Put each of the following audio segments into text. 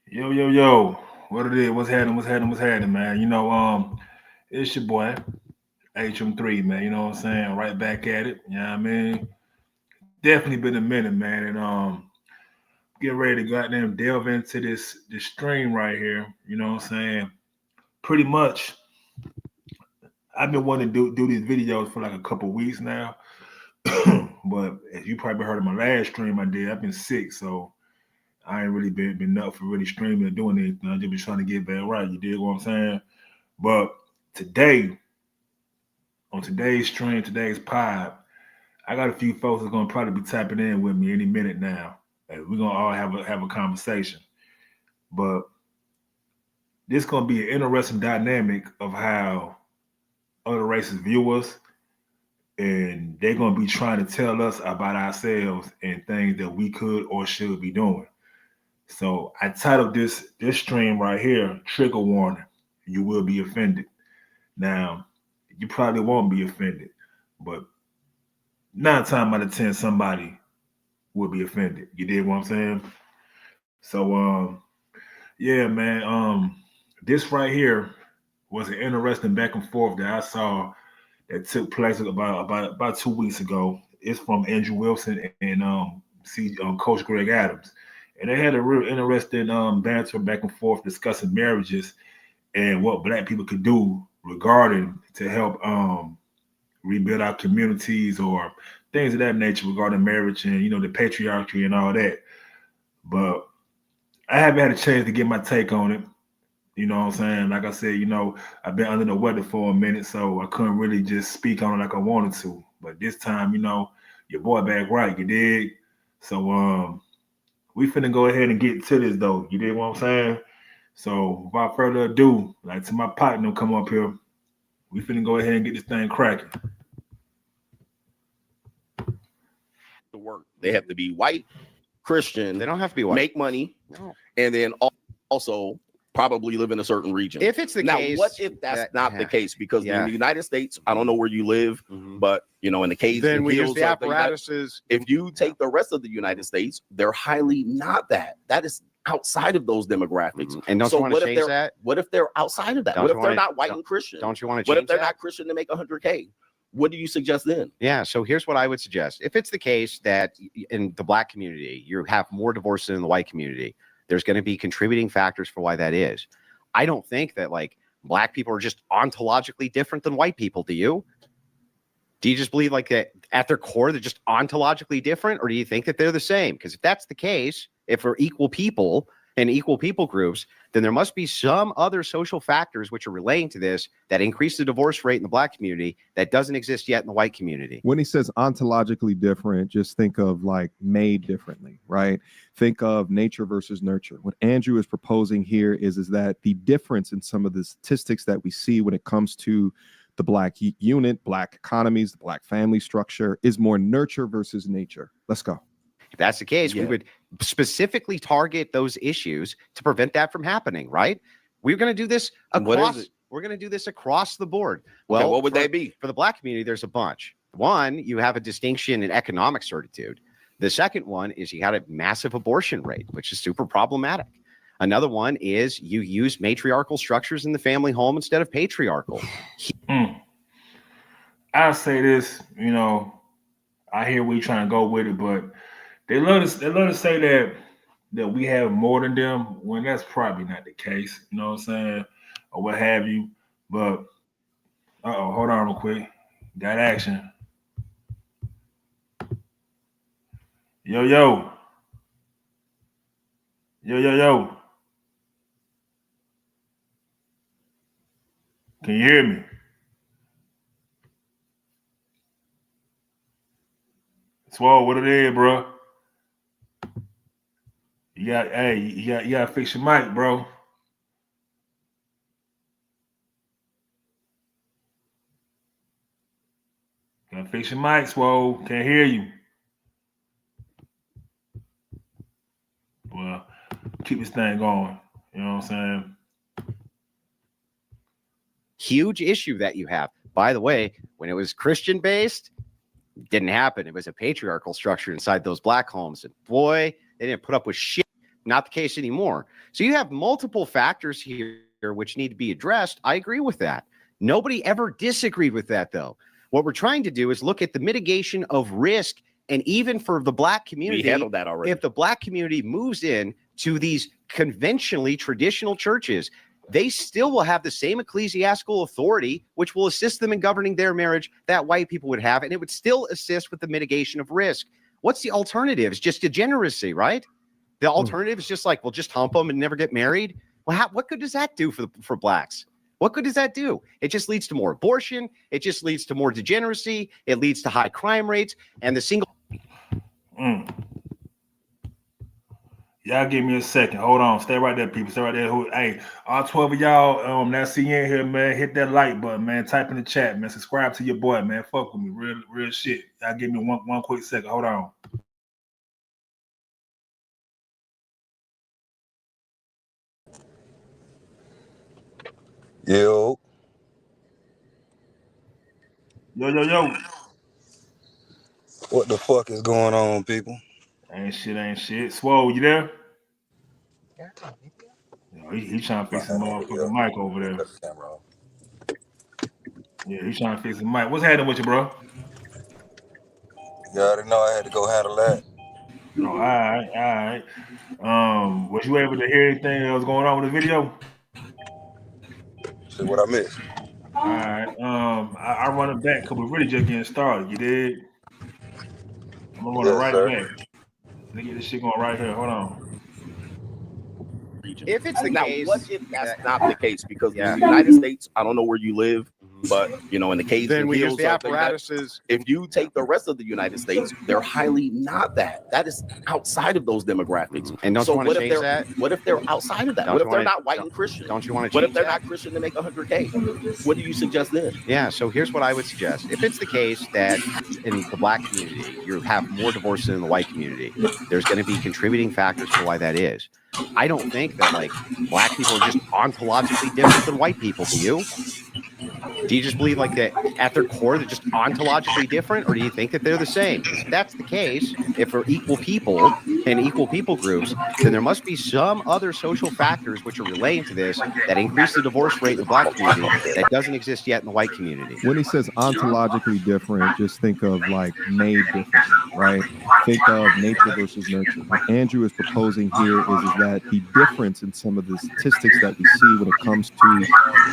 Yo, yo, yo. What it is? What's happening? What's happening? What's happening, man? It's your boy, HM3, man. You know what I'm saying? Right back at it. You know what I mean? Definitely been a minute, man. And get ready to goddamn delve into this stream right here. You know what I'm saying? Pretty much I've been wanting to do these videos for like a couple weeks now. But as you probably heard of my last stream I did, I've been sick, so I ain't really been up for really streaming or doing anything. I just been trying to get back right. You dig what I'm saying? But today, on today's stream, today's pod, I got a few folks that's gonna probably be tapping in with me any minute now. And we're gonna all have a conversation. But this gonna be an interesting dynamic of how other races view us, and they're gonna be trying to tell us about ourselves and things that we could or should be doing. So I titled this stream right here, trigger warning. You will be offended. Now, you probably won't be offended, but 9 times out of 10, somebody will be offended. You did what I'm saying? So yeah, man. This right here was an interesting back and forth that I saw that took place about 2 weeks ago. It's from Andrew Wilson and Coach Greg Adams, and they had a real interesting banter back and forth discussing marriages and what Black people could do regarding to help rebuild our communities or things of that nature regarding marriage and the patriarchy and all that. But I haven't had a chance to get my take on it. You know what I'm saying? Like I said, I've been under the weather for a minute, so I couldn't really just speak on it like I wanted to. But this time, your boy back right, you dig? So we finna go ahead and get to this though. You dig what I'm saying? So without further ado, like to my partner come up here, we finna go ahead and get this thing cracking. To work. They have to be white, Christian. They don't have to be white. Make money, No. and then also probably live in a certain region. If it's the now, case, what if that's not the case? Because in the United States, I don't know where you live, but in the caves, then and we use hills the of the United- apparatuses. If you take the rest of the United States, they're highly not that. That is outside of those demographics. And don't you want to change that? What if they're outside of that? Don't what you if they're wanna- not white don't- and Christian? Don't you want to What change if they're that? not Christian to make 100K? What do you suggest then? Yeah. So here's what I would suggest. If it's the case that in the Black community, you have more divorce than in the white community, there's going to be contributing factors for why that is. I don't think that like Black people are just ontologically different than white people. Do you? Do you just believe like that at their core, they're just ontologically different? Or do you think that they're the same? Because if that's the case, if we're equal people and equal people groups, then there must be some other social factors which are relating to this that increase the divorce rate in the Black community that doesn't exist yet in the white community. When he says ontologically different, just think of like made differently, right? Think of nature versus nurture. What Andrew is proposing here is that the difference in some of the statistics that we see when it comes to the Black unit, Black economies, the Black family structure is more nurture versus nature. Let's go. If that's the case, we would specifically target those issues to prevent that from happening, right? We're going to do this across. We're going to do this across the board. Well, okay, what would they be? For the Black community, there's a bunch. One, you have a distinction in economic certitude. The second one is you got a massive abortion rate, which is super problematic. Another one is you use matriarchal structures in the family home instead of patriarchal. I say this, I hear we trying to go with it, but they love to say that we have more than them when that's probably not the case. You know what I'm saying, or what have you. But hold on real quick. Got action. Yo yo. Yo yo yo. Can you hear me? Swole, what it is, bro? You gotta fix your mic, bro. Gotta fix your mic, Swole. Can't hear you. Well, keep this thing going. You know what I'm saying? Huge issue that you have. By the way, when it was Christian based, didn't happen. It was a patriarchal structure inside those Black homes. And boy, they didn't put up with shit Not the case anymore. So you have multiple factors here which need to be addressed. I agree with that. Nobody ever disagreed with that, though. What we're trying to do is look at the mitigation of risk. And even for the Black community, We handled that already. if the Black community moves in to these conventionally traditional churches, they still will have the same ecclesiastical authority, which will assist them in governing their marriage that white people would have. And it would still assist with the mitigation of risk. What's the alternative? It's just degeneracy, right? The alternative is just like, well, just hump them and never get married. Well, what good does that do for Blacks? What good does that do? It just leads to more abortion. It just leads to more degeneracy. It leads to high crime rates. And the single. Y'all give me a second. Hold on. Stay right there, people. Stay right there. Hey, all 12 of y'all that see in here, man, hit that like button, man. Type in the chat, man. Subscribe to your boy, man. Fuck with me. Real shit. Y'all give me one quick second. Hold on. Yo. Yo. What the fuck is going on, people? Ain't shit. Swole, you there? He trying to fix his motherfucking mic over there. Yeah, he's trying to fix his mic. What's happening with you, bro? You already know I had to go handle that. Oh, all right. Was you able to hear anything that was going on with the video? See what I missed. All right. I run it back because we're really just getting started. You did? I'm gonna run it right back. Let me get this shit going right here. Hold on. If it's the Now, case, what if that's not the case? Because Yeah. in the United States, I don't know where you live, but in the caves then and we use hills, the something like that. apparatuses. If you take the rest of the United States, they're highly not that. That is outside of those demographics. And don't So you want what to if change they're that? what if they're outside of that? Don't What you if they're wanna- not white and Christian? Don't you want to What change if they're that? not Christian to make 100K? What do you suggest then? Yeah, so here's what I would suggest. If it's the case that in the Black community, you have more divorce than in the white community, there's going to be contributing factors for why that is. I don't think that like Black people are just ontologically different than white people. Do you? Do you just believe like that at their core they're just ontologically different, or do you think that they're the same? Because if that's the case, if we're equal people and equal people groups, then there must be some other social factors which are relating to this that increase the divorce rate in the Black community that doesn't exist yet in the white community. When he says ontologically different, just think of like made different, right? Think of nature versus nurture. What Andrew is proposing here is that the difference in some of the statistics that we see when it comes to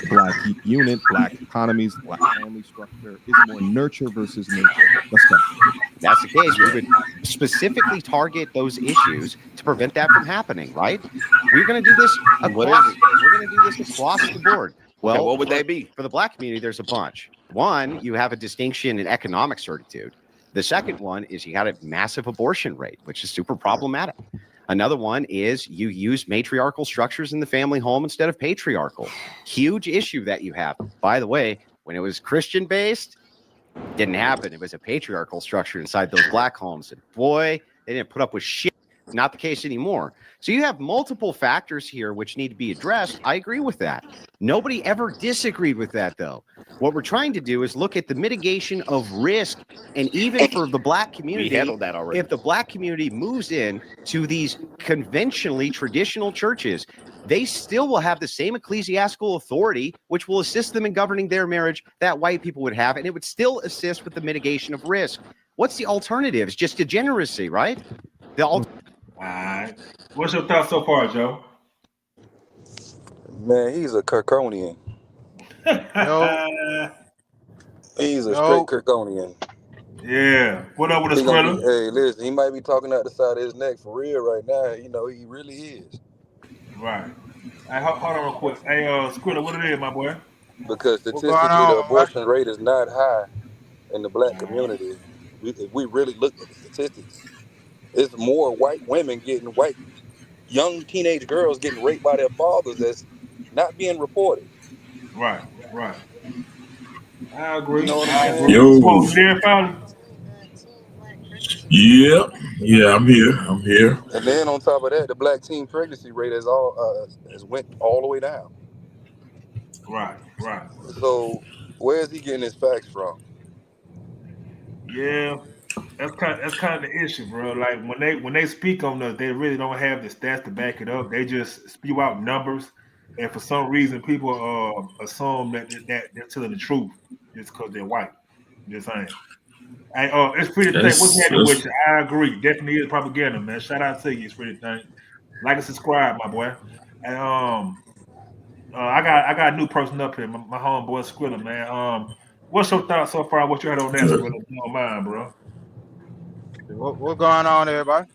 Black unit, Black economies, Black family structure is more nurture versus nature. Let's go. That's the case. We would specifically target those issues to prevent that from happening, right? We're going to do this across. We're going to do this across the board. Well, Okay, what would they be? For the Black community, there's a bunch. One, you have a distinction in economic certitude. The second one is you got a massive abortion rate, which is super problematic. Another one is you use matriarchal structures in the family home instead of patriarchal. Huge issue that you have. By the way, when it was Christian based, didn't happen. It was a patriarchal structure inside those Black homes. And boy, they didn't put up with shit. Not the case anymore. So you have multiple factors here which need to be addressed. I agree with that. Nobody ever disagreed with that, though. What we're trying to do is look at the mitigation of risk. And even for the Black community, We handled that already. if the Black community moves in to these conventionally traditional churches, they still will have the same ecclesiastical authority, which will assist them in governing their marriage that white people would have. And it would still assist with the mitigation of risk. What's the alternative? It's just degeneracy, right? All right. What's your thoughts so far, Joe? Man, he's a Kirkonian. He's a straight Kirkonian. Yeah. What up with the He gonna be- Skrilla? hey, listen, he might be talking out the side of his neck for real right now. You know, he really is. Right. Hey, hold on real quick. Hey, Skrilla, what it is, my boy? Because statistically, the abortion rate is not high in the Black community. If we really look at the statistics, it's more white women getting young teenage girls getting raped by their fathers that's not being reported. Right. I agree. You know what I I'm agree. saying? Yo. Whoa, you there, fella? Yeah, I'm here. And then on top of that, the Black teen pregnancy rate has went all the way down. Right. So where is he getting his facts from? Yeah. That's kind of the issue, bro. Like when they speak on us, they really don't have the stats to back it up. They just spew out numbers, and for some reason, people assume that they're telling the truth just because they're white. Just saying. Hey, it's pretty thing. What's happening with you? I agree. Definitely is propaganda, man. Shout out to you, it's pretty thing. Like and subscribe, my boy. And I got a new person up here, my homeboy Skrilla, man. What's your thoughts so far? What you heard on that, Skrilla? If you don't mind, bro. What's going on, everybody?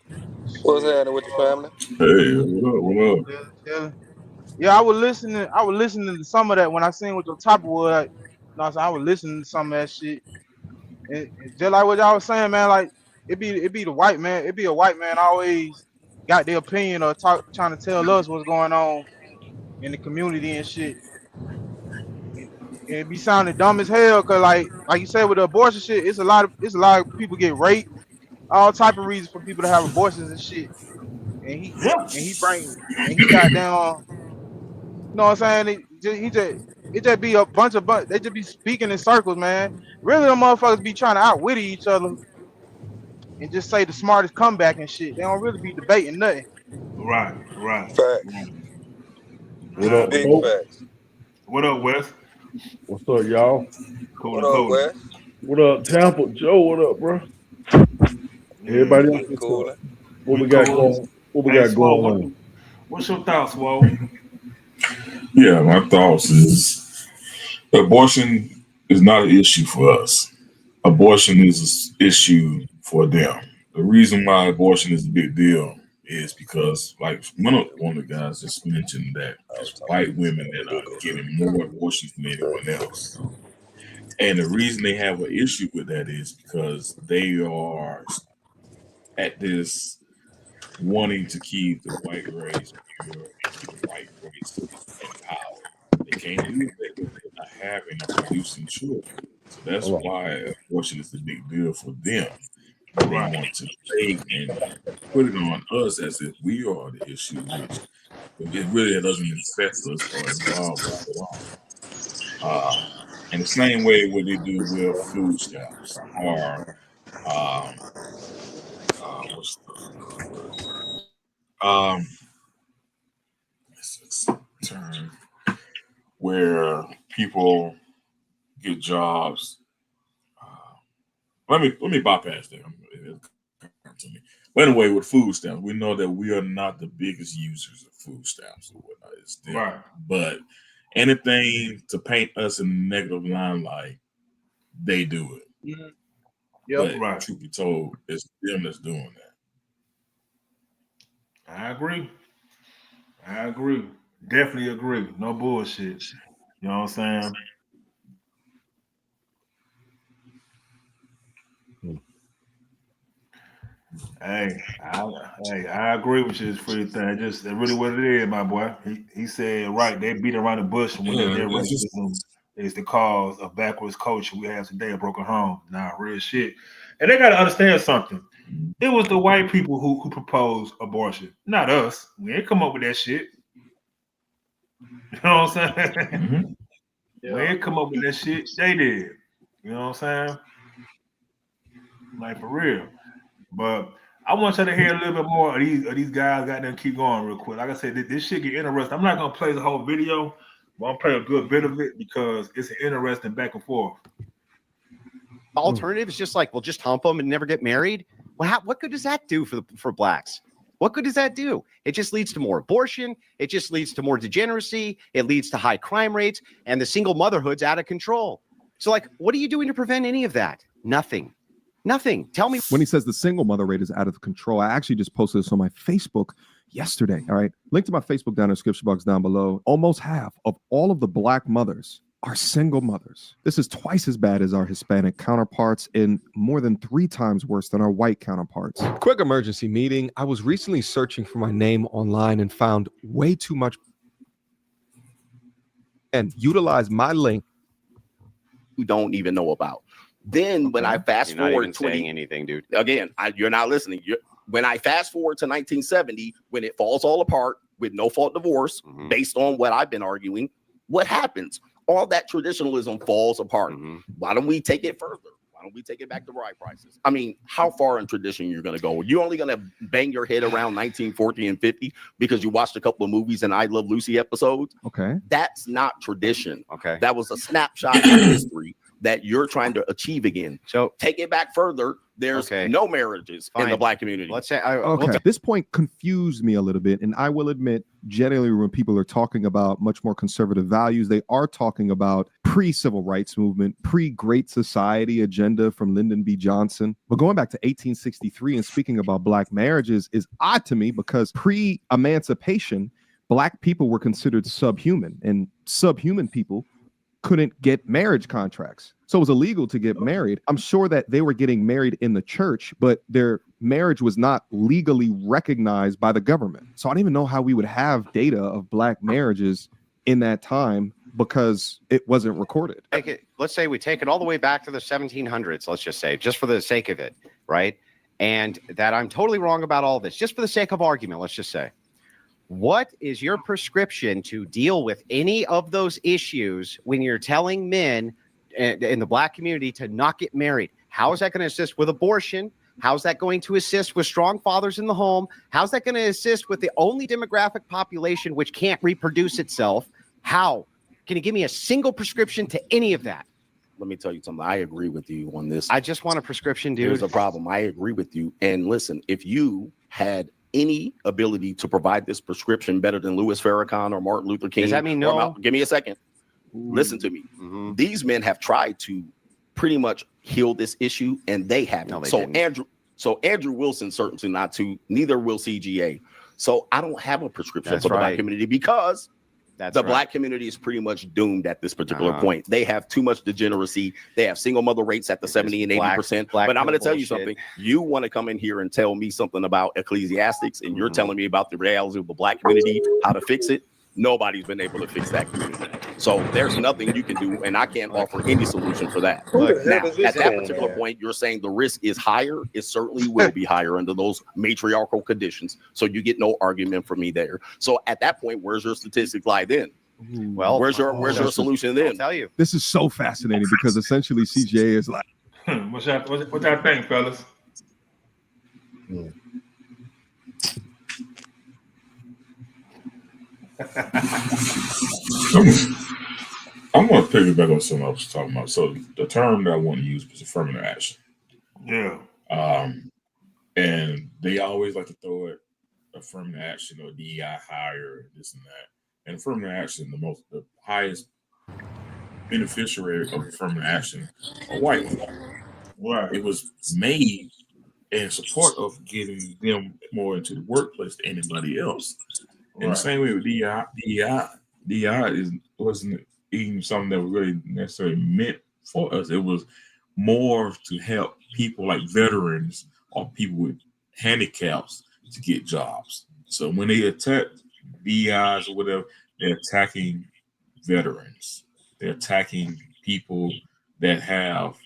What's happening with your family? Hey, what up? Yeah, I was listening to some of that when I seen what your topic was. I was listening to some of that shit. And just like what y'all was saying, man, like it be the white man, it be a white man always got their opinion or trying to tell us what's going on in the community and shit. It be sounding dumb as hell, cause like you said with the abortion shit, it's a lot of people get raped, all type of reasons for people to have abortions and shit. And he got down, you know what I'm saying? It just be they just be speaking in circles, man. Really, them motherfuckers be trying to outwit each other and just say the smartest comeback and shit. They don't really be debating nothing. Right. Facts. What up, Big folks? facts. What up, Wes? What's up, y'all? What up, Wes? What up, Tampa? Joe, what up, bro? Everybody else, what's Cool. up? What we got going? What we got going on? What's your thoughts, Whoa? Yeah, my thoughts is abortion is not an issue for us. Abortion is an issue for them. The reason why abortion is a big deal is because, like one of the guys just mentioned, that it's white women that are getting more abortions than anyone else. And the reason they have an issue with that is because they are at this wanting to keep the white race pure and keep the white race in power. They can't do that because they're not having or producing children. So that's why abortion is a big deal for them. They want to take and put it on us as if we are the issue, which it really doesn't affect us or involve us at all. In the same way what they do with food stamps or what's the term where people get jobs. Let me bypass that. But anyway, with food stamps, we know that we are not the biggest users of food stamps or whatnot. It's them. Right. But anything to paint us in a negative limelight, they do it. Mm-hmm. But Right. truth be told, it's them that's doing that. I agree. Definitely agree. No bullshit. You know what I'm saying? Hey, I agree with you. This free thing. That's really what it is, my boy. He said right. They beat around the bush when their racism is the cause of backwards culture we have today, a broken home. Nah, real shit. And they got to understand something. It was the white people who proposed abortion, not us. We ain't come up with that shit. You know what I'm saying? Mm-hmm. Yeah. We ain't come up with that shit. They did. You know what I'm saying? Like for real. But I want you to hear a little bit more of these guys. Got them keep going real quick. Like I said, this shit get interesting. I'm not gonna play the whole video, but I'm gonna play a good bit of it because it's an interesting back and forth. The alternative is just like, well, just hump them and never get married. Well, what good does that do for blacks? What good does that do? It just leads to more abortion. It just leads to more degeneracy. It leads to high crime rates, and the single motherhood's out of control. So, like, what are you doing to prevent any of that? Nothing. Tell me. When he says the single mother rate is out of control, I actually just posted this on my Facebook yesterday. All right. Link to my Facebook down in the description box down below. Almost half of all of the black mothers are single mothers. This is twice as bad as our Hispanic counterparts and more than 3 times worse than our white counterparts. Quick emergency meeting. I was recently searching for my name online and found way too much and utilized my link. You don't even know about. Then when I fast You're not forward even 20 saying anything, dude. Again, you're not listening. When I fast forward to 1970, when it falls all apart with no fault divorce, based on what I've been arguing, what happens? All that traditionalism falls apart. Why don't we take it further? Why don't we take it back to bride prices? I mean, how far in tradition you're going to go? You're only going to bang your head around 1940 and 50 because you watched a couple of movies and I Love Lucy episodes. Okay. That's not tradition. Okay. That was a snapshot in history that you're trying to achieve again. So take it back further. There's no marriages in the Black community. Let's say, okay. This point confused me a little bit, and I will admit, generally, when people are talking about much more conservative values, they are talking about pre-civil rights movement, pre-Great Society agenda from Lyndon B. Johnson. But going back to 1863 and speaking about Black marriages is odd to me because pre-emancipation, Black people were considered subhuman, and subhuman people couldn't get marriage contracts. So it was illegal to get married. I'm sure that they were getting married in the church, but their marriage was not legally recognized by the government. So I don't even know how we would have data of Black marriages in that time because it wasn't recorded. Let's say we take it all the way back to the 1700s, let's just say, just for the sake of it, right? And that I'm totally wrong about all this, just for the sake of argument, let's just say. What is your prescription to deal with any of those issues when you're telling men in the Black community to not get married? How is that going to assist with abortion? How's that going to assist with strong fathers in the home? How's that going to assist with the only demographic population which can't reproduce itself? How? Can you give me a single prescription to any of that? Let me tell you something. I agree with you on this. I just want a prescription, dude. There's a problem. I agree with you. And listen, if you had any ability to provide this prescription better than Louis Farrakhan or Martin Luther King, does that mean no? Give me a second. Listen to me. These men have tried to pretty much heal this issue, and they haven't. No, they didn't. Andrew Wilson certainly not to. Neither will CGA. So I don't have a prescription That's for the right. Black community because That's the right. Black community is pretty much doomed at this particular point. They have too much degeneracy. They have single mother rates at the 70 and 80%. But I'm going to tell you something. You want to come in here and tell me something about ecclesiastics, and you're telling me about the reality of the Black community, how to fix it. Nobody's been able to fix that community. So there's nothing you can do, and I can't offer any solution for that. Look, Now, at that particular point, you're saying the risk is higher. It certainly will be higher under those matriarchal conditions. So you get no argument from me there. So at that point, where's your statistics lie then? Well, where's your solution then? I'll tell you. This is so fascinating because essentially CGA is like, What y'all think, fellas? I'm going to piggyback on something I was talking about. So the term that I want to use was affirmative action. Yeah. And they always like to throw it affirmative action or DEI higher, this and that. And affirmative action, the highest beneficiary of affirmative action are white people. Right. It was made in support of getting them more into the workplace than anybody else. In the same way with DEI wasn't even something that was really necessarily meant for us. It was more to help people like veterans or people with handicaps to get jobs. So when they attack DEIs or whatever, they're attacking veterans. They're attacking people that have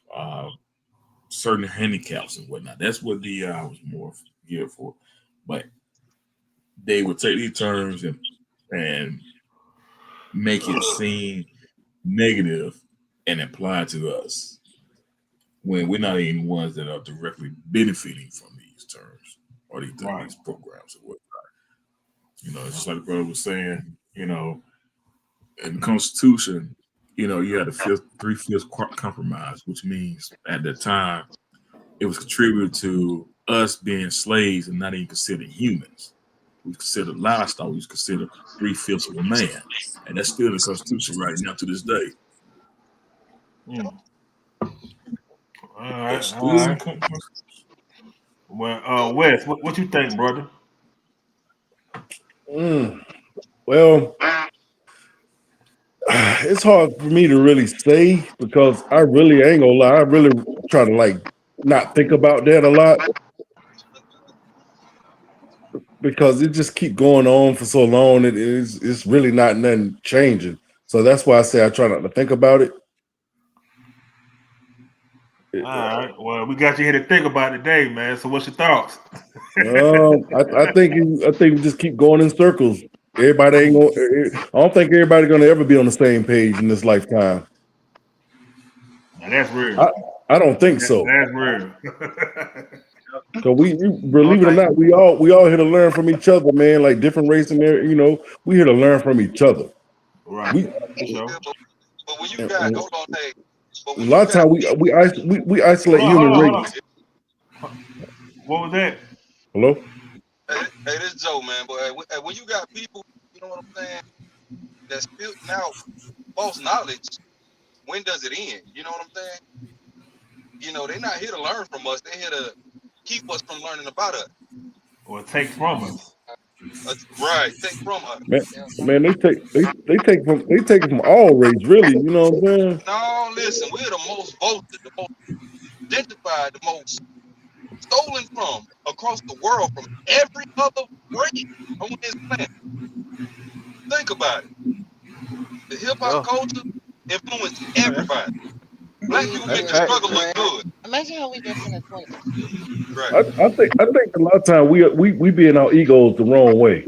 certain handicaps and whatnot. That's what DEI was more geared for. But they would take these terms and make it seem negative and apply to us when we're not even ones that are directly benefiting from these terms or these programs or whatnot. You know, it's just like the brother was saying, you know, in the Constitution, you know, you had a 3/5 compromise, which means at the time it was contributed to us being slaves and not even considered humans. We considered livestock. We considered 3/5 of a man, and that's still in the Constitution right now to this day. All right. Well, Wes, what you think, brother? Well, it's hard for me to really say because I really ain't gonna lie. I really try to like not think about that a lot because it just keep going on for so long. It's really not nothing changing. So that's why I say I try not to think about it. All right. Well, we got you here to think about it today, man. So what's your thoughts? I think we just keep going in circles. Everybody ain't gonna. I don't think everybody's gonna ever be on the same page in this lifetime. Now, that's real. I don't think so. That's real. Cause we believe it or not, we all here to learn from each other, man. Like different race and you know, we here to learn from each other. Right. We, but when you got hold on, hey, but a when lot you of time we isolate human race. What was that? Hello? hey, this is Joe, man. But when you got people, you know what I'm saying, that's spitting out false knowledge, when does it end? You know what I'm saying? You know, they're not here to learn from us. They're here to keep us from learning about us. Or take from us. Right, take from us. Man, they take it from all race, really. You know what I'm saying? No, listen, we're the most voted, the most identified, the most stolen from across the world from every other race on this planet. Think about it. The hip hop culture influenced everybody. Black people make the struggle look good. Imagine how we dress in the 20s. Right. I think a lot of time we be in our egos the wrong way.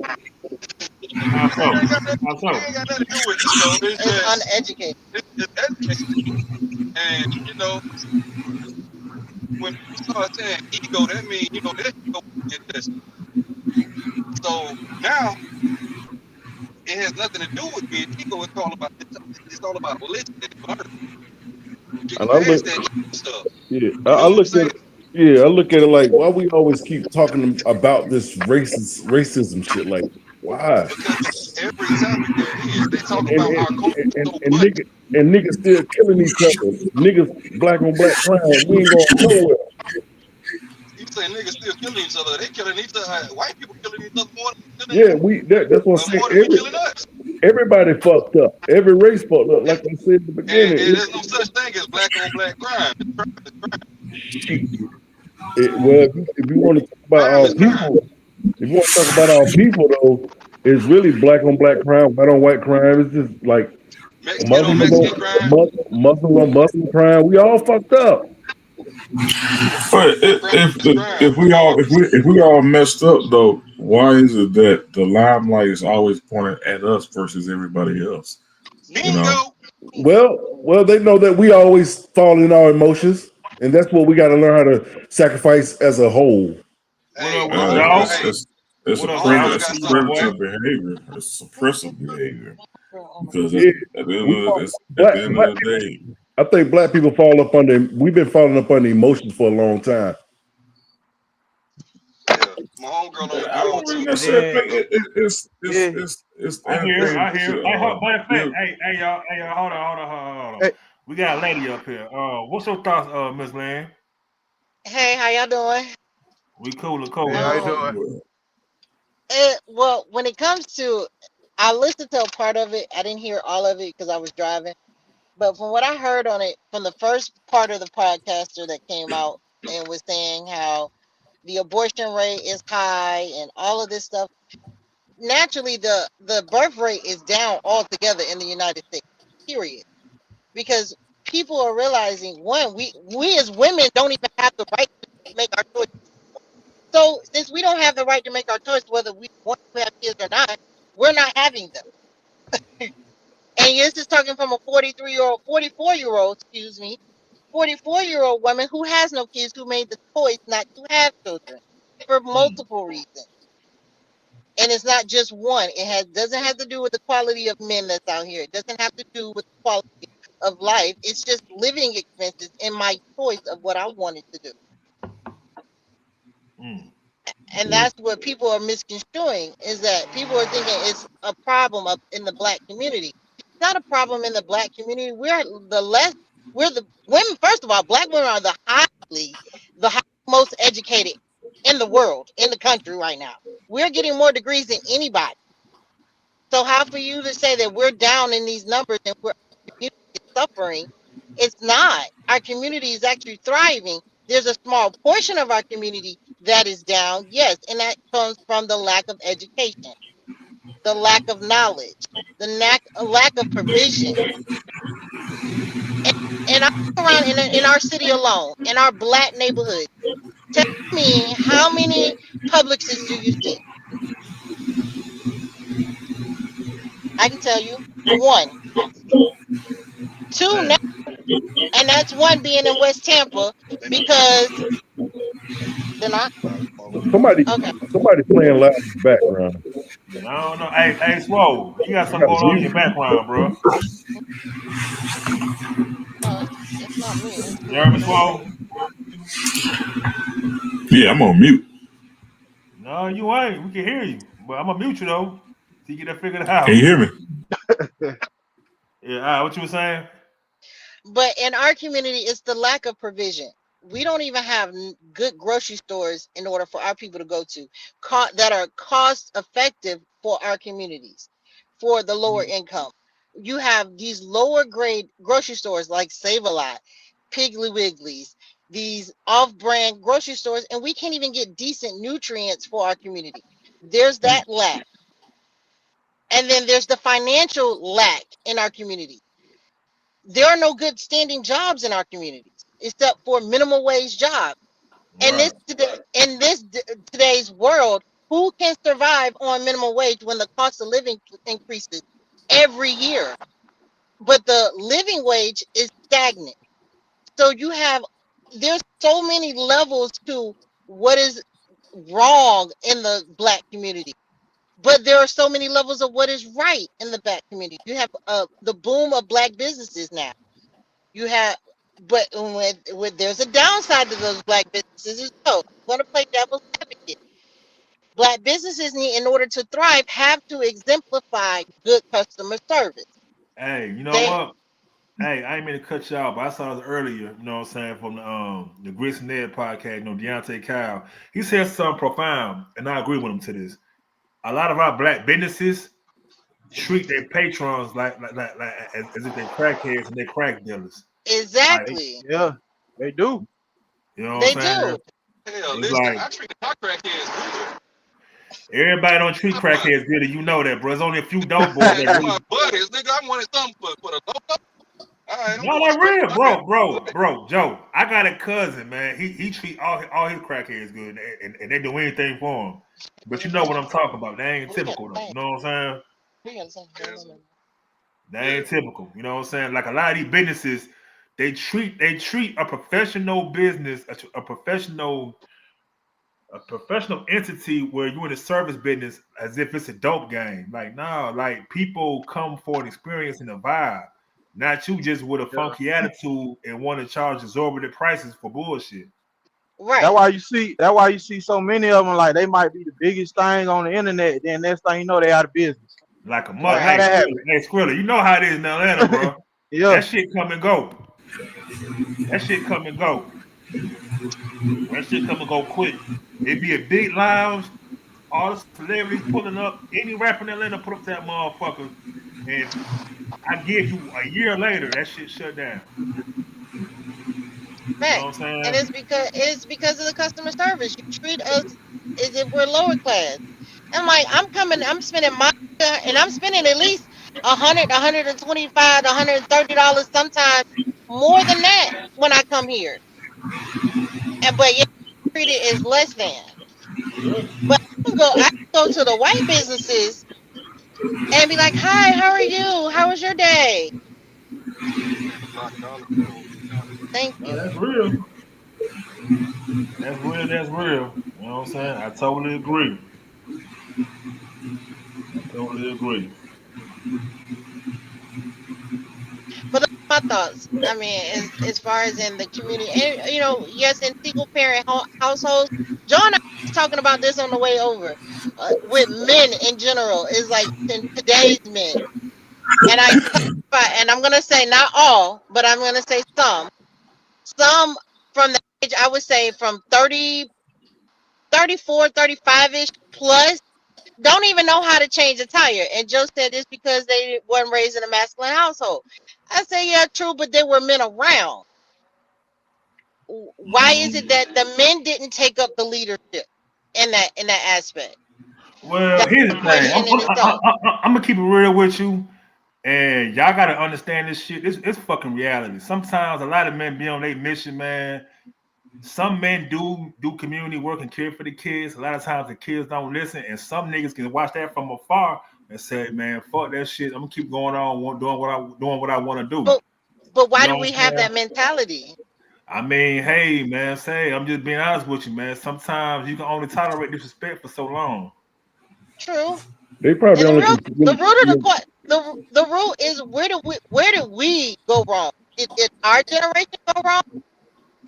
How so? It ain't got nothing to do with ego. It's just Uneducated. it's education. And you know, when people start saying ego, that means you know that ego get this. So now it has nothing to do with being ego. It's all about religion and learning. And I look, stuff. yeah, I look at it like, why we always keep talking about this racism shit? Like, why? Because every topic there is, they talk about our culture and niggas still killing each other. Niggas black on black crime. We ain't going nowhere. You say niggas still killing each other. They killing each other. White people killing each other more than that's what I'm saying. Everybody fucked up. Every race fucked up. Like I said at the beginning. And there's no such thing as black on black crime. Well, if you want to talk about our people, though, it's really black on black crime, white on white crime. It's just like Muslim on Muslim crime. We all fucked up. But if we all messed up though, why is it that the limelight is always pointed at us versus everybody else? You know? Well, they know that we always fall in our emotions, and that's what we got to learn how to sacrifice as a whole. It's a primitive behavior. It's suppressive behavior. Because at the end of the day, I think black people we've been falling up under emotions for a long time. My homegirl on the I don't really necessarily think it's I hear. Hey, y'all, hold on. Hey. We got a lady up here. What's your thoughts, Miss Land? Hey, how y'all doing? We cool. Hey, how you doing? Well, when it comes to, I listened to a part of it. I didn't hear all of it because I was driving. But from what I heard on it, from the first part of the podcaster that came out and was saying how the abortion rate is high and all of this stuff, naturally the birth rate is down altogether in the United States, period. Because people are realizing, one, we as women don't even have the right to make our choices. So since we don't have the right to make our choice whether we want to have kids or not, we're not having them. And this is talking from a 44-year-old, 44-year-old woman who has no kids, who made the choice not to have children for multiple reasons. And it's not just one. It doesn't have to do with the quality of men that's out here. It doesn't have to do with the quality of life. It's just living expenses and my choice of what I wanted to do. And that's what people are misconstruing, is that people are thinking it's a problem in the black community. It's not a problem in the black community. We're the women. First of all, black women are the most educated in the world, in the country right now. We're getting more degrees than anybody. So how for you to say that we're down in these numbers and we're suffering? It's not. Our community is actually thriving. There's a small portion of our community that is down, yes, and that comes from the lack of education, the lack of knowledge, the lack of provision. And I look around in our city alone, in our black neighborhood, tell me how many Publixes do you see? I can tell you, one. Two, now And that's one being in West Tampa because they're not. Somebody Okay. playing loud in the background. I don't know. Hey, Swole, you got something Gotta going on in mute. your background, bro. No, it's not me. It's You heard me, Swole? Yeah, I'm on mute. No, you ain't. We can hear you, but I'm gonna mute you though. So you get that figured out. Can you hear me? Yeah. All right, what you were saying? But in our community, it's the lack of provision. We don't even have good grocery stores in order for our people to go to that are cost effective for our communities, for the lower income. You have these lower grade grocery stores like Save-A-Lot, Piggly Wiggly's, these off-brand grocery stores, and we can't even get decent nutrients for our community. There's that lack. And then there's the financial lack in our community. There are no good standing jobs in our communities except for minimum wage jobs. And Right. in this today's world, who can survive on minimum wage when the cost of living increases every year? But the living wage is stagnant. So there's so many levels to what is wrong in the Black community. But there are so many levels of what is right in the Black community. You have the boom of Black businesses now. You have, but when there's a downside to those Black businesses as well. I'm going to play devil's advocate. Black businesses in order to thrive, have to exemplify good customer service. Hey, you know what? Hey, I ain't mean to cut you out, but I saw this earlier, you know what I'm saying, from the Grits and Ned podcast, Deontay Kyle. He said something profound, and I agree with him to this. A lot of our Black businesses treat their patrons like as if they're crackheads and they're crack dealers. Exactly. Yeah, they do. You know what They I'm saying? do. Hell, It's listen, like I treat my crackheads good. everybody don't treat crackheads good, and you know that, bro. There's only a few dope boys that That's really. my buddies, nigga. I wanted something for the loco. All right, I'm No, going that's straight real, to my bro, Joe. I got a cousin, man. He treat all his crackheads good, and they do anything for him. But you know what I'm talking about. They ain't typical though. You know what I'm saying? They ain't typical. You know what I'm saying? Like a lot of these businesses, they treat a professional business, a professional entity where you in the service business as if it's a dope game. Like, nah, like people come for an experience and a vibe. Not you just with a funky attitude and want to charge exorbitant prices for bullshit. Right. That's why you see so many of them, like they might be the biggest thing on the internet. Then next thing you know, they out of business. Like a mother. How that happen? Hey, Skrilla, you know how it is in Atlanta, bro. Yeah. That shit come and go. That shit come and go. That shit come and go quick. It be a big lounge, all the celebrities pulling up. Any rapper in Atlanta put up that motherfucker, and I give you a year later, that shit shut down. You know what I'm saying? And it's because of the customer service. You treat us as if we're lower class. I'm like, I'm spending and I'm spending at least $100, $125, $130, sometimes more than that when I come here. But yet treat it as less than. But I can go to the white businesses and be like, hi, how are you? How was your day? Thank you. That's real. That's real. That's real. You know what I'm saying? I totally agree. But those are my thoughts. I mean, as far as in the community, and yes, in single parent households, John was talking about this on the way over with men in general. Is like in today's men, and I'm gonna say not all, but I'm gonna say some from the age, I would say from 30, 34, 35ish plus. Don't even know how to change a tire. And Joe said it's because they weren't raised in a masculine household. I say, yeah, true, but there were men around. Why is it that the men didn't take up the leadership in that aspect? Well, here's the thing. I'm gonna keep it real with you, and y'all gotta understand this shit. It's fucking reality. Sometimes a lot of men be on their mission, man. Some men do community work and care for the kids. A lot of times the kids don't listen, and some niggas can watch that from afar and say, "Man, fuck that shit. I'm gonna keep going on doing what I want to do." But why You know do what we I'm have saying? that mentality? I mean, hey, man, I'm just being honest with you, man. Sometimes you can only tolerate disrespect for so long. True. They probably And only the root of the point, the rule is where did we go wrong? Did our generation go wrong?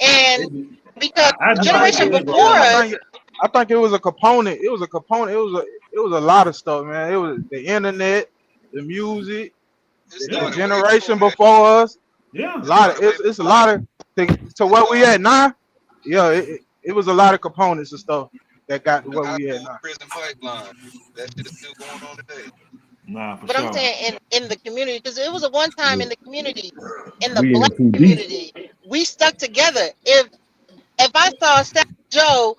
And because I the I just think generation it, before us, I think it was a component. It was a component. It was a lot of stuff, man. It was the internet, the music, the generation before us. yeah. A lot of it's a lot of to where we at now. Yeah, it was a lot of components and stuff that got to where we at now. Prison pipeline. That shit is still going on today. Nah, for but I'm sure. saying in the community, because it was a one time in the community, in the we black in too deep. community, we stuck together. If I saw Sally Joe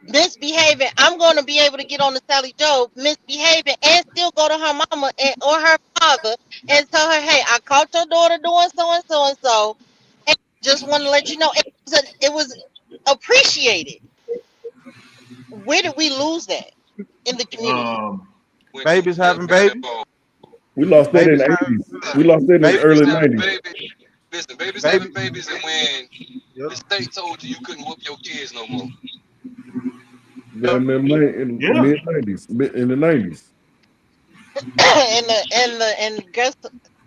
misbehaving, I'm going to be able to get on the Sally Joe misbehaving and still go to her mama or her father and tell her, hey, I caught your daughter doing so and so and so, and just want to let you know it was appreciated. Where did we lose that in the community? Babies having babies. We lost that in the Babies 80s. We lost that in the early 90s. Listen, babies having babies, and when the state told you couldn't whoop your kids no more. Yeah, in the mid 90s, in the 90s. and guess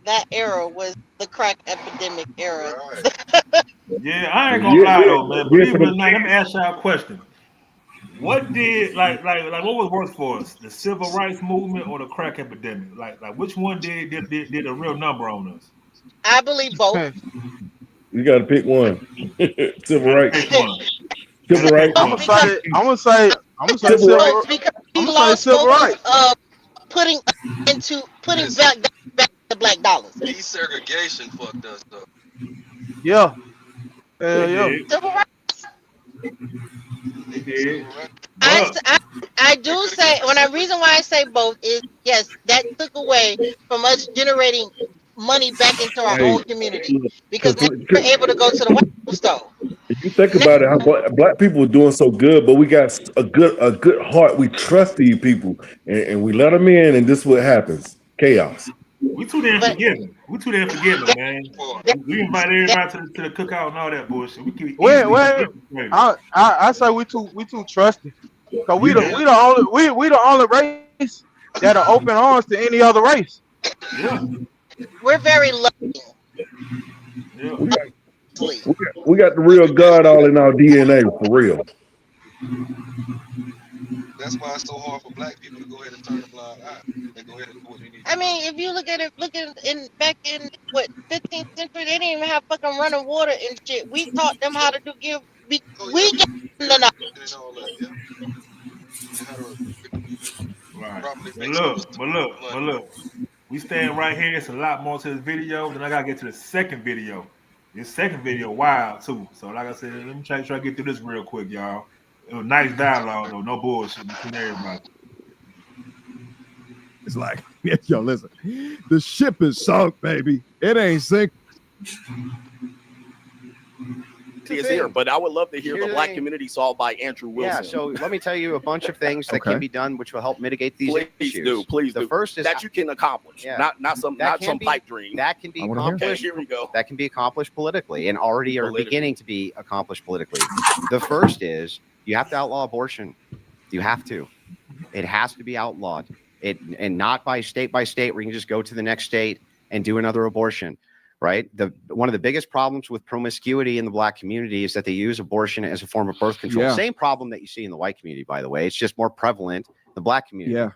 that era was the crack epidemic era. Yeah, I ain't gonna lie though, man. Believe it or not, let me ask y'all a question. What did like what was worse for us, the civil rights movement or the crack epidemic? Like which one did a real number on us? I believe both. You got to pick one. Civil rights. Civil rights. I'm gonna say civil rights. Because we lost civil focus rights. of putting back the black dollars. Desegregation fucked us up. Yeah. Yeah. Civil rights. They did. I do say reason why I say both is yes, that took away from us generating money back into our own community because now we're able to go to the white store. If you think about it, how black people were doing so good, but we got a good heart. We trust these people, and we let them in, and this is what happens: chaos. We too damn forgiving. Man. We invite everybody to the cookout and all that bullshit. We can I say we too trusting. Cause we the only race that are open arms to any other race. Yeah. We're very lucky. Yeah. We got the real God all in our DNA for real. That's why it's so hard for black people to go ahead and turn a blind eye. They go ahead and do what they need. I mean, if you look at back in what 15th century, they didn't even have fucking running water and shit. We taught them how to we get the knowledge. Right. But look. We stand right here. It's a lot more to this video. Then I gotta get to the second video. This second video wild too. So like I said, let me try to get through this real quick, y'all. It was nice dialogue though, no bullshit between everybody. It's like, yo, listen, the ship is sunk, baby. It ain't sink. Is here, but I would love to hear the black community solved by Andrew Wilson. Yeah, so let me tell you a bunch of things that can be done which will help mitigate these issues. Please the do. First is that you can accomplish, not some pipe dream. That can be accomplished. Here we go. That can be accomplished politically, and already are beginning to be accomplished politically. The first is you have to outlaw abortion. You have to. It has to be outlawed. And not by state where you can just go to the next state and do another abortion. Right. One of the biggest problems with promiscuity in the black community is that they use abortion as a form of birth control. Yeah. Same problem that you see in the white community, by the way. It's just more prevalent in the black community. Yeah.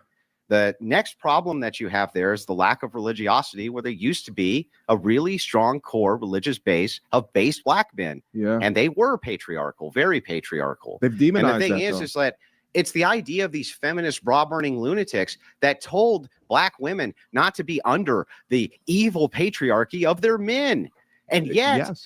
The next problem that you have there is the lack of religiosity, where there used to be a really strong core religious base of base black men. Yeah. And they were patriarchal, very patriarchal. They've demonized And the thing is that it's the idea of these feminist bra-burning lunatics that told black women not to be under the evil patriarchy of their men. And yet,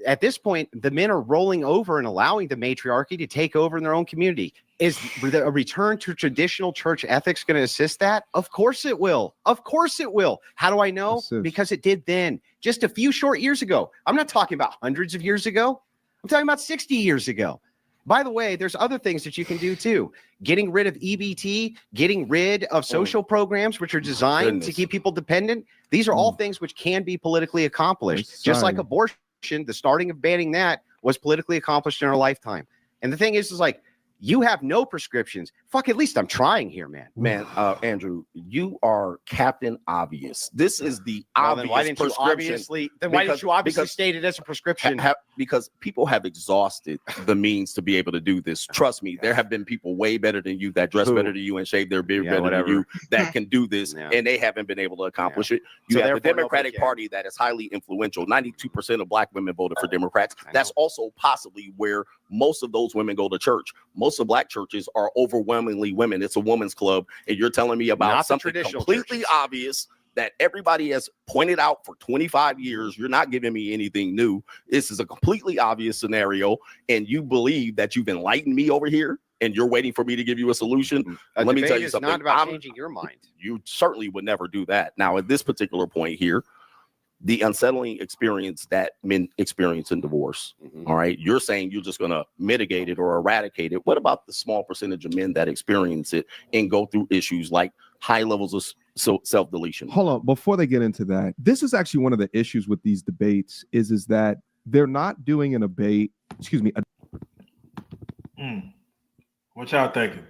at this point, the men are rolling over and allowing the matriarchy to take over in their own community. Is a return to traditional church ethics going to assist that? Of course it will. Of course it will. How do I know? Because it did then, just a few short years ago. I'm not talking about hundreds of years ago. I'm talking about 60 years ago. By the way, there's other things that you can do too. Getting rid of EBT, getting rid of social programs, which are designed to keep people dependent. These are all things which can be politically accomplished, just like abortion. The starting of banning that was politically accomplished in our lifetime. And the thing is like, you have no prescriptions. Fuck, at least I'm trying here, man. Man, Andrew, you are Captain Obvious. This is the obvious then why didn't you obviously? Then why didn't you obviously state it as a prescription? Because people have exhausted the means to be able to do this. Trust me, there have been people way better than you that dress better than you and shave their beard better than you that can do this, and they haven't been able to accomplish it. You have the Democratic Party that is highly influential. 92% of black women voted for Democrats. That's also possibly where most of those women go to church. Most of black churches are overwhelmingly women. It's a woman's club, and you're telling me about something completely obvious that everybody has pointed out for 25 years. You're not giving me anything new. This is a completely obvious scenario, and you believe that you've enlightened me over here, and you're waiting for me to give you a solution. Let me tell you something. It's not about changing your mind. You certainly would never do that. Now, at this particular point here, the unsettling experience that men experience in divorce, all right, you're saying you're just going to mitigate it or eradicate it. What about the small percentage of men that experience it and go through issues like high levels of self-deletion? Hold on, before they get into that, this is actually one of the issues with these debates is that they're not doing an debate. Excuse me. What y'all thinking?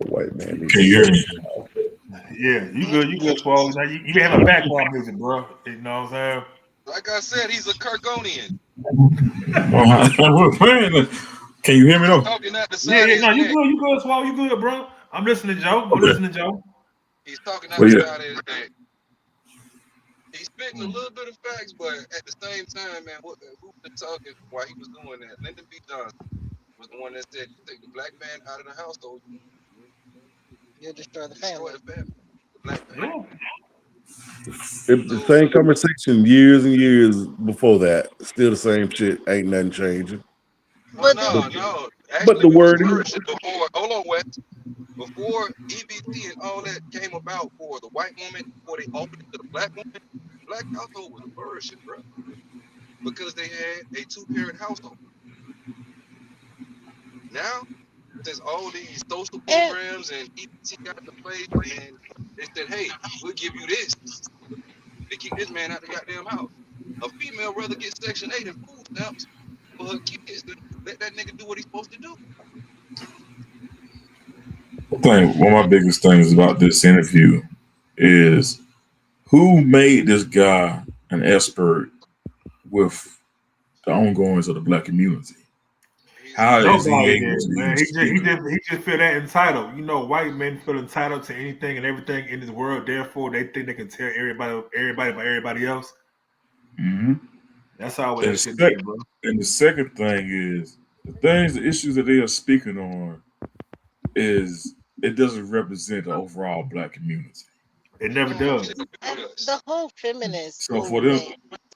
White man. Can you hear me? Yeah, you good, Swole. Now you been having background music, bro. You know what I'm saying? Like I said, he's a Kirkonian. Can you hear me though? Talking at the Yeah, side of no, his you neck. good, Swole. You good, bro. I'm listening to Joe. He's talking out the side of his neck. He's spitting a little bit of facts, but at the same time, man, who was talking while he was doing that? Lyndon B. Johnson was the one that said, "Take the black man out of the household, You destroy the family." The black man. It, the same conversation years and years before that. Still the same shit. Ain't nothing changing. But No. But the wording. Before, hold on, Wes. Before EBT and all that came about for the white woman, before they opened it to the black woman, black household was flourishing, bro. Because they had a two-parent household. Now, since all these social programs and EBT got into place, and they said, "Hey, we'll give you this to keep this man out the goddamn house." A female rather get Section 8 and food stamps for her kids than let that nigga do what he's supposed to do. I think one of my biggest things about this interview is who made this guy an expert with the ongoings of the black community. How is he able to man. He just feel that entitled. You know, white men feel entitled to anything and everything in this world. Therefore, they think they can tell everybody about everybody else. Mm-hmm. That's all it should be, bro. And the second thing is the issues that they are speaking on is it doesn't represent the overall black community. It never does. The whole feminist So for them,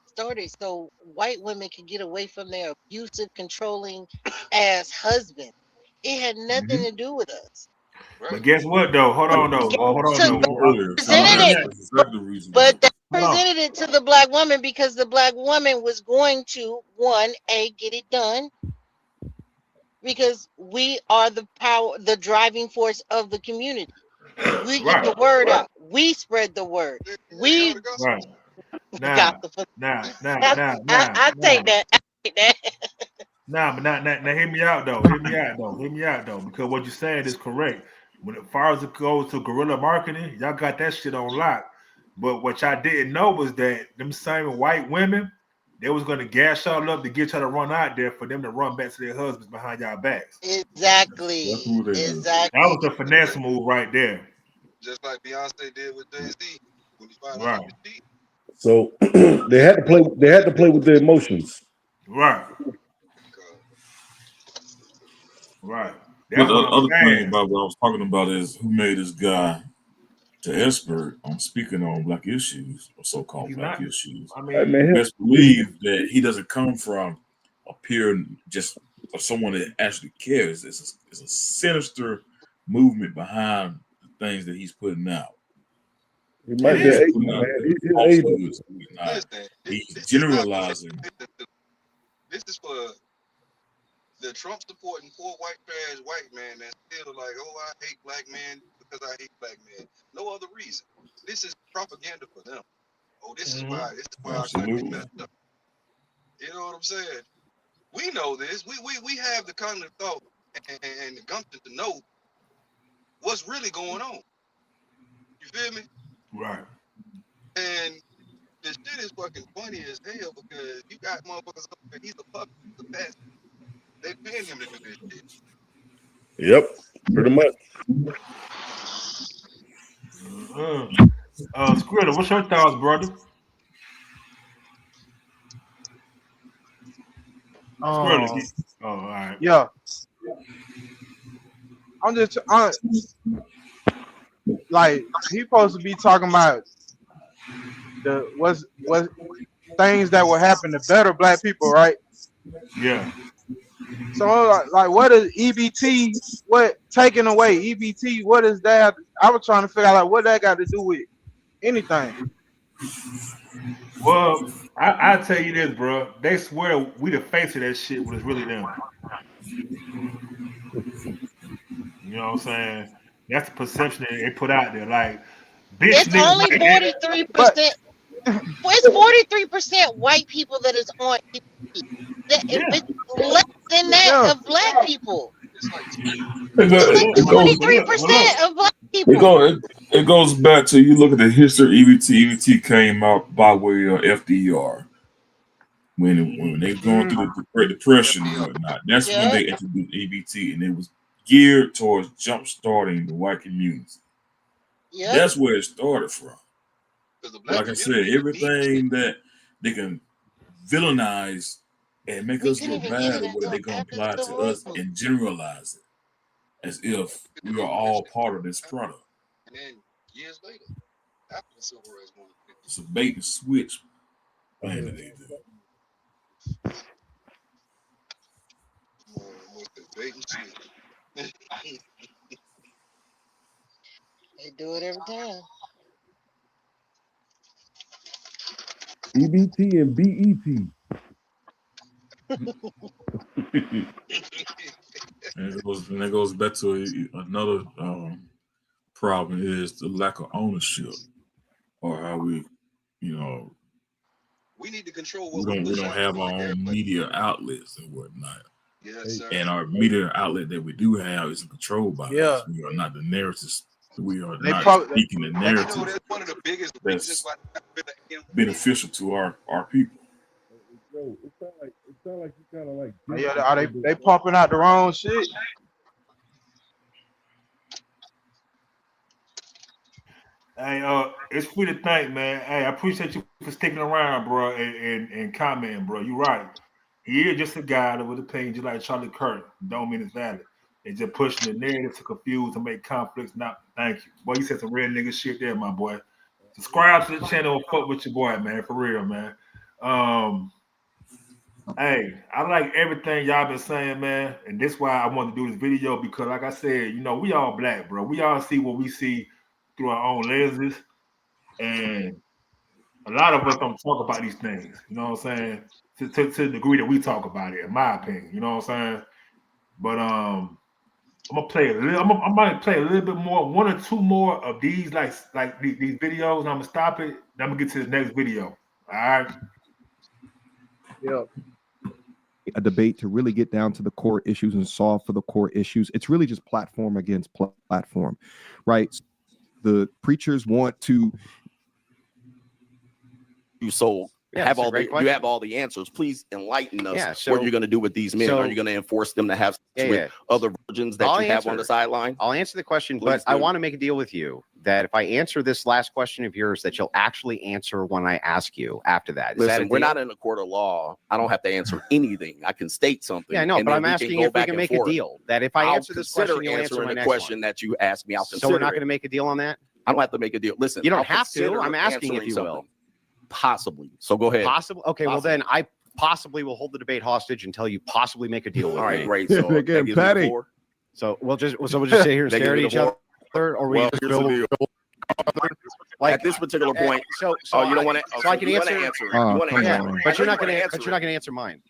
started so white women can get away from their abusive, controlling ass husband. It had nothing to do with us. But guess what, though? Hold on, though. But they presented it to the black woman because the black woman was going to get it done. Because we are the power, the driving force of the community. We get the word out. We spread the word. We got the. I take that. Now hear me out though. Because what you're saying is correct. When as far as it goes to guerrilla marketing, y'all got that shit on lock. But what y'all didn't know was that them same white women, they was going to gas y'all up to get y'all to run out there for them to run back to their husbands behind y'all backs. Exactly. That was the finesse move right there. Just like Beyonce did with Jay-Z when he found out. So they had to play. They had to play with their emotions. Right. But the other thing about what I was talking about is who made this guy the expert on speaking on black issues or so-called black issues. I mean, best believe that he doesn't come from a pure just of someone that actually cares. It's a sinister movement behind the things that he's putting out. He might be he's generalizing. This is for the Trump supporting poor white trash white man that's still like, oh, I hate black men because because I hate black men. No other reason. This is propaganda for them. Oh, this is why our country messed up. You know what I'm saying? We know this. We have the cognitive thought and the gumption to know what's really going on. You feel me? Right. And this shit is fucking funny as hell because you got motherfuckers up there. He's a puppet. He's a bastard. They paying him to do this shit. Yep, pretty much. Skrilla, what's your thoughts, brother? Skrilla. Oh, all right. Yeah. Like he supposed to be talking about the what things that will happen to better black people, right? Yeah. So like what is EBT? What taking away EBT? What is that? I was trying to figure out like what that got to do with anything. Well, I tell you this, bro. They swear we the face of that shit when it's really them. You know what I'm saying? That's the perception that they put out there. Like, bitch, it's only 43%. It's 43% white people that is on EBT. It's less than that of black people. It's like 23% of black people. It goes back to you look at the history of EBT. EBT came out by way of FDR when they going through the Great Depression and whatnot. That's when they introduced EBT, and it was geared towards jump starting the white community. That's where it started from. Like I said, everything that they can villainize and make us look bad or what they're going to apply to us and generalize it as if we are all part of this product. And then years later, after the civil rights movement, it's a bait and switch plan that they do. Bait and switch. They do it every time. EBT and BET. And it goes back to another problem is the lack of ownership, or how we need to control what we don't have our own media outlets and whatnot. Yes, sir. And our media outlet that we do have is controlled by us. We are not the narratives. We are not speaking the narrative. That's one of the biggest reasons why beneficial to our people. It sound like you kind of like. Yeah, are they pumping out the wrong shit? Hey, it's free to think, man. Hey, I appreciate you for sticking around, bro, and commenting, bro. You're right. He is just a guy with a opinion, just like Charlie Kirk. Don't mean it's valid. They just pushing the narrative to confuse and make conflicts. Not thank you. Boy, you said some real nigga shit there, my boy. Subscribe to the channel and fuck with your boy, man. For real, man. Hey, I like everything y'all been saying, man. And that's why I wanted to do this video because, like I said, we all black, bro. We all see what we see through our own lenses. And a lot of us don't talk about these things. You know what I'm saying? To the degree that we talk about it, in my opinion. You know what I'm saying? But I'm gonna play a little. I might play a little bit more, one or two more of these, like these videos. And I'm gonna stop it. Then I'm gonna get to the next video. All right. Yeah. A debate to really get down to the core issues and solve for the core issues. It's really just platform against platform, right? The preachers want to. You have all the answers. Please enlighten us. What you're going to do with these men? Are you going to enforce them to have sex with other virgins that you have on the sideline? I'll answer the question, but I want to make a deal with you that if I answer this last question of yours, that you'll actually answer when I ask you after that. Listen, we're not in a court of law. I don't have to answer anything. I can state something. Yeah, I know, but I'm asking if we can make a deal. That if I answer this question, you'll answer my next question that you ask me. So we're not going to make a deal on that? I don't have to make a deal. Listen, you don't have to. I'm asking if you will. Possibly. So go ahead. Possible. Okay. Well, then I possibly will hold the debate hostage until you possibly make a deal with me. All right, great. So again, Patty. So we'll just sit here and stare at each other, or we just build. Like at this particular point, so you don't want to. So I can answer. You want to answer. But you're not going to answer mine.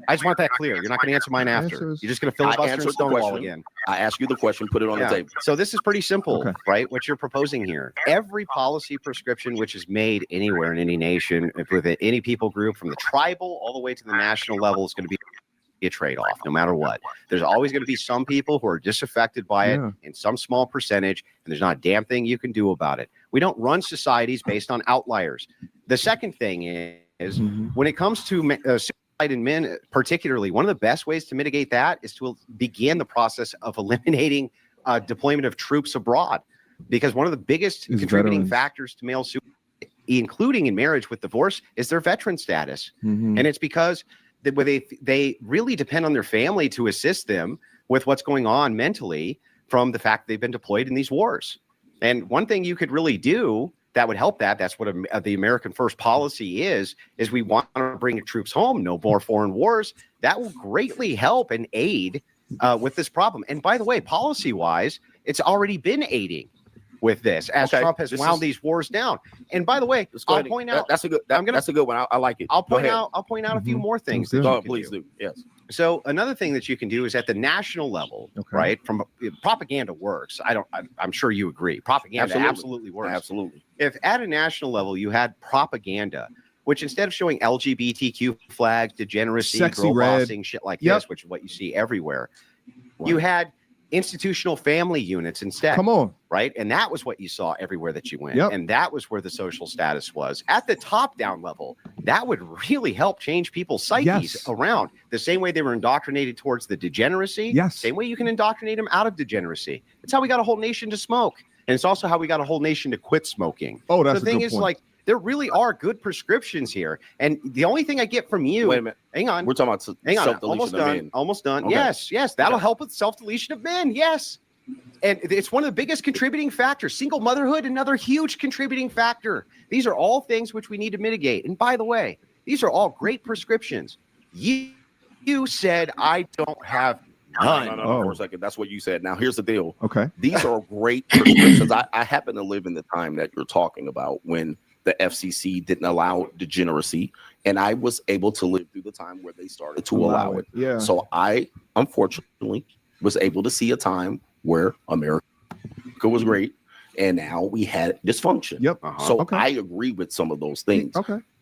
I just want that clear. You're not going to answer mine after. Answers- You're just going to filibuster and stonewall again. I ask you the question, put it on the table. So this is pretty simple, Okay. right? What you're proposing here. Every policy prescription which is made anywhere in any nation, with any people group, from the tribal all the way to the national level, is going to be a trade-off, no matter what. There's always going to be some people who are disaffected by it in some small percentage, and there's not a damn thing you can do about it. We don't run societies based on outliers. The second thing is when it comes to in men, particularly, one of the best ways to mitigate that is to begin the process of eliminating deployment of troops abroad, because one of the biggest contributing factors to male suicide, including in marriage with divorce, is their veteran status. And it's because they really depend on their family to assist them with what's going on mentally from the fact they've been deployed in these wars. And one thing you could really do that would help that's what the American First policy is we want to bring troops home, no more foreign wars. That will greatly help and aid with this problem. And by the way, policy-wise, it's already been aiding with this as Trump has wound these wars down. And by the way, I'll point out that's a good one. I like it. I'll point out a few more things. Please do. Yes. So another thing that you can do is at the national level, right? From propaganda works. I'm sure you agree. Propaganda absolutely works. Absolutely. If at a national level you had propaganda, which instead of showing LGBTQ flags, degeneracy, girl bossing, shit like this, which is what you see everywhere, you had institutional family units instead. Come on. Right? And that was what you saw everywhere that you went. And that was where the social status was. At the top-down level, that would really help change people's psyches around. The same way they were indoctrinated towards the degeneracy, same way you can indoctrinate them out of degeneracy. It's how we got a whole nation to smoke. And it's also how we got a whole nation to quit smoking. Oh, that's the thing is, like, there really are good prescriptions here. And the only thing I get from you... Wait a minute. Hang on. We're talking about Almost done. Almost done. Okay. Yes. That'll help with self-deletion of men. Yes. And it's one of the biggest contributing factors. Single motherhood, another huge contributing factor. These are all things which we need to mitigate. And by the way, these are all great prescriptions. You said I don't have none. No, for a second. That's what you said. Now, here's the deal. Okay. These are great prescriptions. I happen to live in the time that you're talking about when the FCC didn't allow degeneracy, and I was able to live through the time where they started to allow it. Yeah. So I, unfortunately, was able to see a time where America was great, and now we had dysfunction. So I agree with some of those things.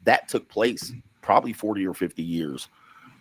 That took place probably 40 or 50 years.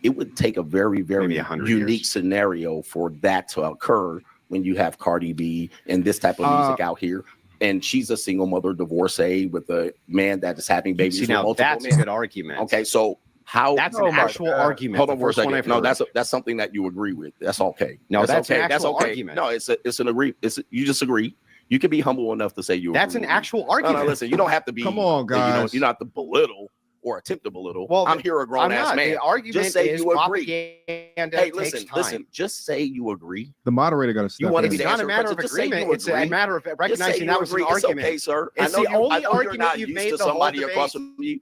It would take a very, very unique scenario for that to occur when you have Cardi B and this type of music out here. And she's a single mother divorcee with a man that is having babies. See, now that's a good argument. Okay, so how that's an actual argument. Hold on for a second. No, that's something that you agree with. That's okay. No, that's okay. an actual argument. No, it's an agree. You just agree. You can be humble enough to say you. That's an actual argument. No, listen, you don't have to be. Come on, guys. You don't have to belittle or attempt to belittle. Well, I'm here a grown ass man. The argument just say is you agree. Hey, listen. Just say you agree. The moderator got to step You want to in. be It's not a matter of agreement. It's a matter of recognizing that was an argument. It's okay, sir. It's I know the only I know argument you're not you've used made to the whole somebody across debate. from you.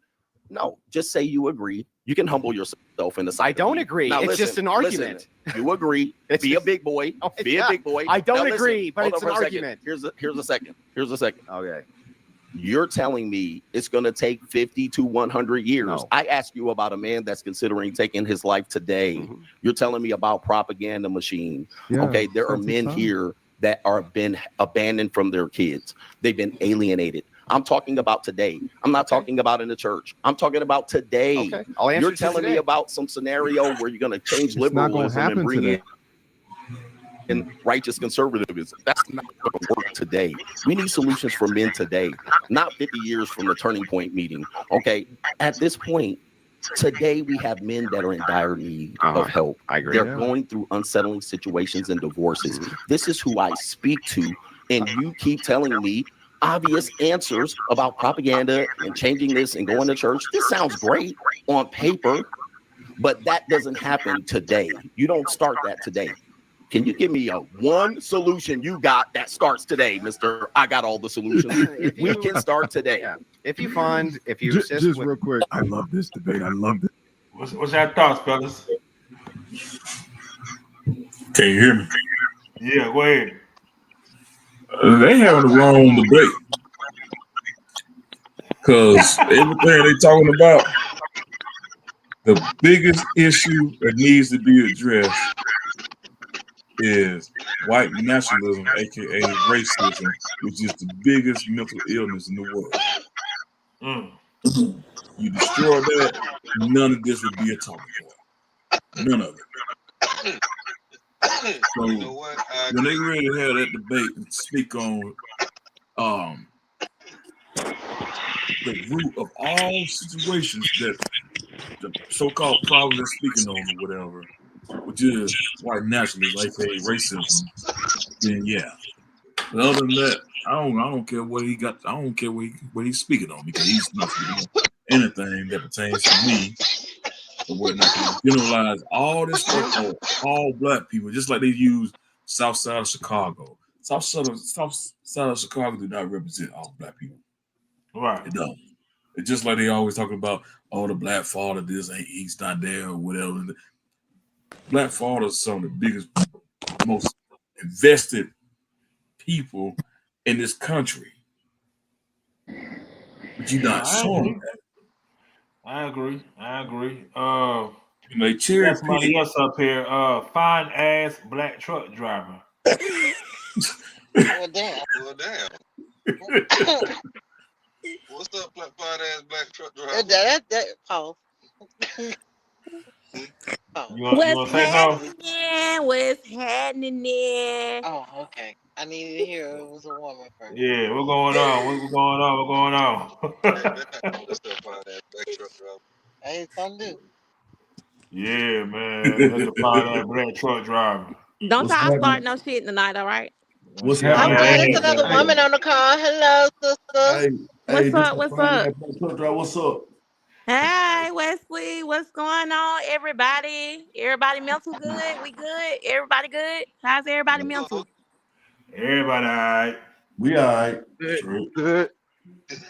No, just say you agree. You can humble yourself in the sight. I don't agree. Now, It's just an argument. You agree. Be a big boy. Be a big boy. I don't Now, agree, but hold it's on an for a second. argument. Here's a second. Here's a second. Okay. You're telling me it's going to take 50 to 100 years. No. I asked you about a man that's considering taking his life today. You're telling me about propaganda machine. Yeah, Okay, there are that's men exciting. here that are been abandoned from their kids. They've been alienated. I'm talking about today. I'm not talking about in the church. I'm talking about today. Okay. I'll answer You're you telling today. me about some scenario where you're going to change It's not gonna liberalism happen and bring today. in righteous conservatism. That's not going to work today. We need solutions for men today, not 50 years from the turning point meeting. Okay. At this point, today we have men that are in dire need of help. I agree. They're going through unsettling situations and divorces. This is who I speak to. And you keep telling me obvious answers about propaganda and changing this and going to church. This sounds great on paper, but that doesn't happen today. You don't start that today. Can you give me a one solution you got that starts today, Mr. I got all the solutions. We can start today. Yeah. If you Just assist with, real quick. I love this debate. I love it. What's your thoughts, fellas? Can you hear me? Yeah, go ahead. They having the wrong debate. Because everything they talking about, The biggest issue that needs to be addressed is white nationalism, aka racism, which is the biggest mental illness in the world. You destroy that, none of this would be a talking point. None of it. So when they ready to have that debate and speak on the root of all situations that the so-called problem they're speaking on or whatever, which is white nationalism, aka racism, then yeah. But other than that, I don't care what he got. I don't care what he's speaking on, because he's not speaking on anything that pertains to me or whatnot. Generalize all this stuff on all black people, just like they use South Side of Chicago. South Side of Chicago do not represent all black people. Right. It don't. It's just like they always talk about, the black father, this ain't, he's not there or whatever. Black fathers are some of the biggest, most invested people in this country. But you're not showing that. I agree. They cherry pick. Somebody else up here, fine ass black truck driver. Well, damn. What's up, fine ass black truck driver? Paul. What's happening there? Oh, okay. I needed to hear it was a woman first. Yeah, what's going on? What's going on? What's up, fine ass black truck driver? Hey, something new. Yeah, man. That's a fine ass black truck driver. Don't y'all start no shit tonight, all right? What's I'm happening? glad there's another woman on the call. Hello, sister. What's up? What's up? Hey, Wesley, what's going on, everybody? Everybody mental good? We good? Everybody good? How's everybody mental? Everybody all right. We all right. Good.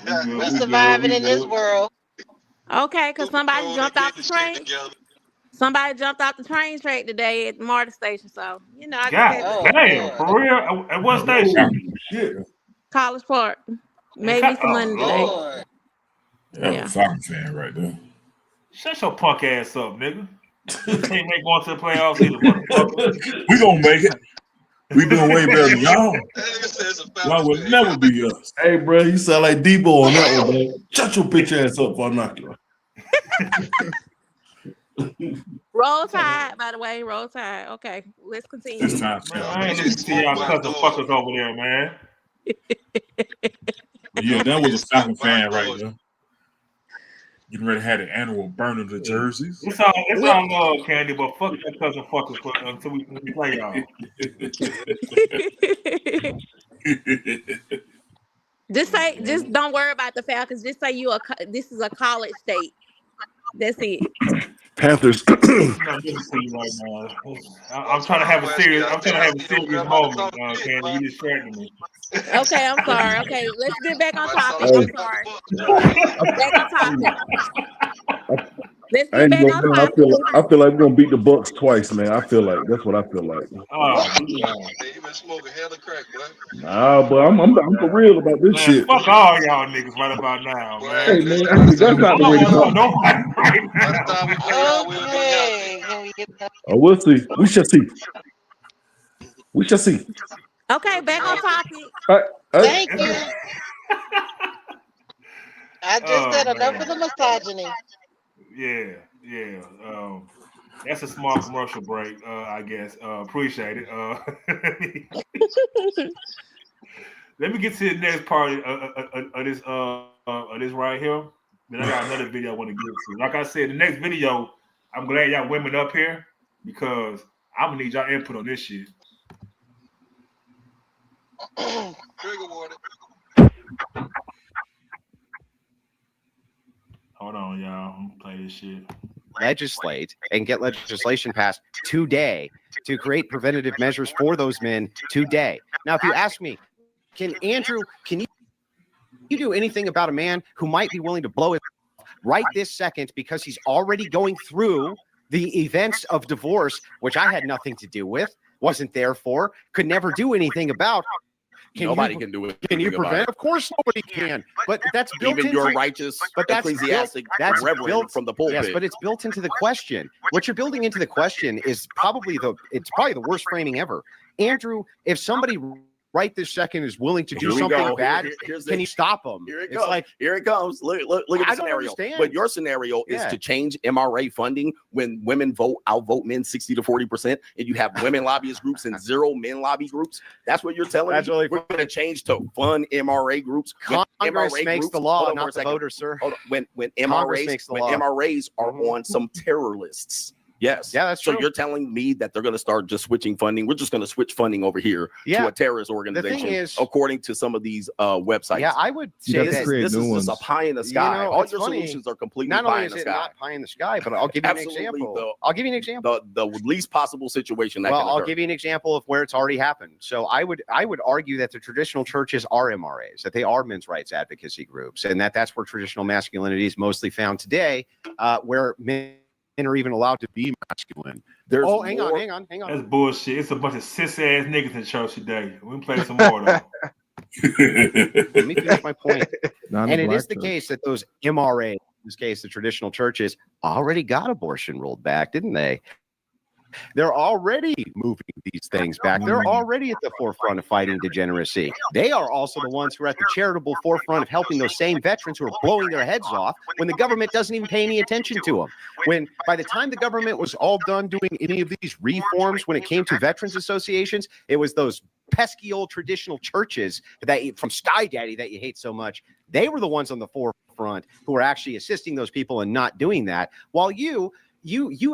We surviving in this world. Okay, because somebody jumped off the train. Somebody jumped off the train track today at the MARTA station. So, I God damn, for real? At what station? Shit. College Park. Made me some money today. That's a Falcon fan right there. Shut your punk ass up, nigga. You can't make going to the playoffs either, motherfucker. We gonna make it. We doing way better than y'all. Why would never be us? Hey, bro, you sound like Debo on that one, man. Shut your bitch ass up before I knock you. Roll Tide, by the way. Roll Tide. Okay, let's continue. This time, I ain't listening to y'all cousin fuckers over there, man. Yeah, that was a Falcon fan right there. Getting ready to have the annual burn of the jerseys. It's all love, Candy, but fuck your cousin fuckers until we play y'all. Just don't worry about the Falcons. Just say this is a college state. That's it. Panthers. I'm trying to have a serious moment, Candy. You distracted me. Okay, I'm sorry. Okay, let's get back on topic. I'm sorry. Back on topic. Let's get back on topic. I feel like we're gonna beat the Bucks twice, man. I feel like that's what I feel like. Oh, yeah. You been smoking hella crack, boy. Nah, but I'm for real about this shit. Fuck all y'all niggas right about now, man. Hey, man, that's not the way to talk. Oh, we'll see. We shall see. We shall see. Okay, back on topic. Thank you. I just said enough of the misogyny. Yeah. That's a small commercial break, I guess. Appreciate it. Let me get to the next part of this right here. Then I got another video I want to get to. Like I said, the next video, I'm glad y'all women up here because I'm gonna need y'all input on this shit. Trigger warning. Hold on, y'all. I'm gonna play this shit. Legislate and get legislation passed today to create preventative measures for those men today. Now, if you ask me, can you do anything about a man who might be willing to blow it right this second because he's already going through the events of divorce, which I had nothing to do with, wasn't there for, could never do anything about? Nobody can do it. Can you prevent? Of course, nobody can. But that's built Even into your righteous but that's ecclesiastic that's reverend built from the pulpit. Yes, but it's built into the question. What you're building into the question is probably the worst framing ever. Andrew, if somebody right this second is willing to do something bad, can you stop them? Here it it's comes. like Here it comes. Look at the scenario. But your scenario is to change MRA funding when women outvote men 60 to 40%, and you have women lobbyist groups and 0 men lobby groups. That's what you're telling me. Really we're going to change to fund MRA groups. Congress MRA makes groups, the law, not the voters, sir. When MRAs are on some terror lists. Yes. Yeah, that's true. So you're telling me that they're going to start just switching funding. We're just going to switch funding over here to a terrorist organization, the thing is, according to some of these websites. Yeah, I would say this is just a pie in the sky. All your solutions are completely not pie only in the is it sky. not pie in the sky, but I'll give you an example. I'll give you an example. The least possible situation that can occur. I'll give you an example of where it's already happened. So I would argue that the traditional churches are MRAs, that they are men's rights advocacy groups, and that's where traditional masculinity is mostly found today, where men are even allowed to be masculine. Hang on. That's bullshit. It's a bunch of cis ass niggas in church today. We can play some more though. Let me finish my point. Not And a it black is the church. case that those MRA, in this case, the traditional churches, already got abortion rolled back, didn't they? They're already moving these things back. They're already at the forefront of fighting degeneracy. They are also the ones who are at the charitable forefront of helping those same veterans who are blowing their heads off when the government doesn't even pay any attention to them. When by the time the government was all done doing any of these reforms, when it came to veterans associations, it was those pesky old traditional churches from Sky Daddy that you hate so much. They were the ones on the forefront who were actually assisting those people and not doing that. While you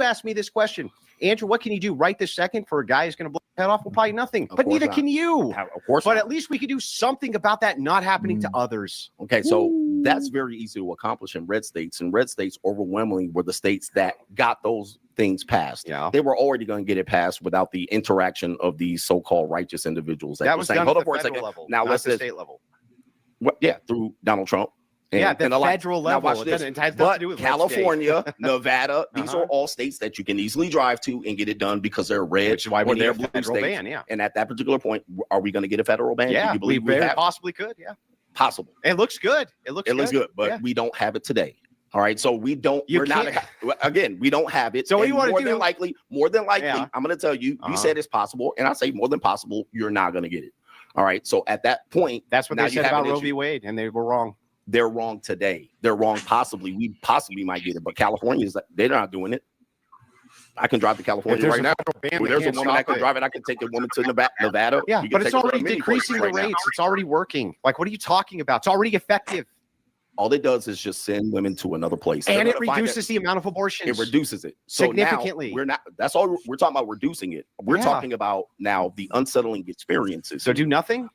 asked me this question, Andrew, what can you do right this second for a guy who's going to blow his head off? Well, probably nothing. But neither can you. Of course But not. at least we could do something about that not happening to others. Okay, so that's very easy to accomplish in red states. And red states overwhelmingly were the states that got those things passed. Yeah. They were already going to get it passed without the interaction of these so-called righteous individuals. That was done Hold at on for a the second. federal level, Now not let's the say state level. Through Donald Trump. The like. federal Now level. watch It this. doesn't- it has nothing But to do with red California, state. Nevada, these are all states that you can easily drive to and get it done because they're red. Which is why we or need they're a blue federal states. ban, yeah. And at that particular point, are we going to get a federal ban? Do Yeah, you we believe very have? possibly could. Yeah, Possible. it looks good. It looks good. But Yeah. we don't have it today. All right, so we don't. You we're not. Again, we don't have it. So what do you want to more do? Than likely, Yeah. I'm going to tell you. You said it's possible, and I say more than possible. You're not going to get it. All right. So at that point, That's what now they you said have about an Roe issue. v. Wade, and they were wrong. They're wrong today. They're wrong. We possibly might get it, but California they're not doing it. I can drive to California right now. Where there's a woman that can drive it. I can take a woman to Nevada. Yeah, You can but it's take her to already many places decreasing the right now. rates. It's already working. Like, what are you talking about? It's already effective. All it does is just send women to another place. And They're it gonna find reduces the amount of abortions. It reduces it so significantly. Now we're not. That's all we're talking about. Reducing it. We're Yeah. talking about now the unsettling experiences. So do nothing.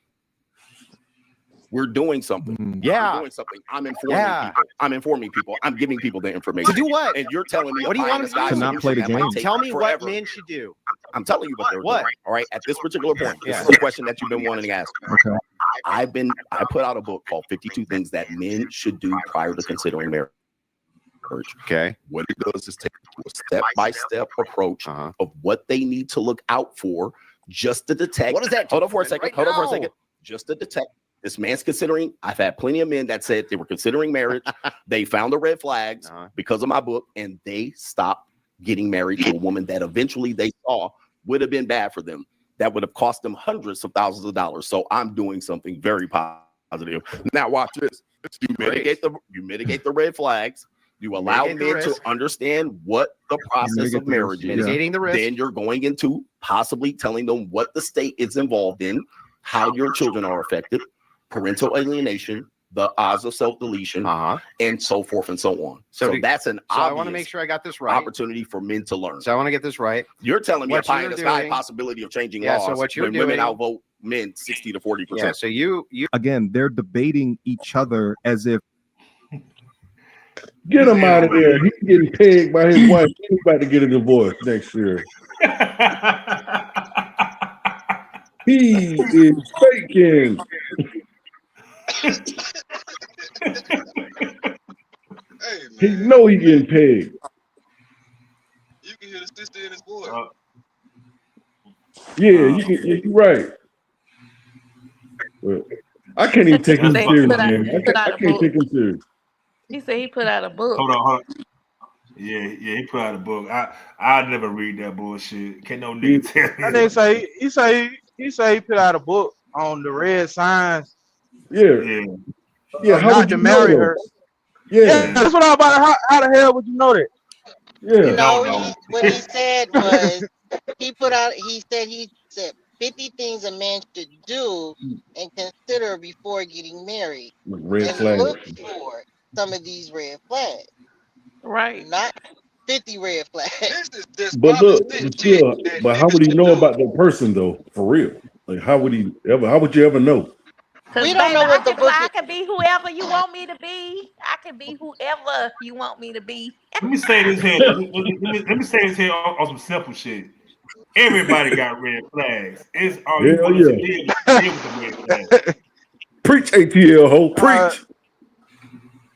We're doing something. Yeah. We're doing something. I'm informing people. I'm giving people the information. To do what? And you're telling me What do you want to do? To not play the game. Tell me what men should do. I'm telling you what they're What? doing. All right. At this particular point, this Yeah. is the question that you've been wanting to ask. Okay. I put out a book called 52 Things That Men Should Do Prior to Considering Marriage. Okay. What it does is take a step-by-step approach of what they need to look out for just to detect. What is that? Hold on for a second. Right Hold on for a now. second. Just to detect this man's considering. I've had plenty of men that said they were considering marriage. They found the red flags because of my book, and they stopped getting married to a woman that eventually they saw would have been bad for them. That would have cost them hundreds of thousands of dollars. So I'm doing something very positive. Now watch this. You mitigate the red flags. You allow Mitigate the men to risk. understand what the process Mitigate of the marriage risk, is. Mitigating the risk. Then you're going into possibly telling them what the state is involved in, how your children are affected, parental alienation, the odds of self-deletion, and so forth and so on. So that's an So I obvious want to make sure I got this right. opportunity for men to learn. So I want to get this right. You're telling me What a pie in you're the sky doing- possibility of changing Yeah, laws so what you're when women doing- outvote men 60 to 40%. Yeah. So you Again, they're debating each other as if Get him out of there. He's getting pegged by his wife. He's about to get a divorce next year. He is faking. He know he getting pegged. You can hear the sister in his voice. Yeah, you're right. I can't even take him That's serious, fucked up. man. I can't take him serious. He said he put out a book. Hold on. Yeah, he put out a book. I never read that bullshit. Can't no nigga tell That me. nigga say he put out a book on the red signs. Yeah. How not would to you marry know her. Yeah. Yeah, that's what I'm about. How the hell would you know that? Yeah. No, what he said was he said 50 things a man should do and consider before getting married. Red and flag. look for some of these red flags. Right. Not 50 red flags. But look, but how would he know about that person though? For real? Like how would you ever know? Cause We baby, don't know what the book I can be whoever you want me to be. I can be whoever you want me to be. Let me say this here. Let me say this here on some simple shit. Everybody got red flags. It's all you Hell want to deal with the red flags. Preach, ATL ho, preach.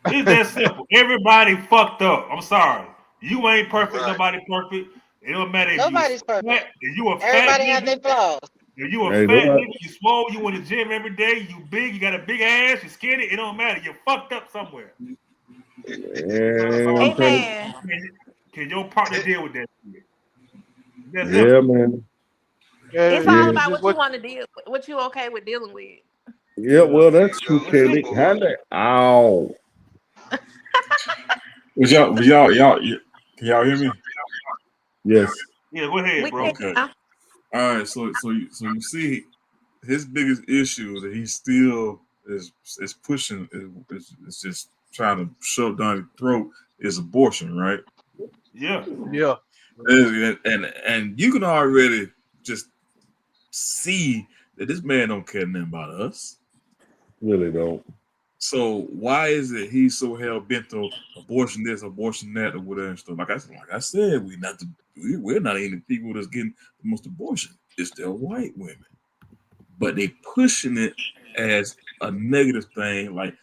It's that simple. Everybody fucked up. I'm sorry. You ain't perfect. Nobody perfect. It don't matter if Nobody's perfect. If you a fat Everybody have nigga, their flaws. if you a Hey, fat nobody- nigga, you swole, you in the gym every day, you big, you got a big ass, you skinny, it don't matter. You're fucked up somewhere. Amen. Can your partner deal with that shit? That's Yeah, simple. man. It's Yeah. all about what you want to deal with, what you okay with dealing with. Yeah, well, that's true, Kelly. Ow. Can y'all hear me? Yes. Yeah, go ahead, bro. Okay. All right. So you see, his biggest issue that he still is pushing is just trying to shove down his throat is abortion, right? Yeah. And you can already just see that this man don't care nothing about us. Really don't. So why is it he's so hell bent on abortion this, abortion that, or whatever and stuff? Like I said, we're not even the people that's getting the most abortion. It's the white women, but they pushing it as a negative thing. Like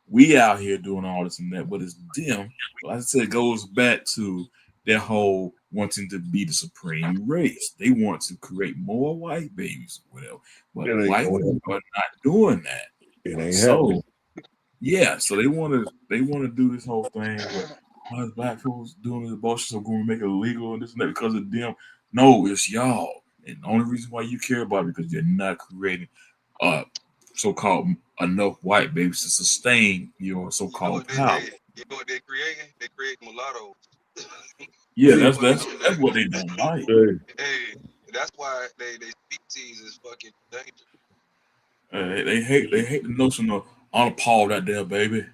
we out here doing all this and that, but it's them. Like I said, it goes back to their whole wanting to be the supreme race. They want to create more white babies, or whatever. But white women are not doing that. It ain't so. happening. Yeah, so they want to do this whole thing. Why is black folks doing this abortion so going to make it illegal and this and that because of them? No, it's y'all. And the only reason why you care about it because you're not creating so-called enough white babies to sustain your so-called power. You know what they're creating? They create mulattoes. Yeah, that's what they don't like. Hey, that's why they species is fucking dangerous. They hate the notion of unpaw that there baby.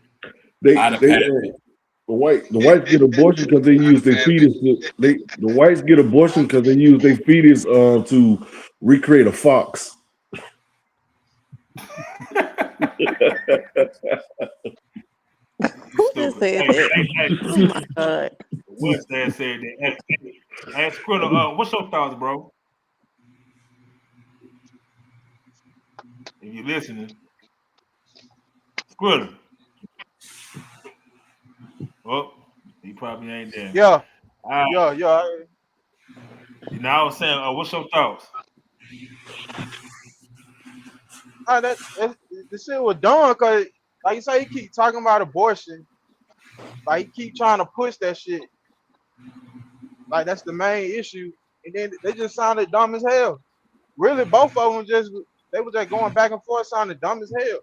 The whites get abortion because they use their fetus. The whites get abortion because they use their fetus to recreate a fox. Who just said that? Oh my God. What's that said that? Hey, Skrilla, what's your thoughts, bro? If you're listening, Skrilla. Oh, he probably ain't there. Yeah. Yeah. You know, I was saying, what's your thoughts? That the shit was done because, like you say, he keep talking about abortion. Like he keep trying to push that shit. Like that's the main issue, and then they just sounded dumb as hell. Really, both of them they were just going back and forth, sounding dumb as hell.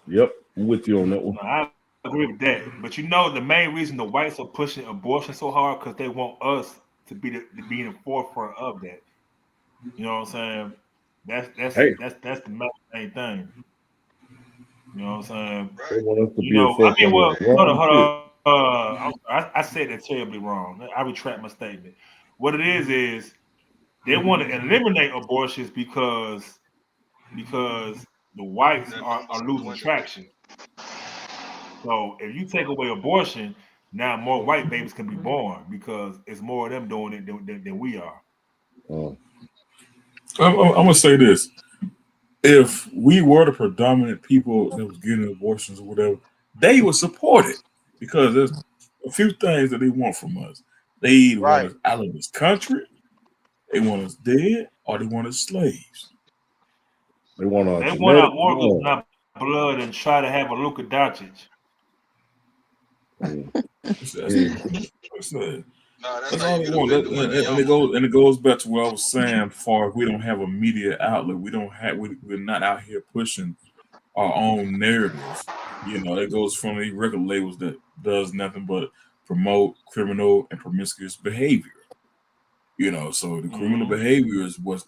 Yep, I'm with you on that one. I agree with that, but you know the main reason the whites are pushing abortion so hard because they want us to be in the forefront of that. You know what I'm saying? That's the main thing. You know what I'm saying? They want us to You be know, I mean, well, hold on. I said that terribly wrong. I retract my statement. What it is they want to eliminate abortions because the whites are losing traction. So if you take away abortion, now more white babies can be born because it's more of them doing it than we are. I'm gonna say this: if we were the predominant people that was getting abortions or whatever, they would support it because there's a few things that they want from us. They either want us out of this country, they want us dead, or they want us slaves. They want our They want our genetic organs, code. not blood, and try to have a Luka Doncic. That's No, that's that's how all you they get want. offended when they And it goes back to what I was saying. For if we don't have a media outlet, we're not out here pushing our own narratives. You know, it goes from the record labels that does nothing but promote criminal and promiscuous behavior. You know, so the criminal behavior is what's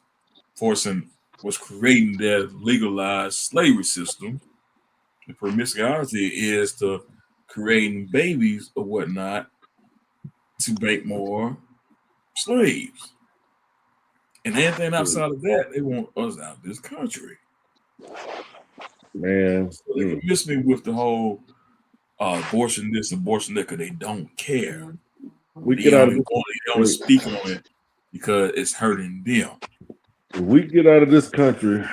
creating that legalized slavery system. The promiscuity is to creating babies or whatnot to make more slaves. And anything outside of that, they want us out of this country. Man, So they can miss me with the whole abortion this, abortion that, because they don't care. we They get out of don't speak on it because it's hurting them. if we get out of this country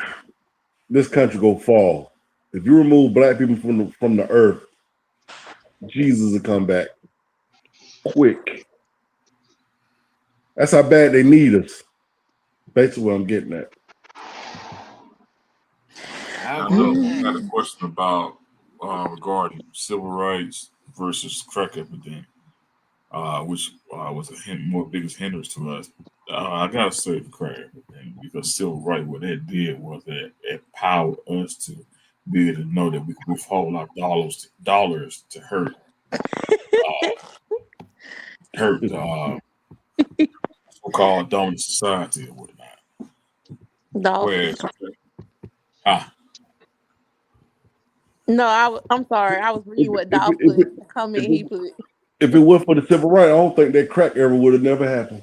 gonna fall. If you remove black people from the earth, Jesus will come back quick. That's how bad they need us. Basically what I'm getting at. I got a question about regarding civil rights versus crack epidemic, which was more biggest hindrance to us. I gotta say the crack epidemic, because civil rights, what that did was that it empowered us to be able to know that we could withhold our dollars to hurt so-called dominant society or whatnot. Dolphins. Whereas, No, I'm sorry. I was reading what Dolph put. The comment he put. If it weren't for the civil rights, I don't think that crack era would have never happened.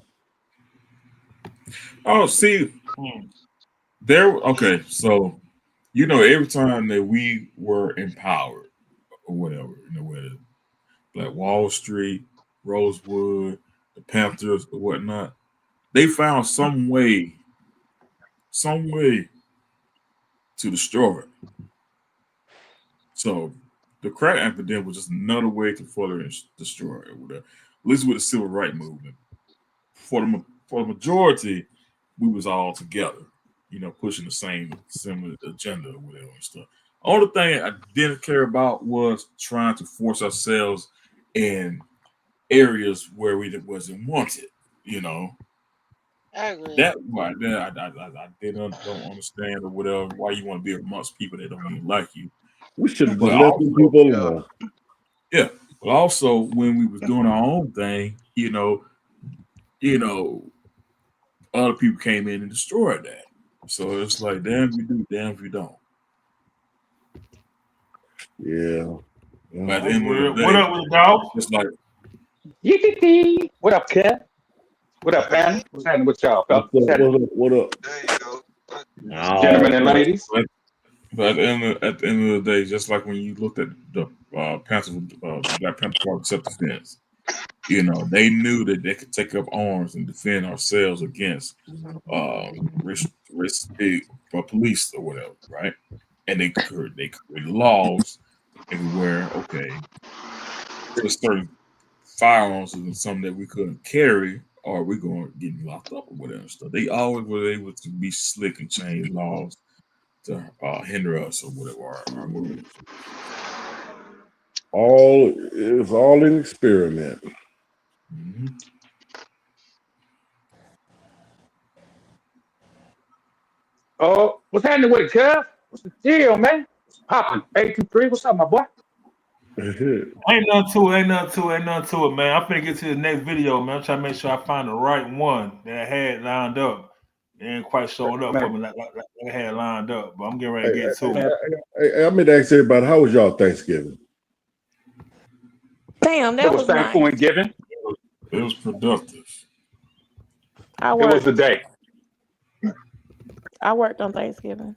oh, see, okay, so you know, every time that we were empowered or whatever, you know, whether like Wall Street, Rosewood, the Panthers or whatnot, they found some way to destroy it. So the crack epidemic was just another way to further destroy it. At least with the civil rights movement, for the majority, we was all together, you know, pushing the similar agenda or whatever and stuff. Only thing I didn't care about was trying to force ourselves in areas where we wasn't wanted, you know. I agree. That right there, I don't understand or whatever why you want to be amongst people that don't even like you. We should have But just left them people alone. Yeah, but also when we was doing our own thing, you know, other people came in and destroyed that. So it's like, damn if you do, damn if you don't. Yeah. But at the end of the day, What up with the dog? it's like, Yee-hee-hee. What up, Cat? What up, man? What's happening with y'all, fellas? What's happening? What up? There you go. Gentlemen and ladies. but at the end of the day, just like when you looked at the Black Panther Party self-defense, you know, they knew that they could take up arms and defend ourselves against police or whatever, right? And they created laws everywhere. Okay, there's certain firearms and something that we couldn't carry, or we're going to get locked up or whatever stuff. They always were able to be slick and change laws to hinder us or whatever our movement. It's all an experiment. Mm-hmm. Oh, what's happening with it, Kev? What's the deal, man? What's popping? 823, what's up, my boy? Ain't nothing to it, man. I'm finna get to the next video, man. I'm trying to make sure I find the right one that I had lined up. It ain't quite showing up for me like I had lined up, but I'm getting ready to get to it. I meant to ask everybody, how was y'all Thanksgiving? Damn, that was nice. thankful and giving. It was productive. I It was worked. the day. I worked on Thanksgiving.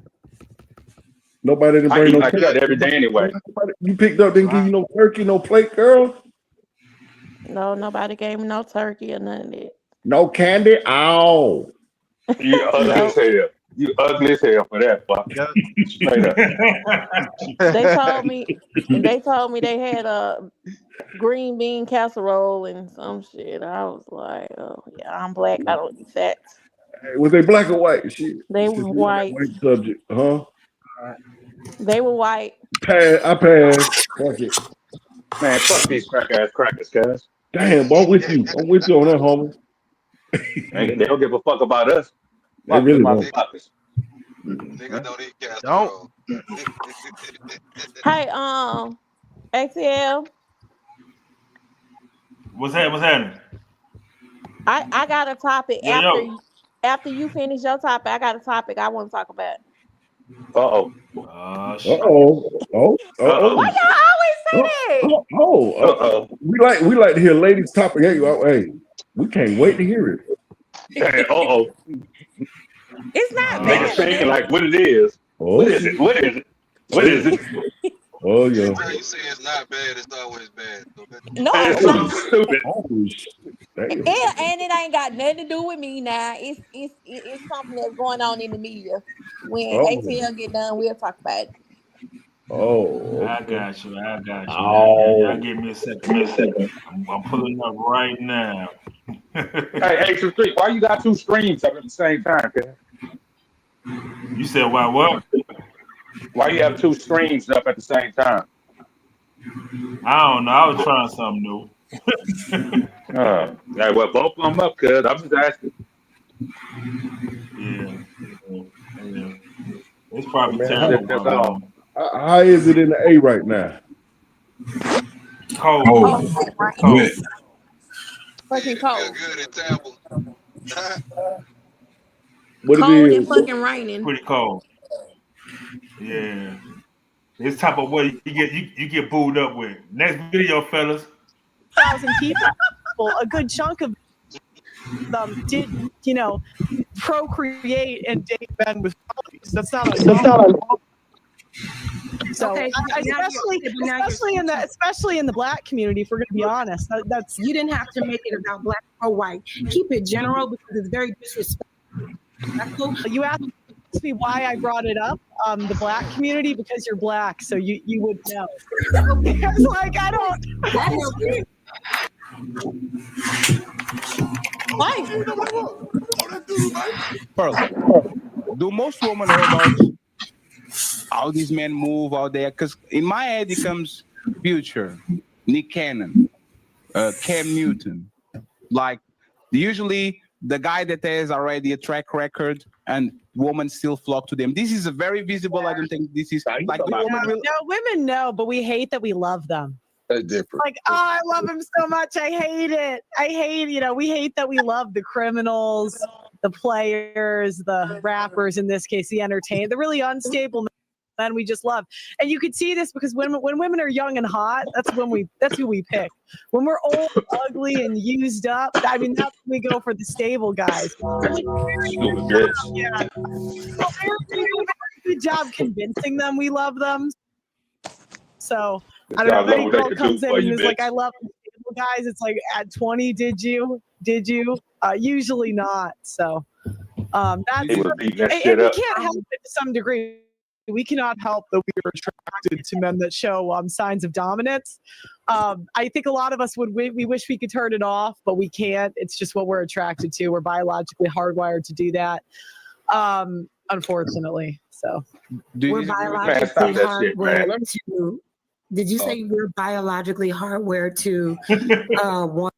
Nobody didn't I bring eat no like that every day anyway. You picked up, didn't give you no turkey, no plate, girl? No, nobody gave me no turkey or none of that. No candy? Oh. You ugly as hell. You ugly as hell for that, boy. Straight up. They told me they had a green bean casserole and some shit. I was like, oh yeah, I'm black. I don't eat that. Was they black or white? Shit. They were white. White subject, huh? They were white. I passed. Fuck it. Man, fuck these crackers, guys. Damn, boy, I'm with you. I'm with you on that, homie. They don't give a fuck about us. They really don't. Niggas don't eat gas. Don't. Hey, XL, What's happening? I got a topic Yo. after you finish your topic. I got a topic I want to talk about. Shit. Oh. Why y'all always say that? We like to hear ladies' topic. Hey, we can't wait to hear it. It's not Niggas bad. saying like what it is. What is it? Oh yeah. Every time you say it's not bad, it's always bad. No, It's stupid. and it ain't got nothing to do with me now. It's something that's going on in the media. When ATL get done, we'll talk about it. Oh. I got you. Oh. Y'all give me a second. I'm pulling up right now. Hey, H3, why you got two streams up at the same time, man? You said why what? Why you have two streams up at the same time? I don't know. I was trying something new. Yeah, well, both of them up, cuz I'm just asking. Yeah. It's probably terrible. How is it in the A right now? Cold. Fucking cold. Good and terrible. What Cold it is? and fucking raining. Pretty cold. Yeah. This type of way you get booed up with. Next video, fellas. 1,000 people, a good chunk of them did, procreate and date men with bodies. That's not a So, Okay, especially in the black community, if we're going to be honest, that's you didn't have to make it about black or white. Keep it general because it's very disrespectful. You asked me why I brought it up, the black community, because you're black, so you would know. It's like I don't. Do most women know about how these men move out there? Because in my head, it comes Future, Nick Cannon, Cam Newton. Like, usually the guy that has already a track record and women still flock to them. This is a very visible. I don't think this is like women know, but we hate that we love them. That's different. Like, oh, I love him so much. I hate it. We hate that we love the criminals, the players, the rappers, in this case, the entertainers, the really unstable men we just love. And you could see this because when women are young and hot, that's who we pick. When we're old, ugly, and used up, I mean, that's when we go for the stable guys. Yeah. So we're doing a good job convincing them we love them. So I don't know if any girl comes in and is like, I love stable guys. It's like, at 20, did you? Usually not. So that's and we can't help it to some degree. We cannot help that we are attracted to men that show signs of dominance. I think a lot of us we wish we could turn it off, but we can't. It's just what we're attracted to. We're biologically hardwired to do that, unfortunately. So we're biologically hardwired to. Did you say we're biologically hardwired to want?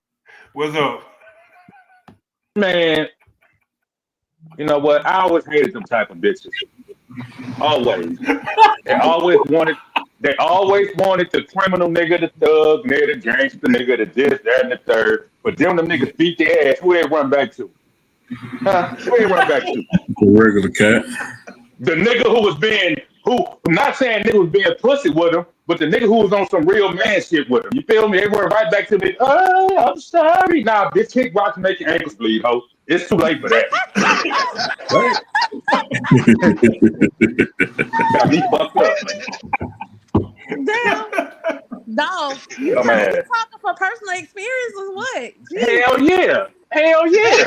What's up? Man, you know what? I always hated them type of bitches. Always. They always wanted the criminal nigga, the thug, nigga, the gangster, nigga, the this, that, and the third. But them niggas beat their ass. Who they run back to? Who they run back to? The regular cat. The nigga I'm not saying nigga was being pussy with him, but the nigga who was on some real man shit with him. You feel me? They went right back to me. Oh, I'm sorry. Nah, bitch, kick rock to make your ankles bleed, ho. It's too late for that. Got me fucked up. Damn. No, you talking for personal experience or what? Jeez. Hell yeah.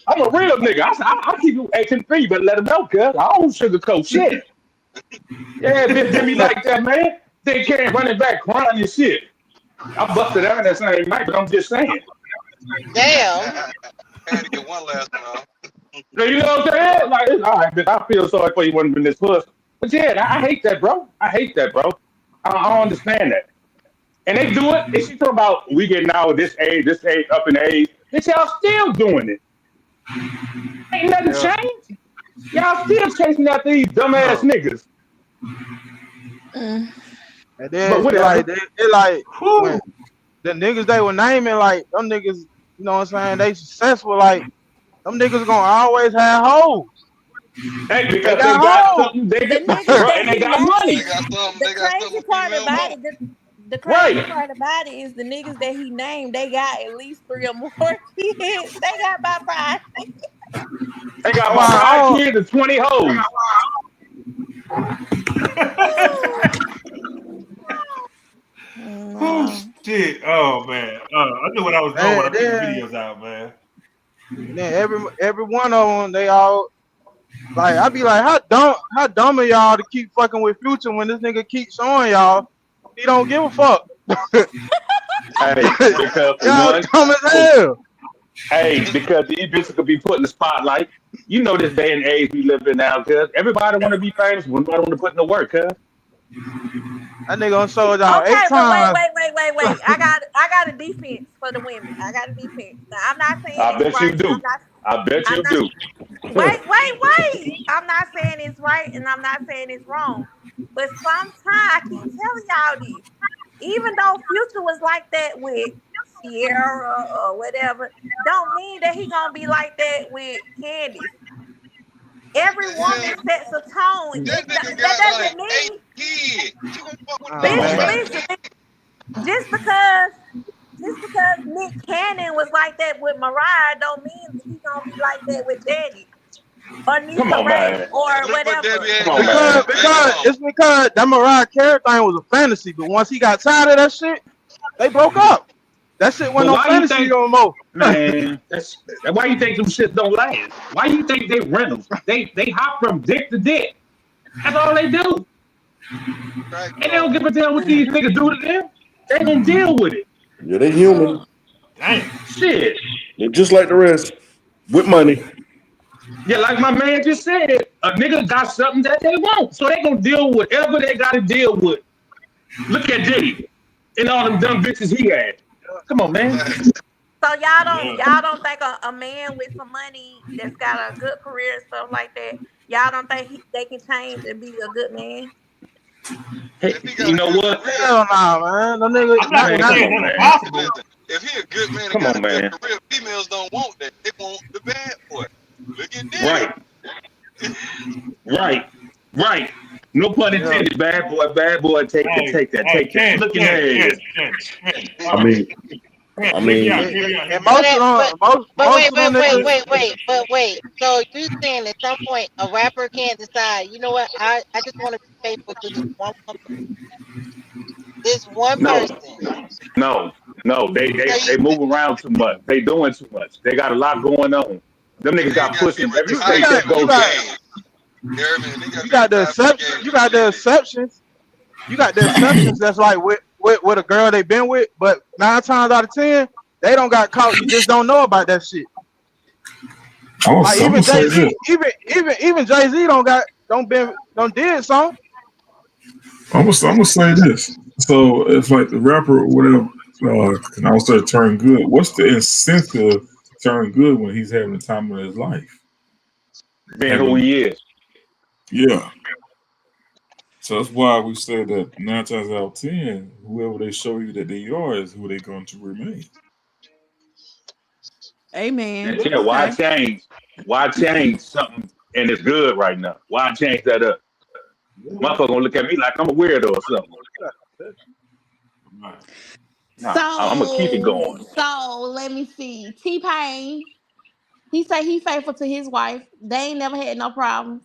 I'm a real nigga. I keep you HM3, but let them know, cuz I don't sugarcoat shit. Yeah, bitch did me like that, man. They can't run it back crying and shit. I busted out that same night, but I'm just saying. Damn. had to get one last one off. So you know what I'm saying? Like, it's all right, bitch. I feel sorry for you when this puss. But yeah, I hate that, bro. I hate that, bro. I don't understand that. And they do it. And she talking about we getting out of this age, up in age. Bitch, y'all still doing it. Ain't nothing changed. Y'all still chasing after these dumbass niggas. And then they like when the niggas they were naming, like them niggas, you know what I'm saying? They successful, like them niggas gonna always have hoes. Hey, because they got something, they got money. The crazy part about it, the crazy part about it is the niggas that he named, they got at least 3 or more kids. They got about 5. They got about 5 kids and 20 hoes. Oh shit! Oh man! I knew what I was doing when I put the videos out, man. And then every one of them, they all like. I be like, how dumb are y'all to keep fucking with Future when this nigga keep showing y'all he don't give a fuck. Hey, because y'all dumb as hell. Hey, because these bitches could be put in the spotlight. You know this day and age we live in now, cuz everybody want to be famous. Everybody want to put in the work, cuz. That nigga done sold y'all 8 times. Wait. I got a defense for the women. I got a defense. Now, I'm not saying I bet it's you right. do. I bet you do. Wait. I'm not saying it's right and I'm not saying it's wrong. But sometimes I keep telling y'all this. Even though Future was like that with Sierra or whatever, don't mean that he gonna be like that with Candace. Every woman sets a tone. That doesn't mean. Listen, just because Nick Cannon was like that with Mariah, don't mean that he's gonna be like that with Daddy or Nisa Ray or whatever. Because that Mariah Carey thing was a fantasy, but once he got tired of that shit, they broke up. That shit went on fantasy no more. Man, that's why you think them shit don't last. Why you think they rent them? They hop from dick to dick. That's all they do. And they don't give a damn what these niggas do to them. They gonna deal with it. Yeah, they human. Damn. Shit. They're just like the rest, with money. Yeah, like my man just said, a nigga got something that they want. So they gonna deal with whatever they gotta deal with. Look at Diddy and all them dumb bitches he had. Come on, man. So y'all don't think a man with some money that's got a good career and stuff like that, y'all don't think they can change and be a good man? Hey, you know what? Hell nah, man. The nigga, man. If he a good man, come on, man. Career, females don't want that. They want the bad boy. Look at that. Right. No pun intended. Bad boy. Take that. Look at that. I mean. And most of them. Wait. So you saying at some point a rapper can't decide? You know what? I just want to be faithful to this one person. This one person. No. They move around too much. They doing too much. They got a lot going on. Them niggas got pushing every state that goes down. You got the exceptions. You got the exceptions. That's like with a girl they been with, but 9 times out of 10, they don't got caught. You just don't know about that shit. Like even Jay-Z, even Jay-Z don't did something. I'm gonna say this. So if like the rapper or whatever can also turn good, what's the incentive to turn good when he's having the time of his life? Being who he is. Yeah. So that's why we said that 9 times out of 10, whoever they show you that they are is who they're going to remain. Amen. And yeah, why change? Why change something and it's good right now? Why change that up? Motherfucker gonna look at me like I'm a weirdo or something. Nah, I'm gonna keep it going. So let me see. T-Pain, he say he faithful to his wife. They ain't never had no problem.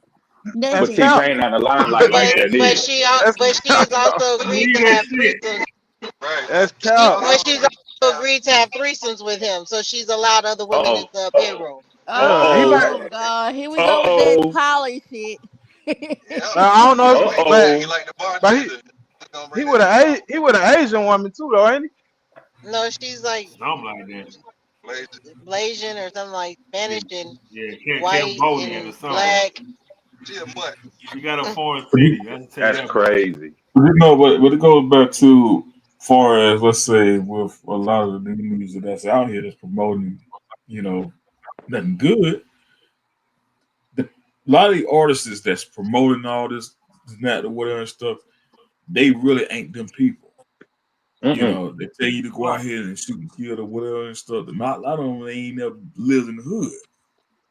But T-Pain not alive like that. But she has also agreed to have threesomes. That's cow. But she's also agreed to have threesomes with him, so she's allowed other women in the bedroom. Oh God, here we go with that poly shit. I don't know, but he with an Asian woman too, though, ain't he? No, she's like. I'm like that. Blasian or something like Spanish and Yeah, white Cambodian or and something. black. She got a foreign city. That's crazy. You know, but it goes back to far as, let's say, with a lot of the new music that's out here that's promoting, you know, nothing good. A lot of the artists that's promoting all this, that or whatever and stuff, they really ain't them people. You know, they tell you to go out here and shoot and kill or whatever and stuff. Not a lot of them, they ain't never lived in the hood.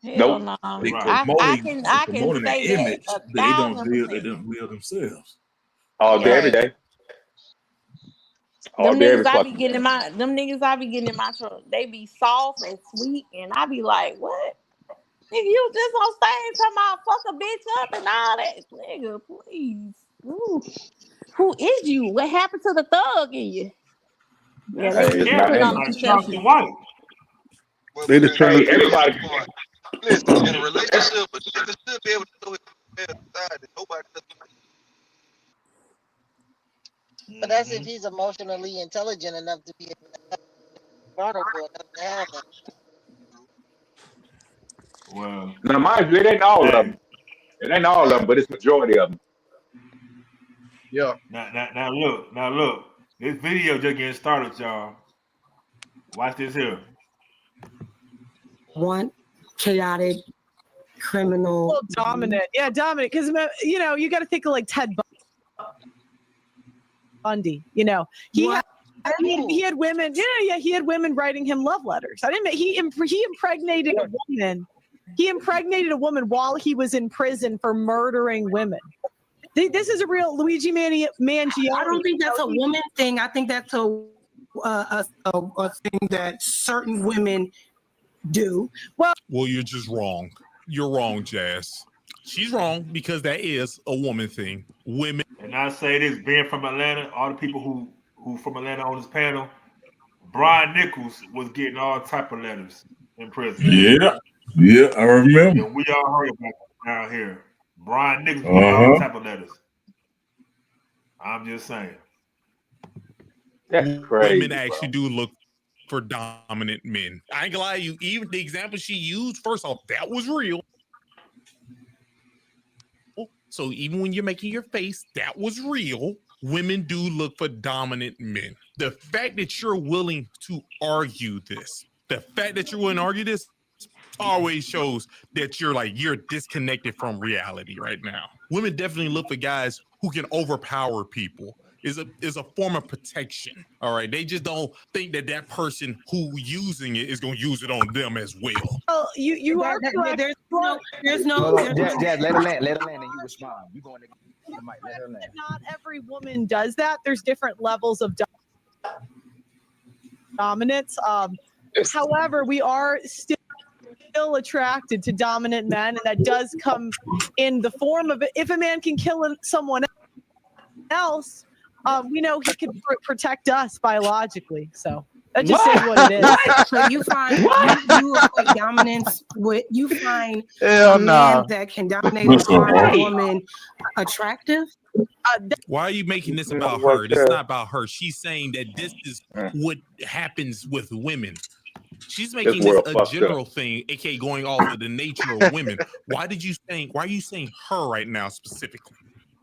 Hell no. They I can promoting that say that image. They don't live. They 1,000%. don't live themselves. All day, every day. All Them day, every niggas I be fucking getting day. in my truck. They be soft and sweet, and I be like, what? Nigga, you just on stage talking about fuck a bitch up and all that. Nigga, please. Ooh. Who is you? What happened to the thug in you? Yeah, That's they scary. put on Like the Charleston perception. White. They just turn Hey, everybody. Listen, in a relationship, a nigga should be able to know his man side that nobody does. But that's if he's emotionally intelligent enough to be vulnerable enough to have that. Well, Now, mind you, it ain't all of them. It ain't all of them, but it's majority of them. Yeah. Now look. This video just getting started, y'all. Watch this here. One chaotic criminal. Well, dominant. Yeah, dominant. Because, you know, you got to think of like Ted Bundy. You know, he had women. Yeah, he had women writing him love letters. He impregnated a woman. He impregnated a woman while he was in prison for murdering women. This is a real Luigi Mangione. I don't think that's a woman thing. I think that's a thing that certain women do. Well, you're just wrong. You're wrong, Jazz. She's wrong because that is a woman thing. Women. And I say this, being from Atlanta, all the people who from Atlanta on this panel, Brian Nichols was getting all type of letters in prison. Yeah, I remember. And we all heard about it down here. Brian Nichols getting all type of letters. I'm just saying. That's crazy. Women actually do look for dominant men. I ain't gonna lie to you. Even the example she used, first off, that was real. So even when you're making your face, that was real. Women do look for dominant men. The fact that you're willing to argue this, always shows that you're disconnected from reality right now. Women definitely look for guys who can overpower people. Is a form of protection. All right, they just don't think that person who using it is going to use it on them as well. Well, you are correct. There's no. Dad, let her land, and you respond. You going to the mic? Let her land. Not every woman does that. There's different levels of dominance. However, we are still attracted to dominant men, and that does come in the form of if a man can kill someone else. We know he can protect us biologically, so that just is what it is. So you find you equate dominance with you find Hell a man no. that can dominate a woman attractive. Why are you making this about her? This is not about her. She's saying that this is what happens with women. She's making this a general thing, aka going off of the nature of women. Why are you saying her right now specifically?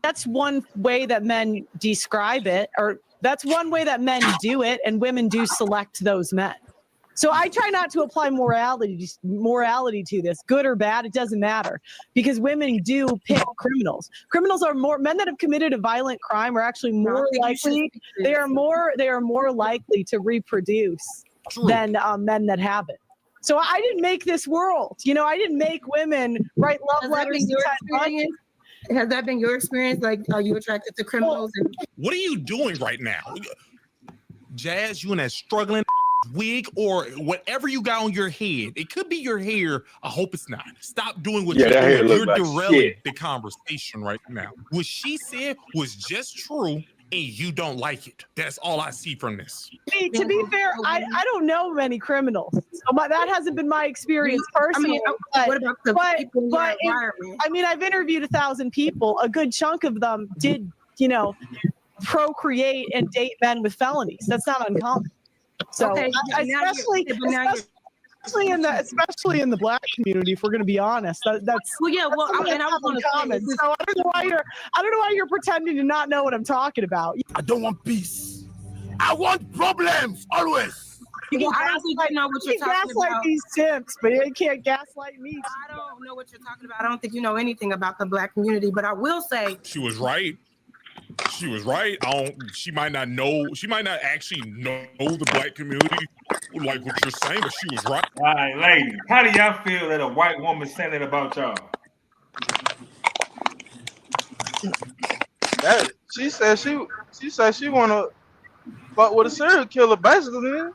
That's one way that men describe it, or that's one way that men do it, and women do select those men. So I try not to apply morality to this, good or bad, it doesn't matter, because women do pick criminals. Criminals are men that have committed a violent crime are actually more likely. They are more likely to reproduce than men that haven't. So I didn't make this world. You know, I didn't make women write love letters to Ted Bundy. Has that been your experience? Like, are you attracted to criminals? What are you doing right now? Jazz, you in that struggling wig or whatever you got on your head. It could be your hair. I hope it's not. Stop doing what you're doing. You're derailing the conversation right now. What she said was just true, and you don't like it. That's all I see from this. To be fair, I don't know many criminals, so that hasn't been my experience personally. What about the people in your environment? I mean, I've interviewed 1,000 people. A good chunk of them did, procreate and date men with felonies. That's not uncommon. So, okay, especially in the black community, if we're going to be honest. That's well, yeah. Well, that's and I was going to comment. So I don't know why you're pretending to not know what I'm talking about. I don't want peace. I want problems always. I don't think you know what you're talking gaslight about. these simps, but you can't gaslight me. I don't know what you're talking about. I don't think you know anything about the black community, but I will say she was right. She was right. She might not know. She might not actually know the black community like what you're saying, but she was right. All right, ladies, how do y'all feel that a white woman saying that about y'all? She said she wanna fuck with a serial killer, basically. Man.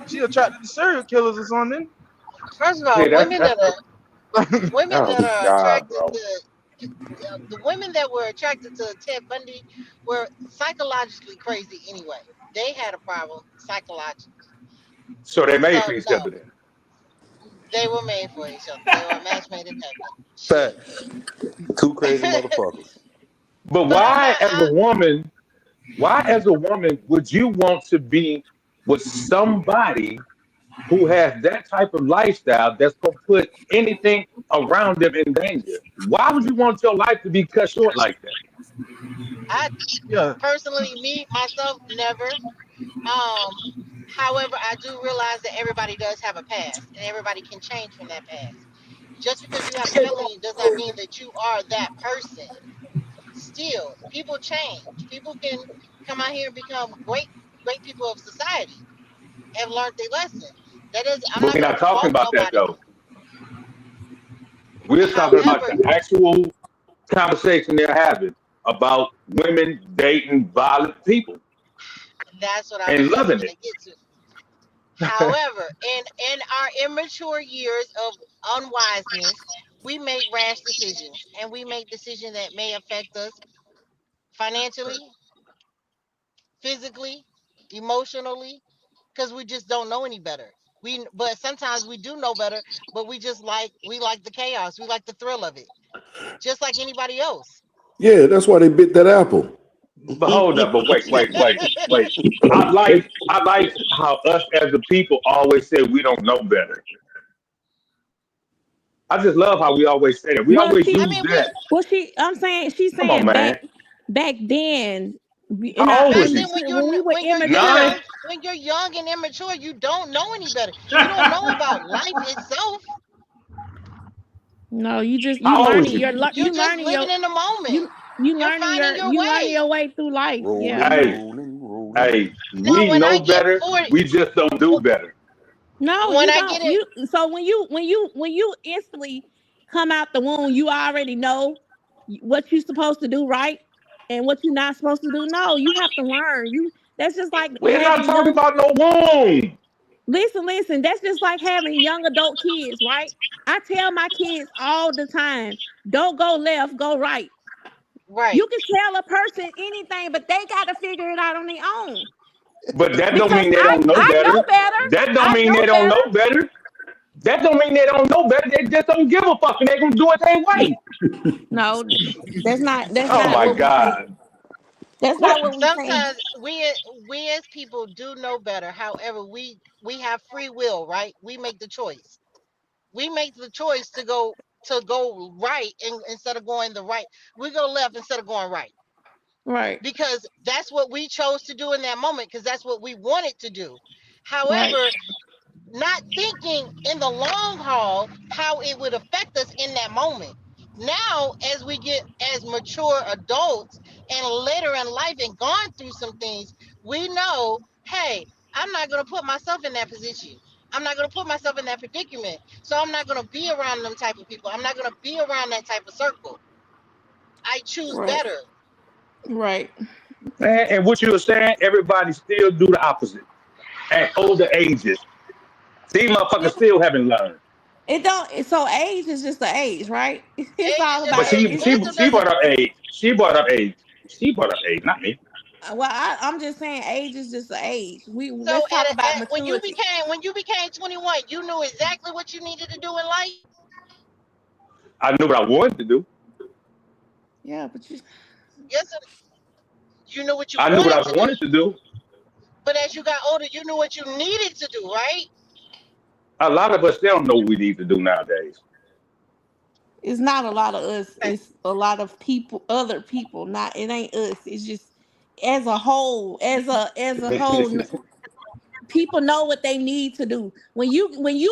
She attracted to serial killers or something. First of all, women that are attracted to the women that were attracted to Ted Bundy were psychologically crazy anyway. They had a problem psychologically. So they made for each other then. They were made for each other. They were a match made in heaven. Facts. Two crazy motherfuckers. But why, as a woman, would you want to be with somebody who has that type of lifestyle that's gonna put anything around them in danger? Why would you want your life to be cut short like that? Personally, myself, never. However, I do realize that everybody does have a past, and everybody can change from that past. Just because you have a felony does not mean that you are that person. Still, people change. People can come out here and become great people of society. Have learned their lesson. That is, We're not talking about that though. We're talking about the actual conversation they're having about women dating violent people. That's what and loving it. Get to. However, in our immature years of unwiseness, we make rash decisions, and we make decisions that may affect us financially, physically, emotionally, because we just don't know any better. But sometimes we do know better, but we like the chaos. We like the thrill of it, just like anybody else. Yeah, that's why they bit that apple. But hold up, but wait. I like how us as a people always say we don't know better. I just love how we always say that. We always use that. Well, she's saying back then. How old was she? When you're young and immature, you don't know any better. You don't know about life itself. No, you just living in the moment. You learning your way through life. Yeah. Hey, we know better. We just don't do better. No, when you instantly come out the womb, you already know what you're supposed to do right and what you're not supposed to do. No, you have to learn. That's just like we're not talking about no womb. Listen. That's just like having young adult kids, right? I tell my kids all the time, don't go left, go right. Right. You can tell a person anything, but they got to figure it out on their own. But that don't mean they don't know better. That don't mean they don't know better. That don't mean they don't know better. They just don't give a fuck and they're gonna do it their way. No, that's not. Oh my God. That's not what sometimes we as people do know better. However, we have free will, right? We make the choice. We make the choice to go right instead of going the right. We go left instead of going right. Right. Because that's what we chose to do in that moment, because that's what we wanted to do. However, not thinking in the long haul how it would affect us in that moment. Now, as we get as mature adults and later in life and gone through some things, we know, hey, I'm not going to put myself in that position. I'm not going to put myself in that predicament. So I'm not going to be around them type of people. I'm not going to be around that type of circle. I choose better. Right. And what you were saying, everybody still do the opposite at older ages. These motherfuckers still haven't learned. It don't. So age is just the age, right? It's all about. But she brought up age. She brought up age, not me. Well, I'm just saying age is just the age. Let's talk about maturity. When you became 21, you knew exactly what you needed to do in life. I knew what I wanted to do. Yeah, but you knew what you. I knew what I wanted to do. But as you got older, you knew what you needed to do, right? A lot of us don't know what we need to do nowadays. It's not a lot of us. It's a lot of people, other people. Not it ain't us. It's just as a whole, as a whole. People know what they need to do. When you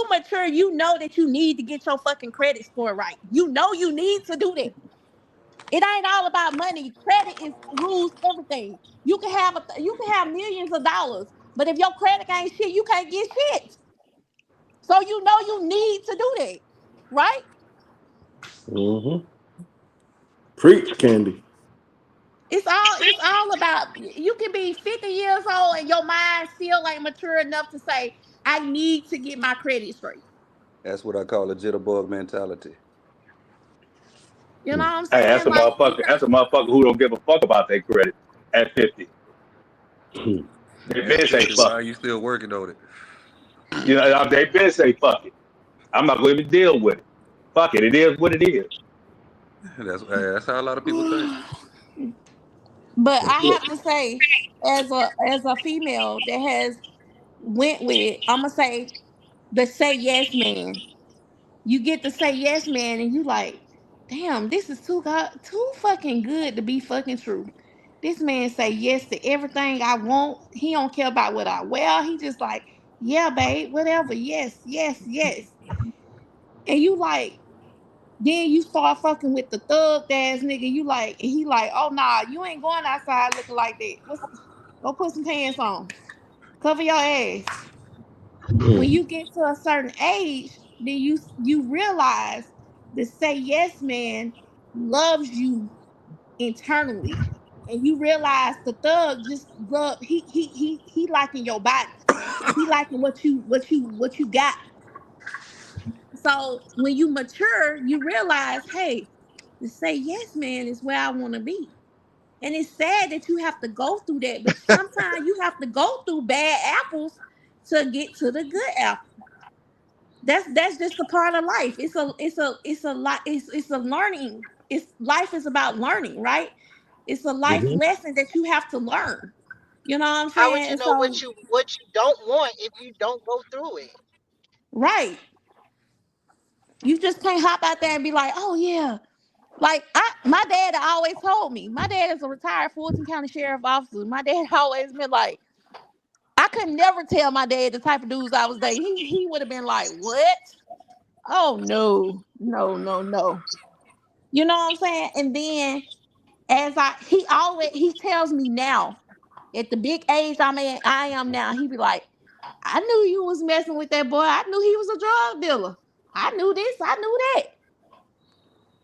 mature, you know that you need to get your fucking credit score right. You know you need to do that. It ain't all about money. Credit rules everything. You can have millions of dollars, but if your credit ain't shit, you can't get shit. So you know you need to do that, right? Mm-hmm. Preach, Candy. It's all about, you can be 50 years old and your mind still ain't mature enough to say, I need to get my credit straight. That's what I call a jitterbug mentality. You know what I'm Hey, saying? that's a motherfucker who don't give a fuck about their credit at 50. They been say fuck. Why are you still working on it? You know, they been say fuck it. I'm not going to deal with it. Fuck it. It is what it is. That's how a lot of people think. But I have to say, as a female that has went with, I'm gonna say the say yes man. You get to say yes man, and you like, damn, this is too fucking good to be fucking true. This man say yes to everything I want. He don't care about what I wear. He just like, yeah, babe, whatever. Yes, yes, yes. And you like, then you start fucking with the thug ass nigga. You like, and he like, oh nah, you ain't going outside looking like that. Go put some pants on. Cover your ass. When you get to a certain age, then you realize the say yes man loves you internally. And you realize the thug just love he liking your body. He liking what you got. So when you mature, you realize, hey, the say yes man is where I want to be. And it's sad that you have to go through that, but sometimes you have to go through bad apples to get to the good apple. That's just a part of life. It's a learning. Life is about learning, right? It's a life lesson that you have to learn. You know what I'm saying? How would you know what you don't want if you don't go through it? Right. You just can't hop out there and be like, oh yeah. Like my dad always told me. My dad is a retired Fulton County Sheriff officer. My dad always been like, I could never tell my dad the type of dudes I was dating. He would have been like, what? Oh no. You know what I'm saying? And then he tells me now, at the big age I am now, he be like, I knew you was messing with that boy. I knew he was a drug dealer. I knew this, I knew that.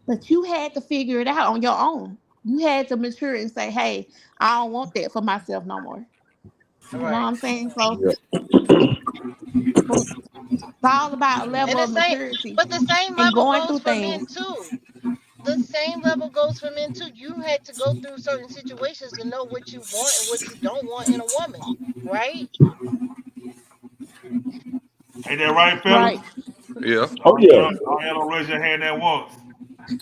But you had to figure it out on your own. You had to mature and say, hey, I don't want that for myself no more. You know what I'm saying? So it's all about a level of maturity. But the same level goes for men too. The same level goes for men too. You had to go through certain situations to know what you want and what you don't want in a woman, right? Ain't that right, fellas? Right. Yeah. Oh yeah. Y'all don't raise your hand at once.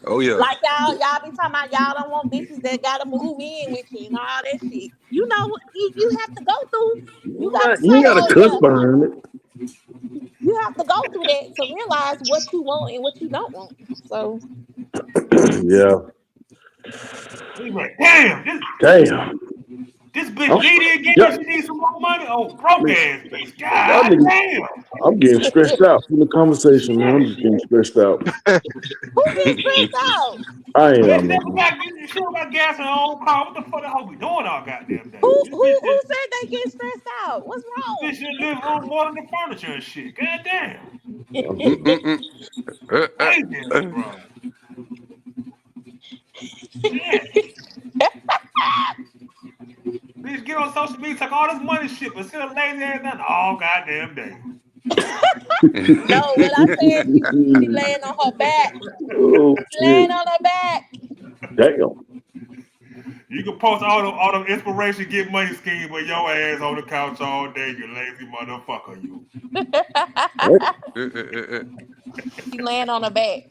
Oh yeah. Like y'all be talking about y'all don't want bitches that gotta move in with you and all that shit. You know what you have to go through. You got to You ain't got a cuss behind it. You have to go through that to realize what you want and what you don't want. So Yeah. He's like, damn. This bitch lady again. She needs some more money. Oh, broke ass bitch. God damn. I'm getting stressed out from the conversation, man. I'm just getting stressed out. Who gets stressed out? I am. She got gas in her own car. What the fuck the hell we doing all goddamn day? Who said they get stressed out? What's wrong? This shit live room more than the furniture and shit. God damn. Bitch, get on social media, talk all this money shit, but still lazy ass nothing all goddamn day. No, what I said, she laying on her back. Laying on her back. Damn. You can post all them inspiration get money schemes, but your ass on the couch all day, you lazy motherfucker, you. She laying on her back.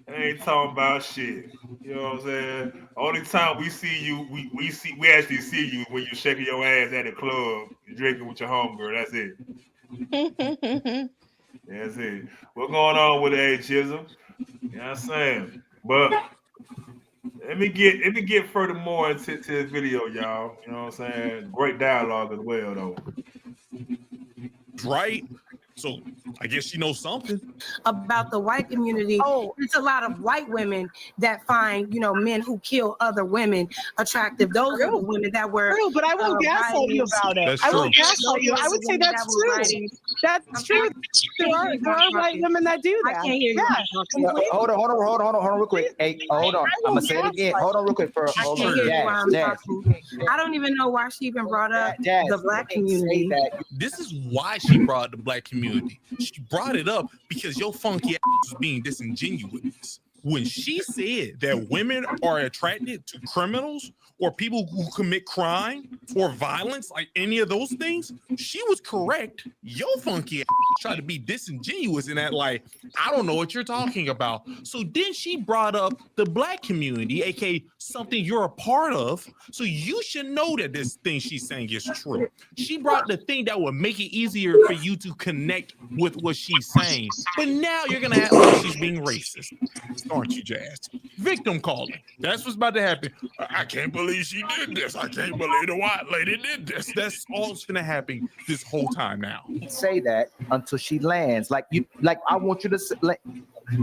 I ain't talking about shit. You know what I'm saying? Only time we see you, we actually see you when you're shaking your ass at the club, drinking with your homegirl. That's it. That's it. What's going on with A Chisholm? You know what I'm saying? But let me get furthermore into this video, y'all. You know what I'm saying? Great dialogue as well, though. Right? So I guess you know something about the white community. It's a lot of white women that find, men who kill other women attractive. Those are the women that were true, but I won't gaslight you about it. I won't gaslight you. I would say that's true. That's true. There are white women that do that. I can't hear you. Yeah. Hold on, real quick. Hey, hold on. I'm gonna say it again. Hold on, real quick. I can't hear you while I'm talking. I don't even know why she even brought up the black community. This is why she brought the black community. She brought it up because your funky ass was being disingenuous. When she said that women are attracted to criminals or people who commit crime or violence, like any of those things, she was correct. Your funky ass tried to be disingenuous in that, like, I don't know what you're talking about. So then she brought up the black community, aka something you're a part of. So you should know that this thing she's saying is true. She brought the thing that would make it easier for you to connect with what she's saying. But now you're gonna act like she's being racist, aren't you, Jazz? Victim calling. That's what's about to happen. I can't believe she did this. I can't believe the white lady did this. That's all that's gonna happen this whole time now. Say that until she lands. Like I want you to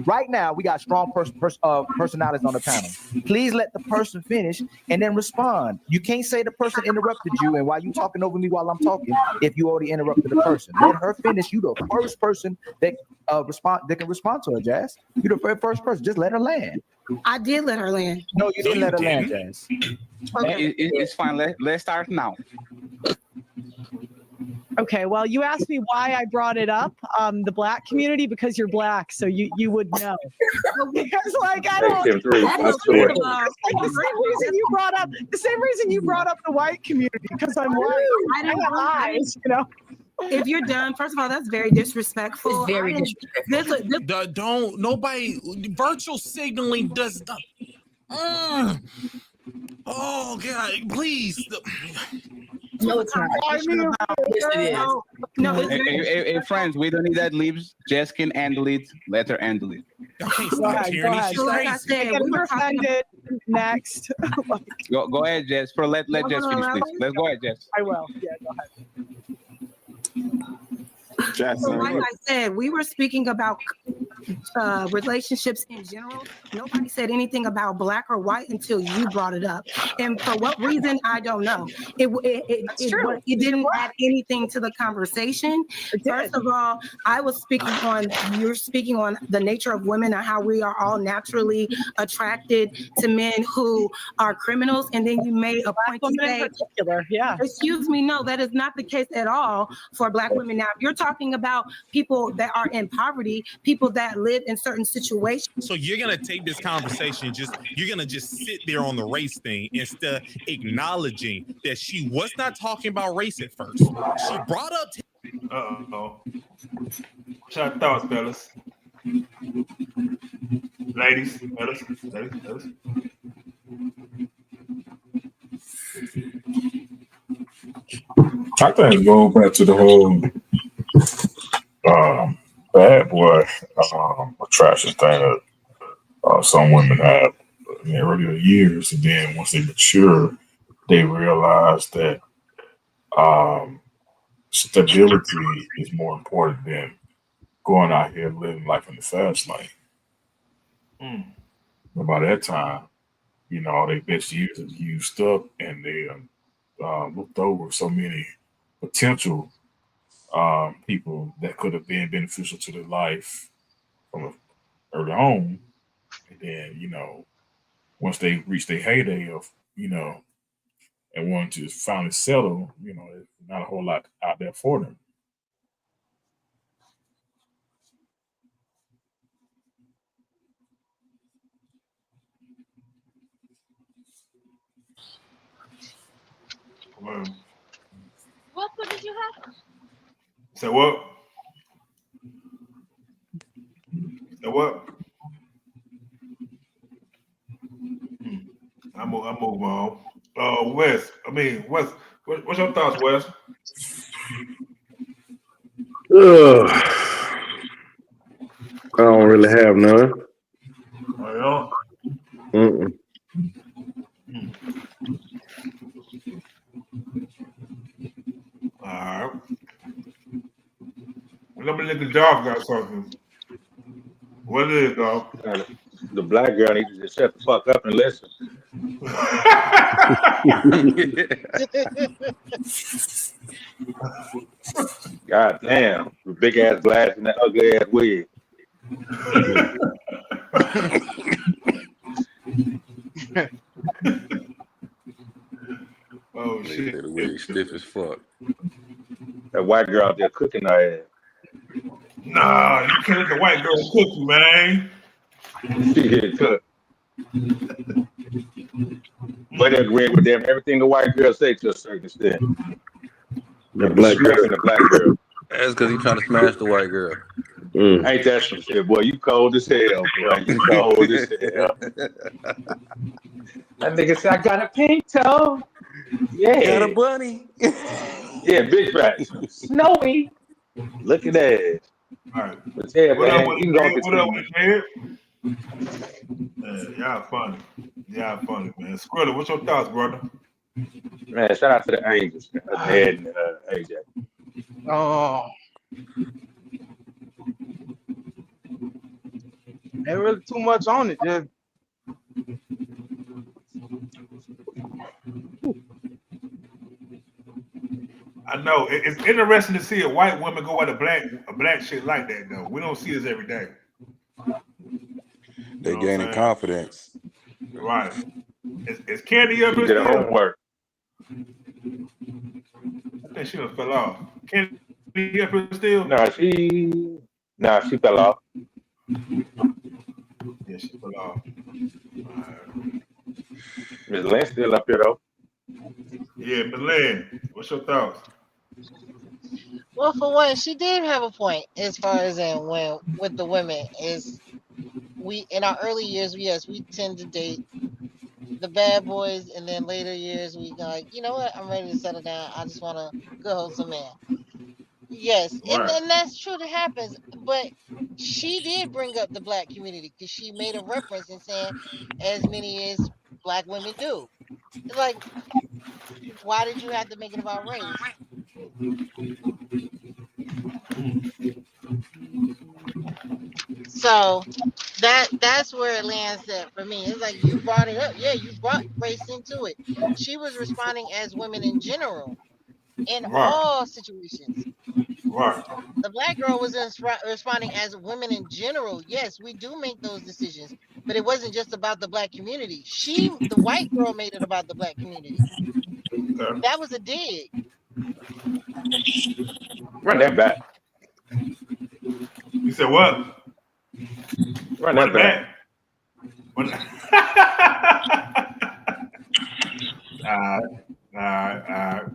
right now. We got strong personalities on the panel. Please let the person finish and then respond. You can't say the person interrupted you, and while you talking over me while I'm talking, if you already interrupted the person, let her finish. You the first person that can respond to her, Jazz. You the very first person. Just let her land. I did let her land. No, you didn't let her land, Jazz. Okay. It's fine. Let's start now. Okay, well, you asked me why I brought it up, the black community, because you're black, so you would know. Because like I don't like the same reason you brought up the white community, because I'm white. I have eyes, If you're done, first of all, that's very disrespectful. It's very disrespectful. Don't nobody virtual signaling does not. Oh God, please. No, it's not. Yes, it is. No, Hey, friends, we don't need that leaves. Jess can handle it. Let her handle it. Go ahead. Like I said, we were offended. Next. Go ahead, Jess. Let Jess finish, please. Let's go ahead, Jess. I will. Yeah, go ahead. So like I said, we were speaking about relationships in general. Nobody said anything about black or white until you brought it up. And for what reason, I don't know. It didn't add anything to the conversation. First of all, you're speaking on the nature of women and how we are all naturally attracted to men who are criminals. And then you made a point to say, excuse me, no, that is not the case at all for black women. Now, if you're talking about people that are in poverty, people that live in certain situations. So you're gonna take this conversation, you're gonna just sit there on the race thing instead of acknowledging that she was not talking about race at first. She brought up. What's your thoughts, fellas? Ladies, fellas. I think going back to the whole bad boy attraction thing that some women have in their earlier years, and then once they mature, they realize that stability is more important than going out here living life in the fast lane. But by that time, all their best years is used up, and they looked over so many potential people that could have been beneficial to their life from early on. And then, once they reach their heyday of, and want to finally settle, there's not a whole lot out there for them. What did you have? Say what? I move on. Wes. What's your thoughts, Wes? I don't really have none. Well, Mm-mm. all right. Let me let the dog got something. What is it, dog? The black girl needs to just shut the fuck up and listen. God damn, the big ass glass and that ugly ass wig. Oh shit. The wig stiff as fuck. That white girl out there cooking her ass. Nah, you can't let the white girl cook you, man. She get cooked. But agree with them. Everything the white girl say to a certain extent. The black girl. The black girl. That's because he's trying to smash the white girl. Ain't that some shit, boy? You cold as hell, boy. You cold as hell. That nigga said, I got a pink toe. Yeah. Got a bunny. Yeah, big facts. Snowy. Look at that. All right. But yeah, What man, up with you it, can go man? to What up with it, man? Y'all funny. Y'all funny, man. Skrilla, what's your thoughts, brother? Man, shout out to the Angels, Ned and AJ. Oh, ain't really too much on it. Just I know it's interesting to see a white woman go at a black shit like that though. We don't see this every day. They gaining confidence. Right. Is Candy up here Did her still? homework. I think she done fell off. Candy up here still? Nah, she fell off. Yeah, she fell off. Miss Lynn still up here though. Yeah, but Lynn, what's your thoughts? Well, for one, she did have a point as far as in when with the women is we in our early years, yes, we tend to date the bad boys, and then later years we go like, you know what, I'm ready to settle down. I just want a good wholesome man. Yes, and that's true. That happens, but she did bring up the black community because she made a reference in saying as many as black women do. It's like, why did you have to make it about race? So that's where it lands at for me. It's like you brought it up. Yeah, you brought race into it. She was responding as women in general in all situations. Right. The black girl was responding as women in general. Yes, we do make those decisions, but it wasn't just about the black community. The white girl, made it about the black community. That was a dig. Run that back. You said what? Run that back. All right.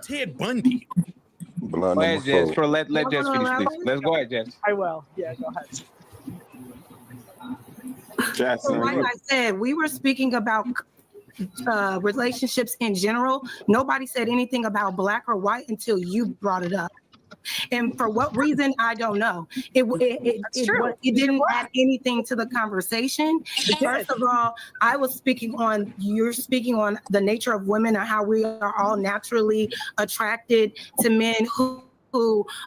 Ted Bundy. Blood Go ahead, number Jess. 4. Let Jess finish, please. Let's go ahead, Jess. I will. Yeah, go ahead. So like I said, we were speaking about relationships in general. Nobody said anything about black or white until you brought it up. And for what reason, I don't know. It didn't add anything to the conversation. First of all, you're speaking on the nature of women and how we are all naturally attracted to men who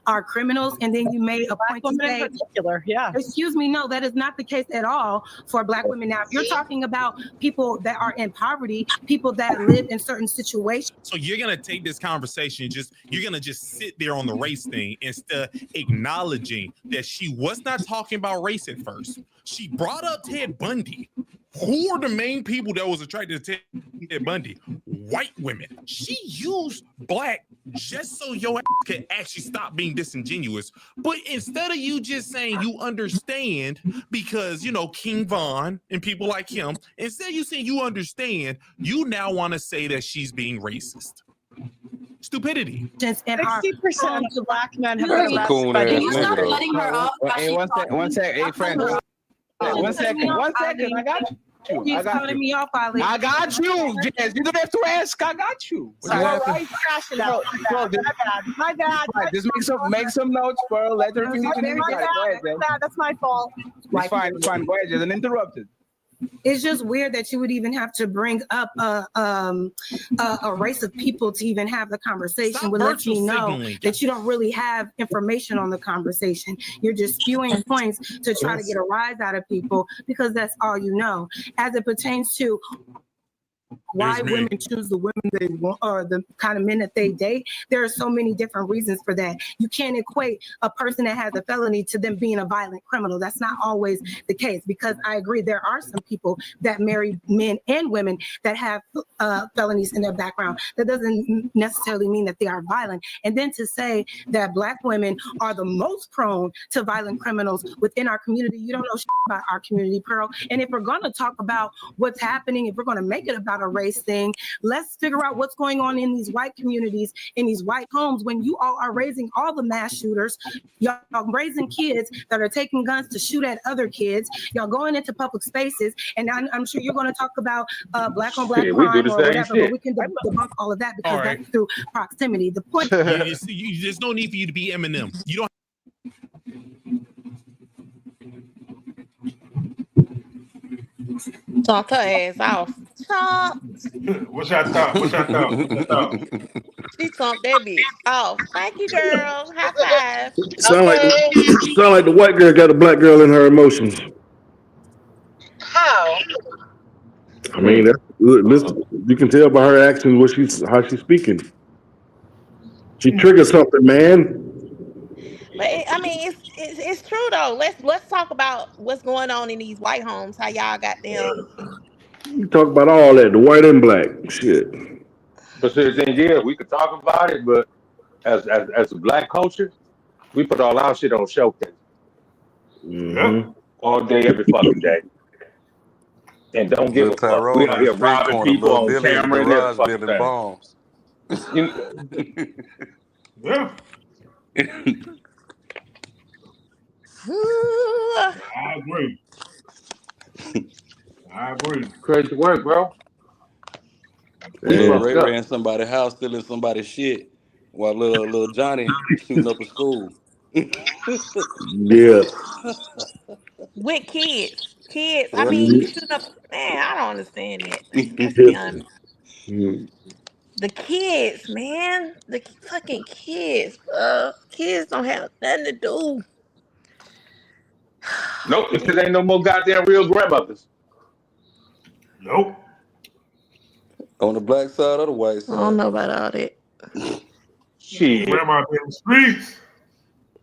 are criminals, and then you made a point to say, in particular, yeah. Excuse me, no, that is not the case at all for black women. Now, if you're talking about people that are in poverty, people that live in certain situations. So you're gonna take this conversation, you're gonna just sit there on the race thing instead of acknowledging that she was not talking about race at first. She brought up Ted Bundy. Who are the main people that was attracted to Ted Bundy? White women. She used black just so your ass could actually stop being disingenuous. But instead of you just saying you understand because, King Von and people like him, instead of you saying you understand, you now want to say that she's being racist. Stupidity. 60% of black men have That's been a cool arrested ass by nigga, though. Hey, one second. Hey, friend. One second. I got you. you. He's cutting me off, Ali. I got you, Jazz. You don't have to ask. I got you. Sorry, right? My bad. Right, just make some notes, Pearl. Let her finish. That's my fault. It's fine. It's fine. Go ahead, Jazz. Uninterrupted. It's just weird that you would even have to bring up a race of people to even have the conversation, which lets me know that you don't really have information on the conversation. You're just spewing points to try to get a rise out of people because that's all you know. As it pertains to why women choose the women they want or the kind of men that they date, there are so many different reasons for that. You can't equate a person that has a felony to them being a violent criminal. That's not always the case, because I agree there are some people that marry men and women that have felonies in their background. That doesn't necessarily mean that they are violent. And then to say that Black women are the most prone to violent criminals within our community, you don't know shit about our community, Pearl. And if we're going to talk about what's happening, if we're going to make it about a race thing, let's figure out what's going on in these white communities, in these white homes, when you all are raising all the mass shooters, y'all raising kids that are taking guns to shoot at other kids, y'all going into public spaces, and I'm sure you're going to talk about Black on Black crime or whatever, but we can debunk all of that because that's through proximity. The point there's no need for you to be Eminem. You don't. Talk her ass off. Talk. What's your thought? What's your thought? What's your thought? She thumped that bitch off. Thank you, girl. High five. Sound like the white girl got a black girl in her emotions. How? I mean, listen, you can tell by her actions how she's speaking. She triggered something, man. But I mean, it's true though. Let's talk about what's going on in these white homes. How y'all got them? You talk about all that, the white and black shit. But then, yeah, we could talk about it, but as a Black culture, we put all our shit on showcase. Mm-hmm. All day, every fucking day. And don't give a fuck. We out here robbing people on camera and every fucking thing. Bombs. Yeah. I agree. I agree. Crazy work, bro. Ray ran somebody's house stealing somebody's shit while little Johnny shooting up a school. Yeah. With kids. I mean, you shouldn't have, man, I don't understand that. Let's be honest. The kids, man. The fucking kids, bro. Kids don't have nothing to do. Nope, because ain't no more goddamn real grandmothers. Nope. On the black side or the white side? I don't know about all that. Shit. Grandma in the streets.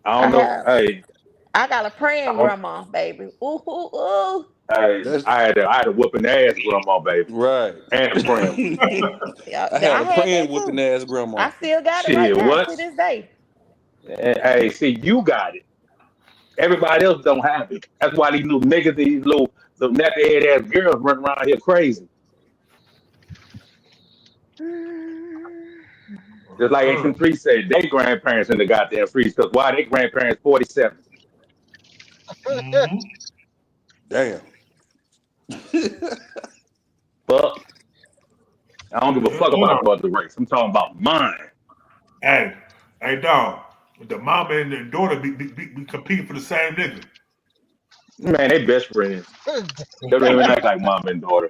I don't know. Hey. I got a praying grandma, baby. Ooh, ooh, ooh. Hey, I had a whooping ass grandma, baby. Right. And a praying. I had a praying whooping ass grandma. I still got it right now to this day. Hey, see, you got it. Everybody else don't have it. That's why these little niggas, these little nappy head ass girls running around here crazy. Just like HM3 said, they grandparents in the goddamn freeze. Because why they grandparents 47? Mm-hmm. Damn. Fuck. I don't give a fuck about the race. I'm talking about mine. Hey, dog. The mama and the daughter be competing for the same nigga. Man, they best friends. They don't even act like mom and daughter.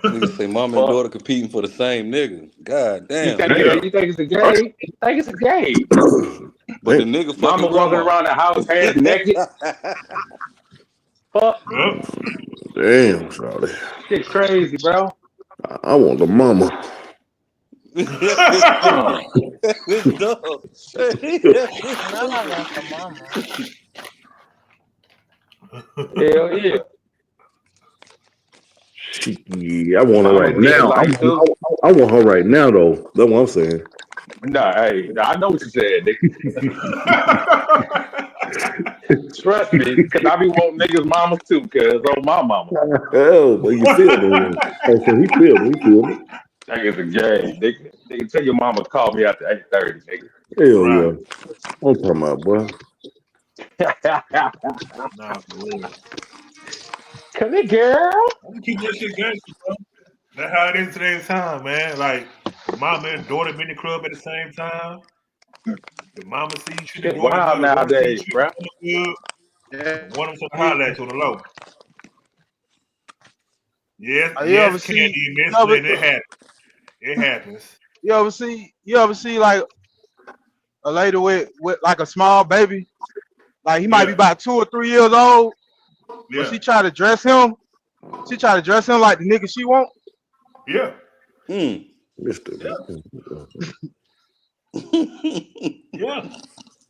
Niggas say mom and daughter competing for the same nigga. God damn. You think it's a gay? You think it's a gay? But the nigga mama walking around the house half naked. Fuck. Damn, Charlie. Shit crazy, bro. I want the mama. Hell yeah. Yeah, I want her right now. I want her right now, though. That's what I'm saying. Nah, hey, I know what you said, nigga. Trust me, because I be wanting niggas' mamas too, because on my mama. Oh, well, you feel it. Oh, so he feel it. That is a game. They can tell your mama call me after 8:30, nigga. Hell yeah. I'm talking about, boy. Nah, for real. Come here, girl. Keep that shit gangster, bro. That's how it is today's time, man. Like the mama and daughter be in the club at the same time. The mama see you treat the It's daughter wild good. Daughter see you nowadays, treat bro. the daughter good. One of them to holler at you on the low. Yes, You ever yes, see? Candy, You Miss ever, Lynn, it happens. It happens. you ever see like a lady with like a small baby? Like he might be about 2 or 3 years old, but she try to dress him. She try to dress him like the nigga she want. Yeah. Mr. Yeah.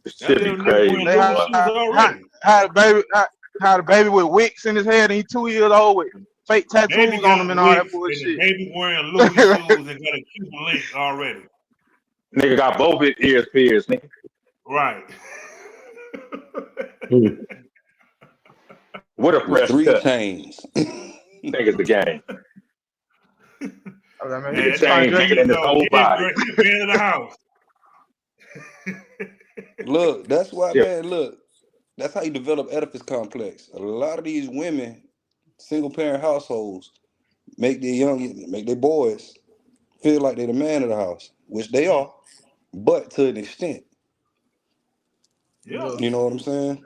Should be crazy. They had a baby with wicks in his head, and he 2 years old with fake tattoos on him and all that bullshit. And the baby wearing Louis shoes and got a Cuban link already. Nigga got both his ears pierced, nigga. Right. What a fresh 3 cut. chains. Nigga's the game. Man, chain hanging in his whole body. Man in the house. Look, that's why, Yeah. man. Look, that's how you develop Oedipus complex. A lot of these women, single parent households, make their boys feel like they're the man of the house, which they are, but to an extent. Yeah. You know what I'm saying?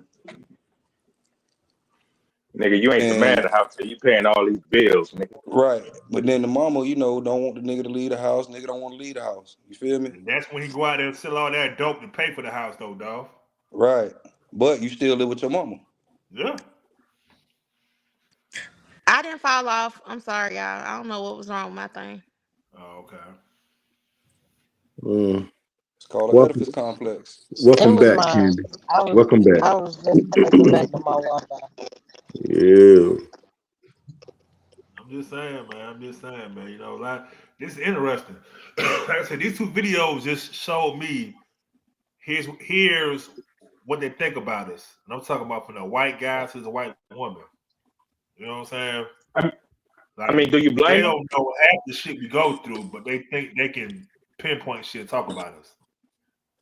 Nigga, you ain't the man of the house, so you paying all these bills, nigga. Right. But then the mama, don't want the nigga to leave the house. Nigga don't want to leave the house. You feel me? And that's when he go out there and sell all that dope to pay for the house, though, dog. Right. But you still live with your mama. Yeah. I didn't fall off. I'm sorry, y'all. I don't know what was wrong with my thing. Oh, okay. It's called an Oedipus complex. Welcome back, Candy. Welcome back. I was just connecting back to my Wi-Fi. Yeah. I'm just saying, man. You know, like this is interesting. Like I said, these two videos just showed me here's what they think about us. And I'm talking about from the white guy to the white woman. You know what I'm saying? I mean, do you blame They them? don't know half the shit we go through, but they think they can pinpoint shit and talk about us.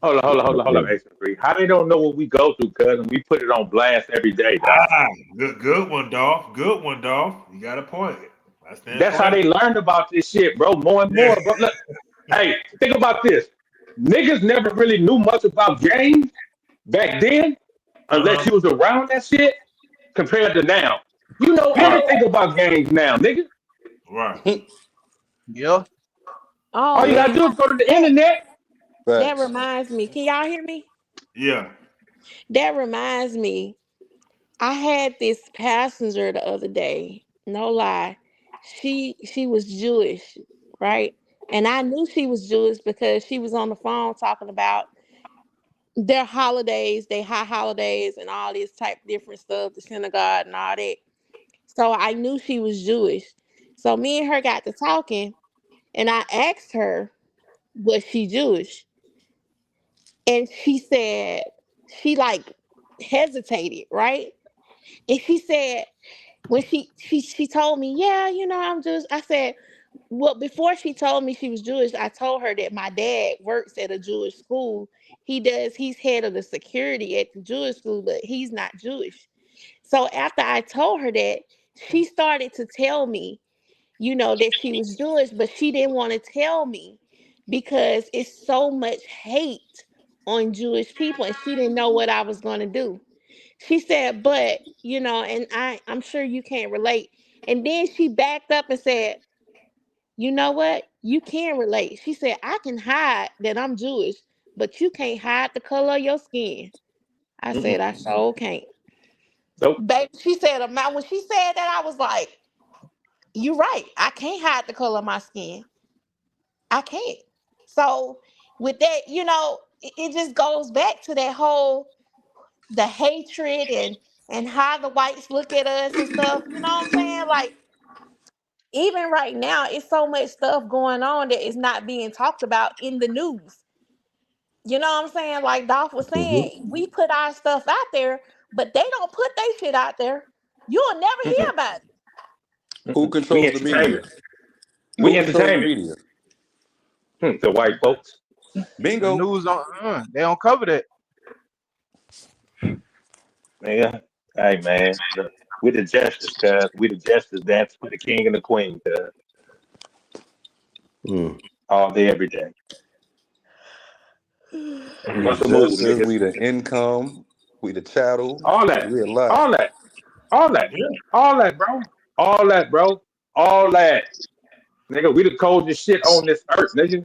Hold on, H3. How they don't know what we go through, cuz, and we put it on blast every day, dog. Good one, Dolph. Good one, Dolph. You got a point. That's how they learned about this shit, bro. More and more, bro. Look, hey, think about this. Niggas never really knew much about games back then, unless you was around that shit, compared to now. You know everything about games now, nigga. Right. Yeah. Oh, All you gotta do is go to the internet. that reminds me. Can y'all hear me? Yeah. That reminds me. I had this passenger the other day. No lie. She was Jewish, right? And I knew she was Jewish because she was on the phone talking about their holidays, their high holidays, and all this type of different stuff, the synagogue and all that. So I knew she was Jewish. So me and her got to talking, and I asked her, was she Jewish? And she said, she like hesitated, right? And she said, when she told me, yeah, you know, I'm Jewish. I said, well, before she told me she was Jewish, I told her that my dad works at a Jewish school. He's head of the security at the Jewish school, but he's not Jewish. So after I told her that, she started to tell me, you know, that she was Jewish, but she didn't want to tell me because it's so much hate on Jewish people, and she didn't know what I was going to do. She said, but, you know, and I'm sure you can't relate. And then she backed up and said, you know what? You can relate. She said, I can hide that I'm Jewish, but you can't hide the color of your skin. I said, I sure can't. Nope. Baby, she said, when she said that, I was like, you're right. I can't hide the color of my skin. I can't. So with that, you know, it just goes back to that whole, the hatred and how the whites look at us and stuff. You know what I'm saying? Like, even right now, it's so much stuff going on that is not being talked about in the news. You know what I'm saying? Like Dolph was saying, we put our stuff out there, but they don't put their shit out there. You'll never hear about it. Who controls the media? We entertainment. The white folks. Bingo. The news on they don't cover that. Yeah. Hey man, We the jesters, cuz. We the jesters dance for the king and the queen, cuz. All day, every day. We What's the the move, justice, niggas? we the income, we the chattel. All that. We a lot. All that. All that. All that, bro. All that, bro. All that. Nigga, we the coldest shit on this earth, nigga.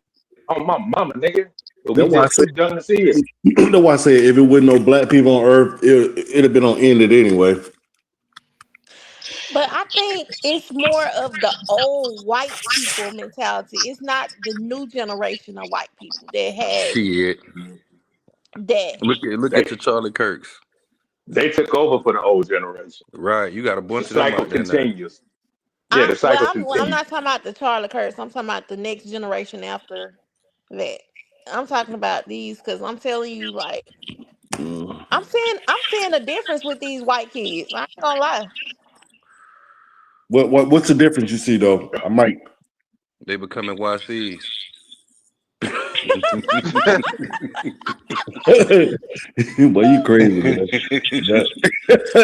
On my mama, nigga. But we That's why I just say. too dumb to see it. That's why I say if it wasn't no black people on Earth, it'd have been on ended anyway. But I think it's more of the old white people mentality. It's not the new generation of white people that has Shit. that. Look at your Charlie Kirks. They took over for the old generation. Right. You got a The bunch of them cycle out there now. continues. Yeah, the cycle I'm continues. not talking about the Charlie Kirks. I'm talking about the next generation after that. I'm talking about these because I'm telling you, like, I'm seeing a difference with these white kids. I ain't gonna lie. What's the difference you see though? I might. They becoming YCs. Boy, you crazy, man.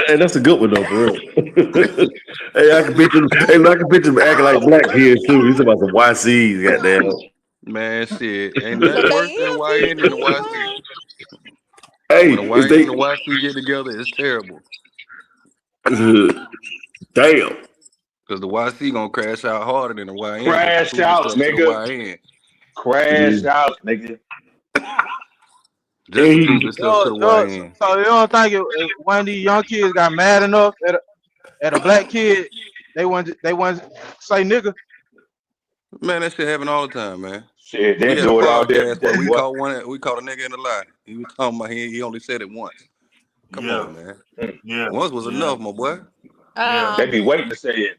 Hey, that's a good one though, for real. Hey, I can picture them acting like black kids too. He's about some YCs, goddamn. Man, shit. Ain't nothing worse than YN and the YC. Hey, When the if YN they and the YC get together, it's terrible. damn. Because the YC gonna crash out harder than the YN. Crash Prove out, itself to nigga. the YN. Crash out, nigga. Just to prove itself to the YN. So you don't think if one of these young kids got mad enough at a black kid, they want say nigga? Man, that shit happen all the time, man. Shit, We they had a do it all day. podcast where we caught a nigga in a lie. He was talking about he only said it once. Come on, man. Yeah. Once was enough, my boy. They be waiting to say it.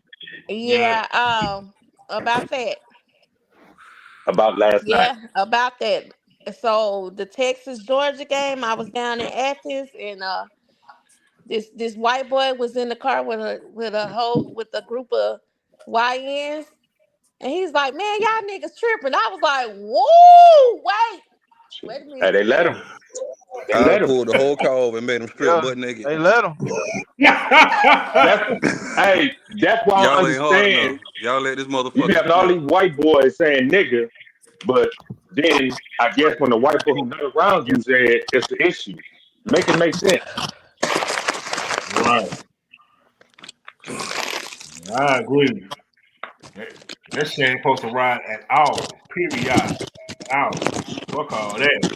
About that. About last night. Yeah, about that. So the Texas Georgia game, I was down in Athens, and this white boy was in the car with a group of YNs, and he's like, "Man, y'all niggas tripping." I was like, "Whoa, wait a minute." Hey, they let him. I pulled the whole car over and made him strip butt naked. They let him. That's why I Y'all ain't hard understand. enough. Y'all let this You motherfucker. having all these white boys saying nigga, but then I guess when the white boy who not around you said it's the issue, make it make sense. Right. I agree. That shit ain't supposed to ride at all. Period. Out. Fuck all that.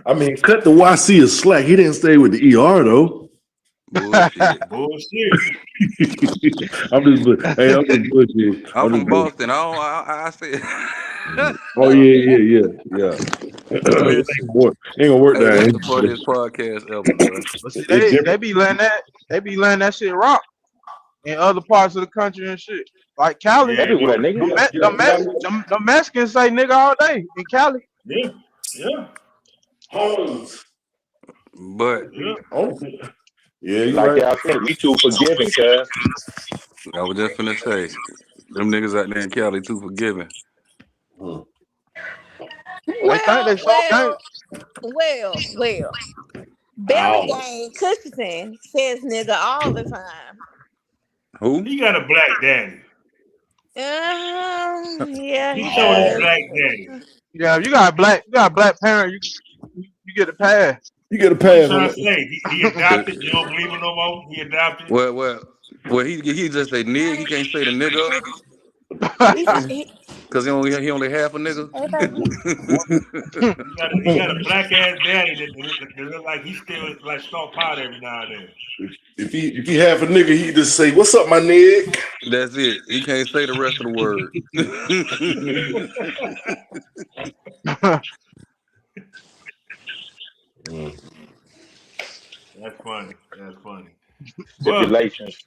I mean, cut the YC a slack. He didn't stay with the ER though. Bullshit. Bullshit. I'm just bullshit. I'm from Boston. I said. Oh yeah. Ain't gonna work Hey, that. that's the funniest podcast ever, bro. But see, they be letting that shit rock in other parts of the country and shit. Like Cali, Everywhere, nigga. the Mexicans say nigga all day in Cali. Yeah. Homes. But yeah, you like right. y'all said, we too forgiving, cuz. I was just finna say, them niggas out there in Cali too forgiving. Well, Belly Gang Cushion says nigga all the time. Who? He got a black daddy. Yeah, He he showing his does. black daddy. Yeah, if you got a black parent, you get a pass. You get a What pass. you trying to say? He adopted. You don't believe him no more. He adopted. Well, he just say nigga. He can't say the nigga because he only half a nigga. He got a black ass daddy that look like he still like salt powder every now and then. If he half a nigga, he just say, "What's up, my nigga?" That's it. He can't say the rest of the word. That's funny. Stipulations.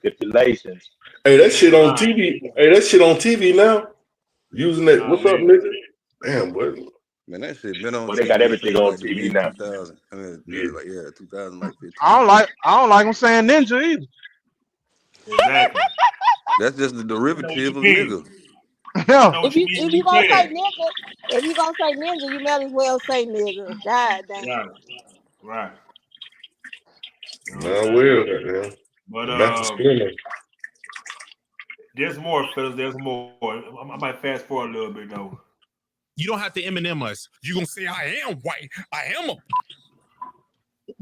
Hey, that shit on TV. Hey, that shit on TV now. Using that. What's up, nigga? Damn, boy. Man, that shit been on. Well, TV they got everything on like TV now. 2000. I mean, yeah, 2000 like 15. I don't like them saying ninja either. Exactly. That's just the derivative of nigga. Yeah. If you gonna say ninja, you might as well say nigga. God damn. Right. No, will. But That's the there's more, fellas. There's more. I might fast forward a little bit though. You don't have to Eminem us. You gonna say I am white. I am a.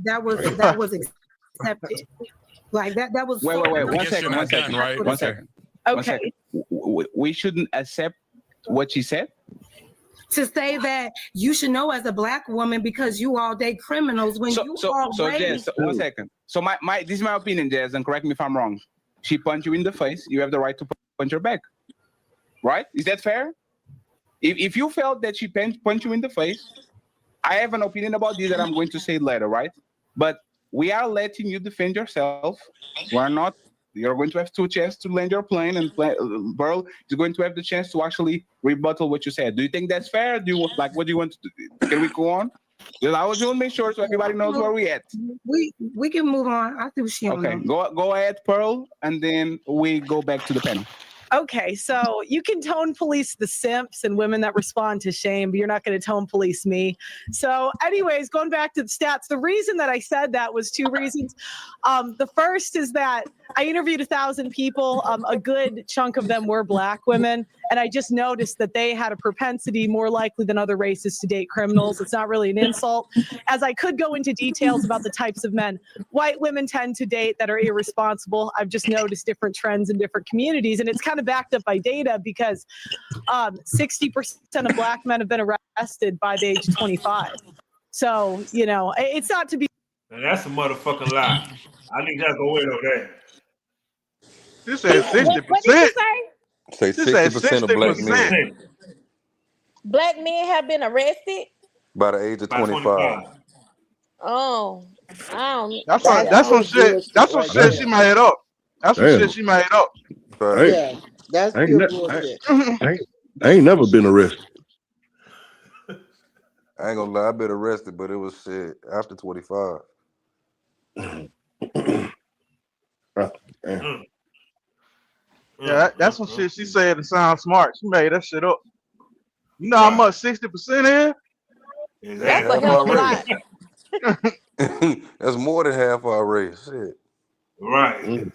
That was accepted. Like that was. Wait. I One guess second. you're One not done, second. right? One second. One Okay. second. We shouldn't accept what she said. To say that you should know as a black woman because you all date criminals when you So already. Jazz, 1 second. So my this is my opinion, Jazz, and correct me if I'm wrong. She punched you in the face. You have the right to punch her back, right? Is that fair? If you felt that she punched you in the face, I have an opinion about this that I'm going to say later, right? But we are letting you defend yourself. We're not. You're going to have 2 chances to land your plane, and Pearl is going to have the chance to actually rebuttal what you said. Do you think that's fair? Do you like? What do you want to do? Can we go on? Because I was going to make sure so everybody knows where we at. We can move on. I think she. Okay, go ahead, Pearl, and then we go back to the panel. Okay, so you can tone police the simps and women that respond to shame, but you're not going to tone police me. So anyways, going back to the stats, the reason that I said that was 2 reasons. The first is that I interviewed 1,000 people. A good chunk of them were black women. And I just noticed that they had a propensity more likely than other races to date criminals. It's not really an insult. As I could go into details about the types of men white women tend to date that are irresponsible. I've just noticed different trends in different communities. And it's kind of backed up by data because 60% of black men have been arrested by the age of 25. So, you know, it's not to be. And that's a motherfucking lie. I need y'all to go in on that. This said 60%. What did you say? Say 60% of black men Black men have been arrested by the age of 25. Oh, That's some shit. That's some shit she made up. That's some shit she made up. Yeah, that's pure bullshit. I ain't never been arrested. I ain't gonna lie, I've been arrested, but it was shit after 25. Yeah, that's some shit she said to sound smart. She made that shit up. You know how much 60% is? That's a hell of a lot. That's more than half our race. Shit. Right.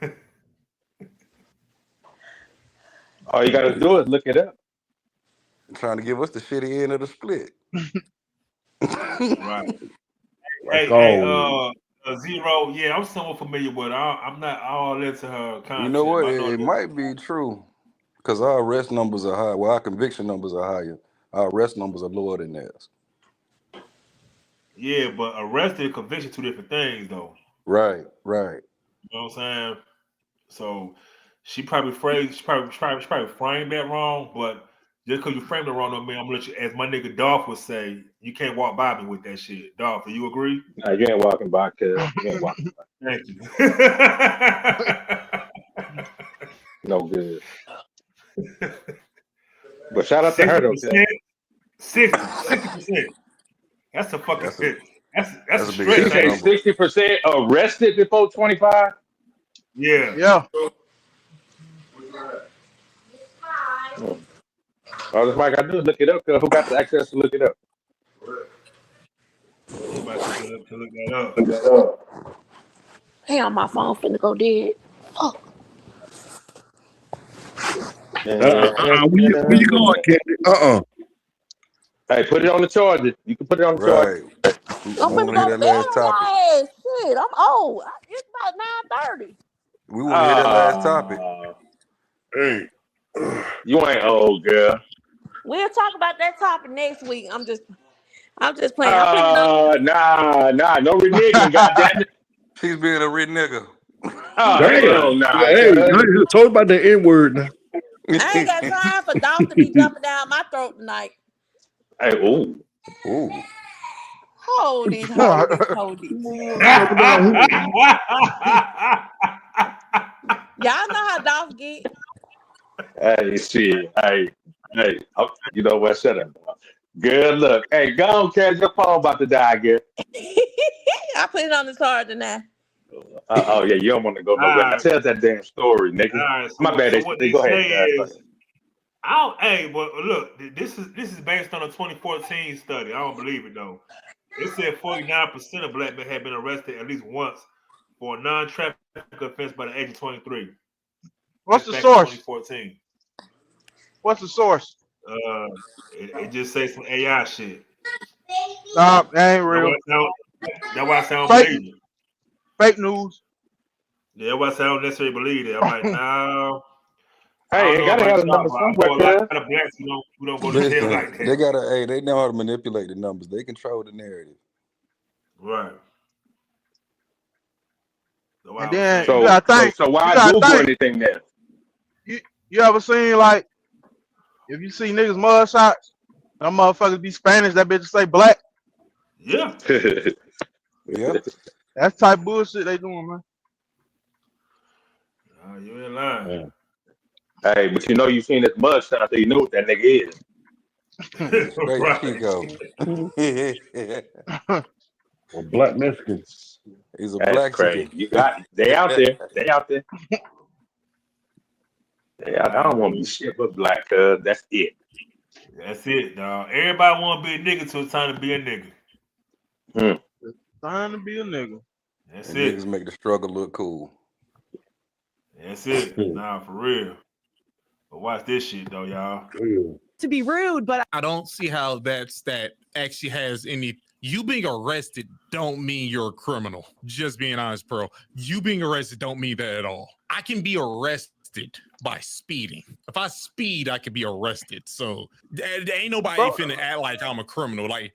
All you gotta do is look it up. Trying to give us the shitty end of the split. Right. Hey, Zero. Yeah, I'm somewhat familiar with her. I'm not all into her content. You know what? It might be true because our arrest numbers are high. Well, our conviction numbers are higher. Our arrest numbers are lower than theirs. Yeah, but arrested and conviction 2 different things, though. Right. You know what I'm saying? So she probably framed that wrong, but just because you framed it wrong, don't mean I'm gonna let you, as my nigga Dolph would say, you can't walk by me with that shit. Dolph, do you agree? No, you ain't walking by, cuz. You ain't walking by. Thank you. No good. But shout out to her though. 60%. That's a fucking shit. That's a You stretch. say 60% arrested before 25? Yeah. All this might gotta do is look it up, cuz who got the access to look it up? To look that up. Hey, on my phone finna go dead. Oh. Where you going, Candy? Hey, put it on the charger. You can put it on the charger. I'm finna go to bed on my ass. Shit, I'm old. It's about 9:30. We want to hear that last topic. Hey. You ain't old, girl. We'll talk about that topic next week. I'm just playing. Nah, no reneging, goddamn it. She's being a red nigga. Oh, hell nah. Hey, you told about the N-word now. I ain't got time for Dolph to be jumping down my throat tonight. Hey, ooh. Hold it. Y'all know how Dolph get. Hey, shit. Hey. You know what? Shut up. Good luck. Hey, go on, catch your phone about to die again. I put it on the charger now. Oh yeah, you don't want to go nowhere. Now tell that damn story, nigga. Right, so My bad. what They go ahead. But look, this is based on a 2014 study. I don't believe it though. It said 49% of black men have been arrested at least once for a non-trafficking offense by the age of 23. What's That's the back in source? 2014. What's the source? It just say some AI shit. Nah, that ain't real. That's why I say I don't Fake, believe it. fake news. Yeah, that's why I say I don't necessarily believe it. I'm like, no. Hey, they gotta have a number somewhere, a lot cuz. of blacks who don't go to jail like that. They gotta, hey, they know how to manipulate the numbers. They control the narrative. Right. And then So, you gotta think. so why You gotta Google think. anything then? You ever seen like if you see niggas mug shots, them motherfuckers be Spanish, that bitch say black. Yeah. Yeah. That's the type of bullshit they doing, man. You ain't lying. Hey, but you know you seen this mug shot, so you know what that nigga is. Straight Chico. Or black Mexican. He's a That's black crazy. chicken. You got they out there. They out there. I don't want to be shit but black, cuz that's it. That's it, dog. Everybody want to be a nigga till it's time to be a nigga. It's time to be a nigga. That's And it. niggas make the struggle look cool. That's it. Nah, for real. But watch this shit though, y'all. To be rude, but I don't see how that actually has any. You being arrested don't mean you're a criminal. Just being honest, Pearl. You being arrested don't mean that at all. I can be arrested by speeding. If I speed, I could be arrested. So there ain't nobody finna act like I'm a criminal. Like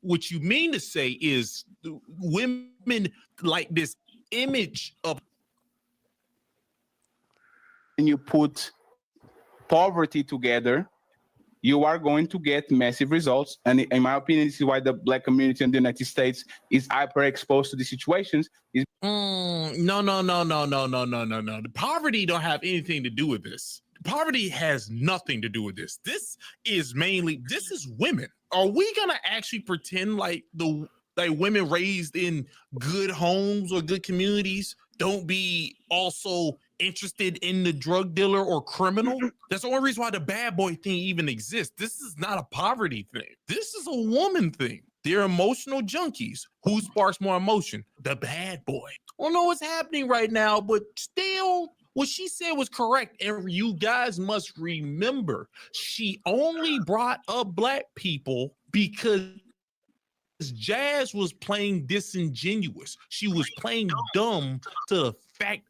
what you mean to say is women like this image of. And you put poverty together, you are going to get massive results. And in my opinion, this is why the black community in the United States is hyper exposed to these situations. No. The poverty don't have anything to do with this. Poverty has nothing to do with this. This is women. Are we gonna actually pretend like women raised in good homes or good communities don't be also interested in the drug dealer or criminal? That's the only reason why the bad boy thing even exists. This is not a poverty thing. This is a woman thing. They're emotional junkies. Who sparks more emotion? The bad boy. I don't know what's happening right now, but still, what she said was correct. And you guys must remember, she only brought up black people because Jazz was playing disingenuous. She was playing dumb to the fact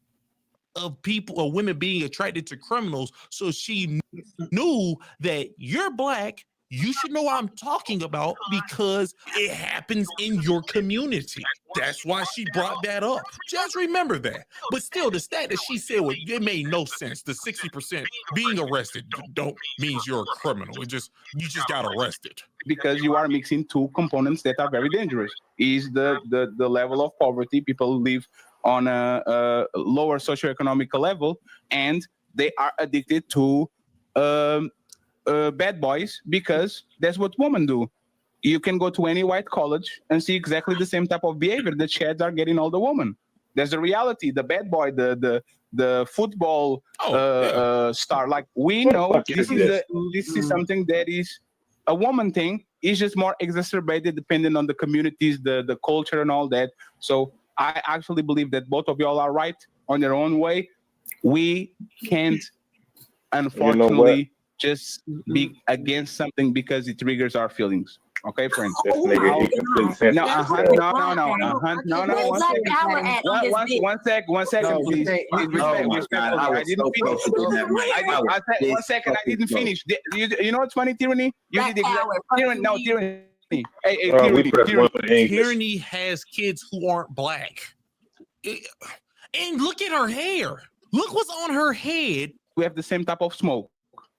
of people or women being attracted to criminals. So she knew that you're black. You should know what I'm talking about because it happens in your community. That's why she brought that up. Just remember that. But still, the stat that she said, it made no sense. The 60% being arrested don't means you're a criminal. You just got arrested. Because you are mixing two components that are very dangerous. Is the level of poverty. People live on a lower socioeconomic level, and they are addicted to bad boys because that's what women do. You can go to any white college and see exactly the same type of behavior that Chads are getting all the women. That's the reality. The bad boy, the football star. Like we know, this is something that is a woman thing. It's just more exacerbated depending on the communities, the culture, and all that. So I actually believe that both of y'all are right on their own way. We can't, unfortunately, just be against something because it triggers our feelings. Okay, friends? This nigga, he complete sense. No. One second, please. I didn't finish. One second, I didn't finish. You know what's funny, Tyranny? You did Tyranny. No, Tyranny. Hey, Tyranny has kids who aren't black. And look at her hair. Look what's on her head. We have the same type of smoke.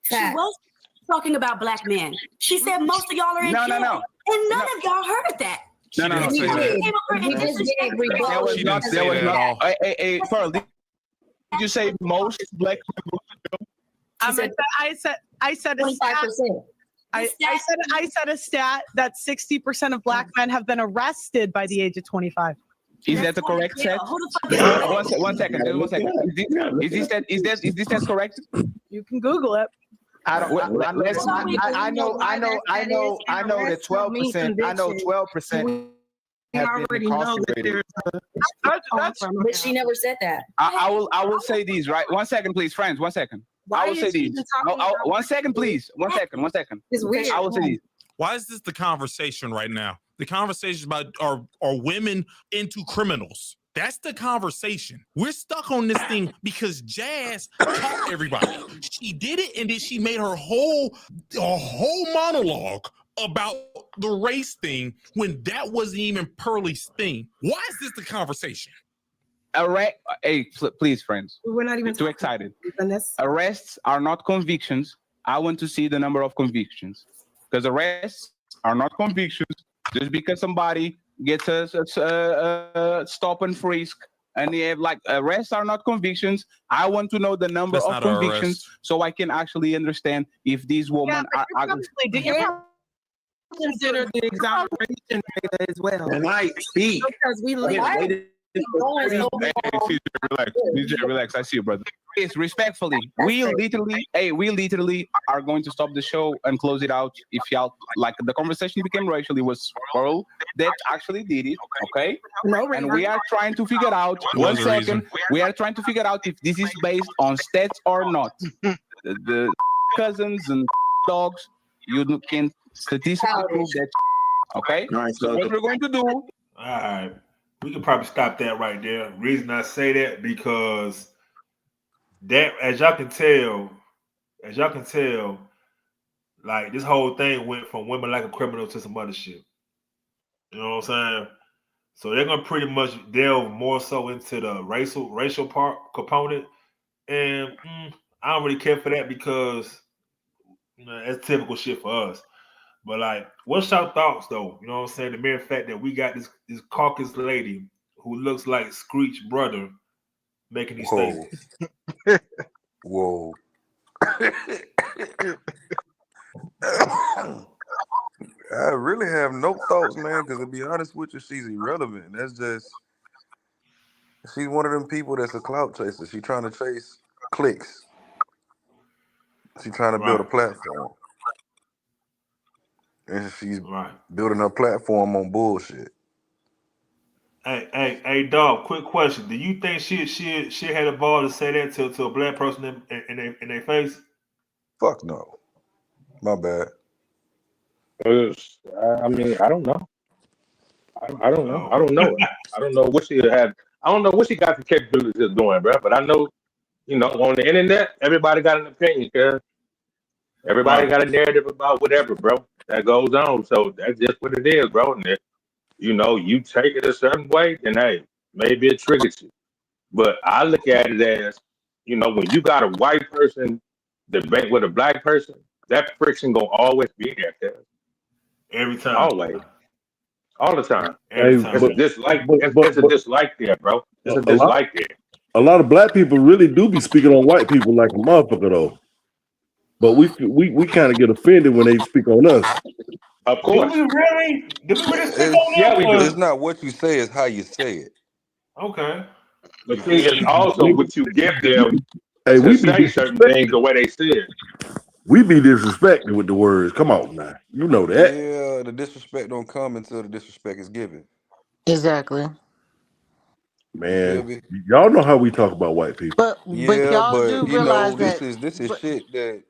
She was talking about black men. She said most of y'all are in jail. No. And none of y'all heard that. No. Hey, Pearl, did you say most black people? I said a stat. I said a stat that 60% of black men have been arrested by the age of 25. Is that the correct stat? One second. Is this stat correct? You can Google it. I know that 12%. I know 12%. You have been already know that incarcerated. But she never said that. I will say these, right? 1 second, please, friends. 1 second. Why I will is say she these. even talking about 1 second, please. 1 second. 1 second. It's weird. I will say these. Why is this the conversation right now? The conversation about are women into criminals? That's the conversation. We're stuck on this thing because Jazz taught everybody. She did it, and then she made her whole monologue about the race thing when that wasn't even Pearlie's thing. Why is this the conversation? Hey, please, friends. We're not even too excited. This. Arrests are not convictions. I want to see the number of convictions because arrests are not convictions. Just because somebody gets a stop and frisk and they have like arrests are not convictions. I want to know the number That's of not an convictions so I can actually understand if these women are. Consider the exoneration data as well. And I speak because we live. Hey, CJ, relax. I see you, brother. Yes, respectfully, we literally are going to stop the show and close it out. If y'all like, the conversation became racial. It was Pearl that actually did it, okay? No, and we are trying to figure out. 1 second, we are trying to figure out if this is based on stats or not. the cousins and dogs, you can statistically prove that. Okay, so what we're going to do? All right. We could probably stop that right there. Reason I say that because that, as y'all can tell, like this whole thing went from women like a criminal to some other shit. You know what I'm saying? So they're gonna pretty much delve more so into the racial part component, and I don't really care for that because that's typical shit for us. But like, what's your thoughts though? You know what I'm saying? The mere fact that we got this caucus lady who looks like Screech's brother making these statements. Whoa. I really have no thoughts, man, because to be honest with you, she's irrelevant. That's just, she's one of them people that's a clout chaser. She's trying to chase clicks. She's trying to build a platform. And she's building her platform on bullshit. Hey, dog. Quick question: do you think she had a ball to say that to a black person in their face? Fuck no. My bad. I mean, I don't know. I don't know. I don't know. I don't know what she had. I don't know what she got the capabilities of doing, bro. But I know, on the internet, everybody got an opinion, cuz. Everybody got a narrative about whatever, bro. That goes on. So that's just what it is, bro. And if, you take it a certain way, then hey, maybe it triggers you. But I look at it as, when you got a white person debate with a black person, that friction gonna always be there, cuz. Every time. Always. All the time. Hey, It's a dislike. It's a dislike there, bro. It's a dislike there. A lot of black people really do be speaking on white people like a motherfucker, though. But we kind of get offended when they speak on us. Of course. Do we really speak on yeah, we do. It's not what you say, it's how you say it. Okay. But see, it's also what you give them Hey, to say certain things the way they say it. We be disrespected with the words. Come on now. You know that. Yeah, the disrespect don't come until the disrespect is given. Exactly. Man, y'all know how we talk about white people. But y'all do realize this that is shit that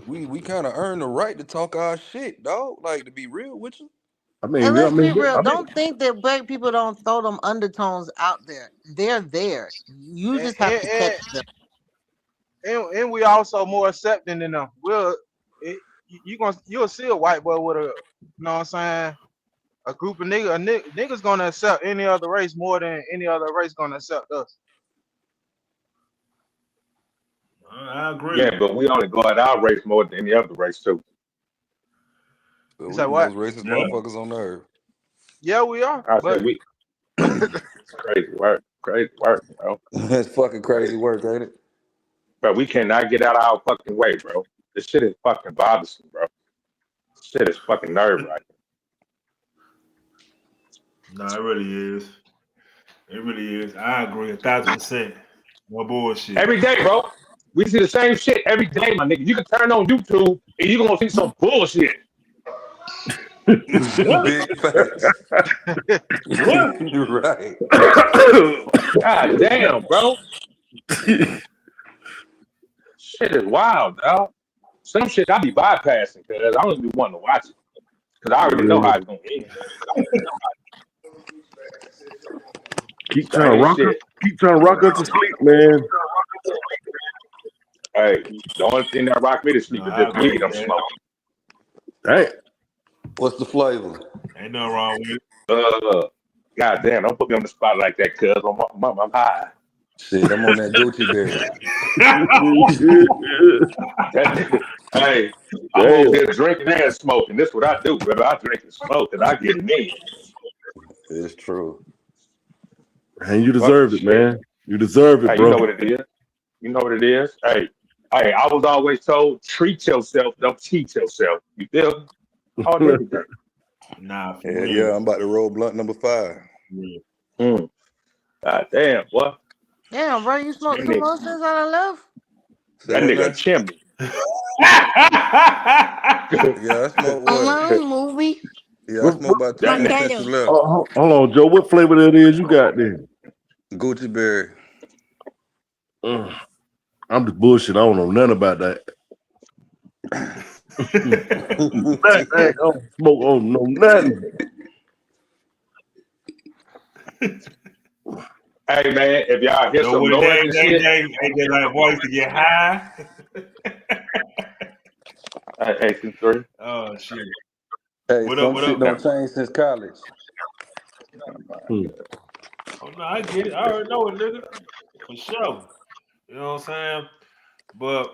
we kind of earn the right to talk our shit, dog. Like, to be real with you. And let's be real. Don't think that black people don't throw them undertones out there. They're there. You just have to catch them. And we also more accepting than them. You'll see a white boy with a, a group of niggas gonna accept any other race more than any other race gonna accept us. I agree. Yeah, but we only go at our race more than any other race too. So Is that what? Most racist motherfuckers on the earth. Yeah, we are. I said we. It's crazy work, bro. That's fucking crazy work, ain't it? But we cannot get out of our fucking way, bro. This shit is fucking bothersome, bro. This shit is fucking nerve-wracking. No, it really is. It really is. I agree 1,000%. No bullshit. Every day, bro. We see the same shit every day, my nigga. You can turn on YouTube and you're gonna see some bullshit. Big facts. What? You're right. God damn, bro. Shit is wild, dog. Some shit I be bypassing because I don't be wanting to watch it because I already know how it's gonna end. Keep trying to rock us to sleep, man. Hey, the only thing that rock me to sleep is this weed I'm smoking. Hey, what's the flavor? Ain't nothing wrong with it. God damn, don't put me on the spot like that, cuz I'm high. Shit, I'm on that Gucci berry. Hey, I'm over here drinking and smoking. This is what I do, brother. I drink and smoke and I get it in. It's true. And you deserve it, man. You deserve it, Hey, bro. you know what it is. You know what it is. Hey, I was always told, treat yourself, don't cheat yourself. You feel me? All day today. Nah. Yeah, I'm about to roll blunt number 5. God damn, boy. Damn, bro, you smoked 2 more since I left? That nigga chimney. Yeah, I smoke what? Movie. Yeah, I smoke about 2 more since you left. Hold on, Joe. What flavor that is you got there? Gucci berry. I'm just bullshit. I don't know nothing about that. I don't smoke. I don't know nothing. Hey man, if y'all hear some noise and shit, AJ like voice to get high. Hey, 3. Oh shit. Hey, What some up? shit don't change since college. Oh no, I get it. I already know it, nigga. For sure. You know what I'm saying? But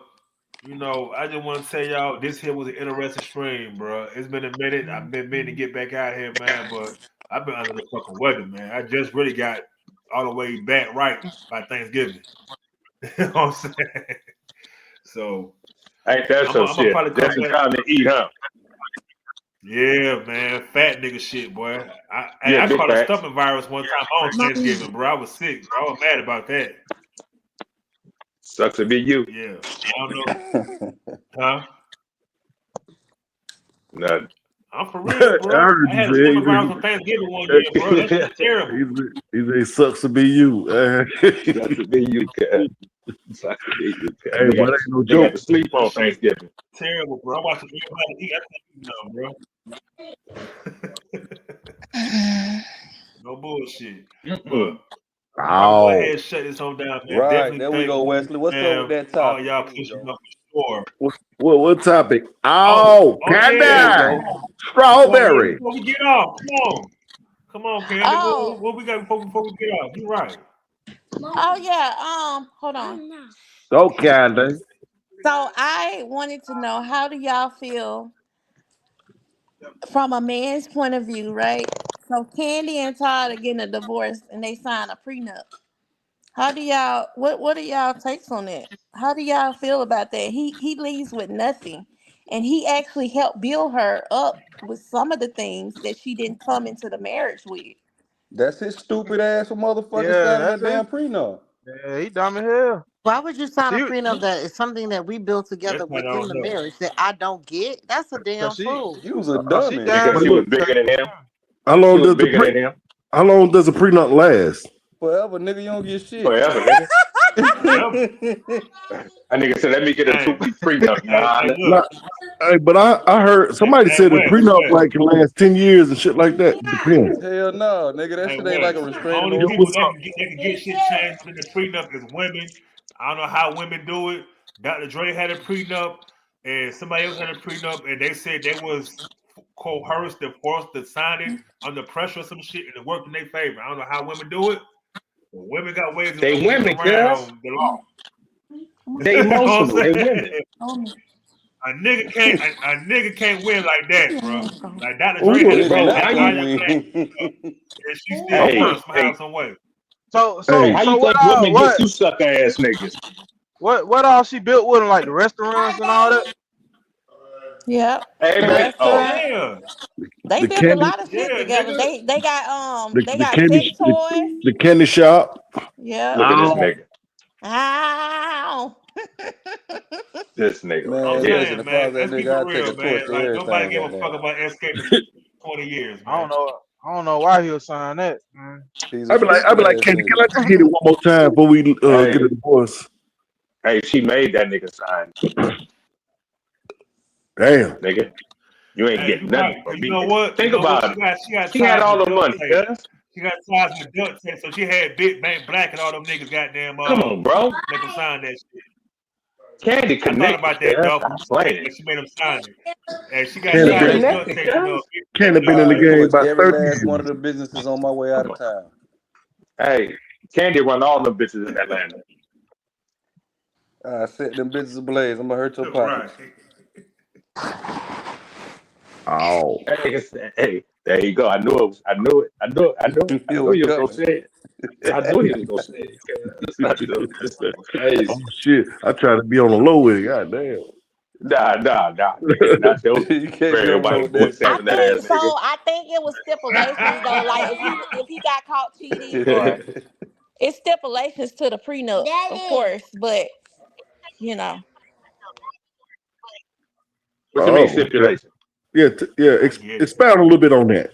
you know, I just want to tell y'all this here was an interesting stream, bro. It's been a minute. I've been meaning to get back out here, man, but I've been under the fucking weather, man. I just really got all the way back right by Thanksgiving. You know what I'm saying? So ain't that some shit? That's the time to eat, huh? Yeah, man, fat nigga shit, boy. Yeah, I big caught a facts. stomach virus one time on Thanksgiving, bro. I was sick. Bro. I was mad about that. Sucks to be you. Yeah, I don't know, huh? Nothing. I'm for real, bro. heard I had a you stomach virus on Thanksgiving one year, bro. That shit terrible. He said, "It sucks to be you." Sucks to be you, cuz. Sucks to be you, cuz. Hey, but ain't no They got joke. to sleep on Thanksgiving. Terrible, bro. I watched everybody eat. I can't bro. No bullshit. But I'm gonna go ahead and shut this whole down, man. Right, Definitely there we thank go, Wesley. What's up with that all topic? y'all pushing up for sure. What topic? Oh, candy, yeah. strawberry. Before we get off, come on, Candy. What we got before we get off? You right. Oh yeah. Hold on. Go, Candy. So I wanted to know, how do y'all feel from a man's point of view, right? So Candy and Todd are getting a divorce and they sign a prenup. How do y'all what are y'all takes on that? How do y'all feel about that? He leaves with nothing. And he actually helped build her up with some of the things that she didn't come into the marriage with. That's his stupid ass for motherfucking Yeah, signing that's that damn it. prenup. Yeah, he dumb as hell. Why would you sign a She, prenup that is something that we built together That's what I within don't the know. marriage that I don't get? That's a damn Cause she, fool. You was a she dummy. down Because she was bigger than him. How She long was does the bigger than him. How long does a prenup last? Forever, nigga, you don't get shit. Forever, nigga. That nigga said, let me get a 2-week prenup. Hey, but I heard somebody said a prenup like can last 10 years and shit like that. Depends. Hell no, nigga, that shit ain't like a restraining Only order. people that can get shit changed in the prenup is women. I don't know how women do it. Dr. Dre had a prenup, and somebody else had a prenup, and they said they was coerced and forced to sign it under pressure or some shit, and it worked in their favor. I don't know how women do it. But women got ways of They getting women, around the law. They You know what I'm emotional. They saying? women. A nigga can't win like that, bro. Like Dr. Ooh, Dre had a nigga prenup. not That's gonna how win. and she still won somehow, some way. So How you what think women get you suck ass niggas? what all she built with them, like the restaurants and all that? Yep. Hey, The man. restaurant. Yeah. They The built a candy, lot of shit together. Nigga. They got the they got candy, sex toys. the candy shop. Yeah. Look at this nigga. Ow. This nigga Man, right here. listen, if I was that Let's keep nigga, it I'd take real, a torch man. to Like nobody everything, give a goddamn. fuck about escaping 20 years. I don't know why he'll sign that, man. I be like, Candy, can I just hit it one more time before we get a divorce? Hey, she made that nigga sign. Damn, nigga, you ain't getting nothing from me. You know what? Think about it. She had all the money, cuz. She got ties with duct tape, so she had Big Bank Black and all them niggas goddamn. Come on, bro. Make them sign that shit. Candy connected. I thought about that, dog. She made them sign it. And she got ties with duct tape. Candy been in the game about every 30 last years. one of the businesses on my way out of town. Hey, Candy run all them bitches in Atlanta. I set them bitches ablaze. I'm gonna hurt your pockets. Oh. Hey, there you go. I knew it. I knew it. I knew he was gonna say it. I knew he was gonna say it. Oh shit! I try to be on the low with it. God damn. Nah. Not your very white boy seven ass. So I think it was stipulations though. Like if he got caught cheating, or it's stipulations to the prenup, of course. But you know. What you mean stipulation? Yeah, expound a little bit on that.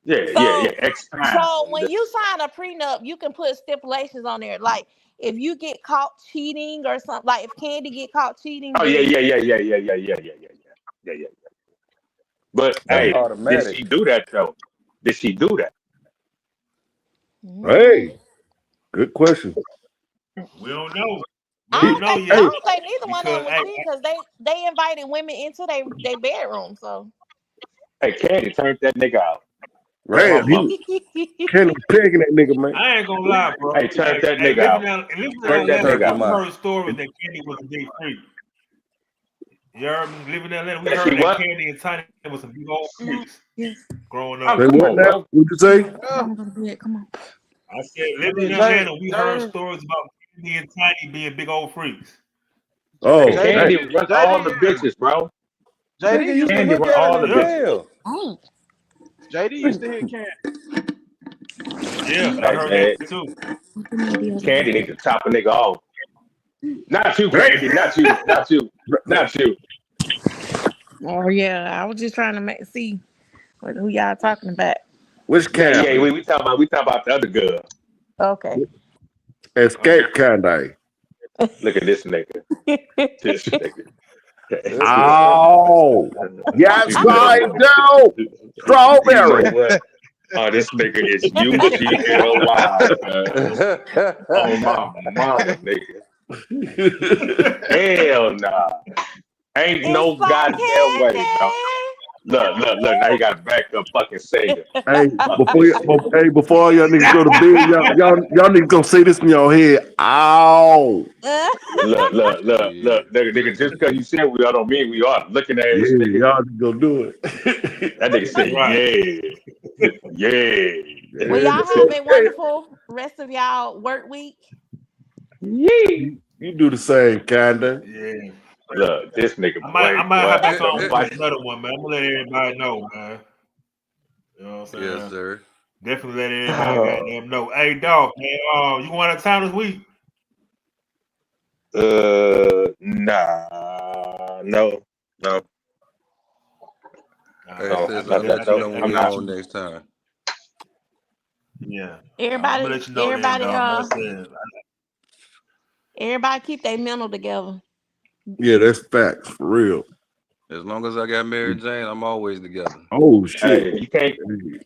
Yeah. Expound. So when you sign a prenup, you can put stipulations on there. Like if you get caught cheating or something, like if Candy get caught cheating. Oh yeah. But hey, did she do that though? Did she do that? Hey, good question. We don't know. I don't think neither one of them was cheating because they invited women into their bedroom. So hey, Candy turned that nigga out. Damn, Candy pegging that nigga, man. I ain't gonna lie, bro. Hey, turn that nigga out. Turn that nigga out. We heard stories that Candy was a big freak. You heard me? Living in Atlanta, we heard that Candy and Tiny was some big old freaks growing up. Say what now? What'd you say? Come on. I said, living in Atlanta, we heard stories about Candy and Tiny being big old freaks. Oh, Candy run all the bitches, bro. JD used to Candy look run all at the bitches. JD used to hit Candy. Yeah, I heard that too. Candy need to chop a nigga off. Not you, Candy. Not you. Oh yeah, I was just trying to see who y'all talking about. Which Candy? Yeah, we talking about the other girl. Okay. Escape Candy. Look at this nigga. This nigga. Oh, yes, I do. Strawberry. You know what? Oh, this nigga is UGLY. Oh, my mama, nigga. Hell nah. Ain't no goddamn way, dog. Look. Now you got to back up fucking Sega. Hey, before y'all niggas go to bed, y'all niggas gonna say this in your head. Ow. Look. Nigga, just because you said we are don't mean we are. Looking at it. Yeah, y'all just gonna do it. That nigga said, yeah. Well, y'all have a wonderful rest of y'all work week. Yeah. You do the same, kinda. Yeah. Look, this nigga. I might have to come watch another one, man. I'm gonna let everybody know, man. You know what I'm saying? Yes, sir. Definitely let everybody goddamn know. Hey, dog, man, you going out of town this week? Nah, no. Hey, sis, I'll let you know when we're on next time. Yeah. Everybody, let you know everybody keep their mental together. Yeah, that's facts for real. As long as I got Mary Jane, I'm always together. Oh shit! Hey, you can't friend.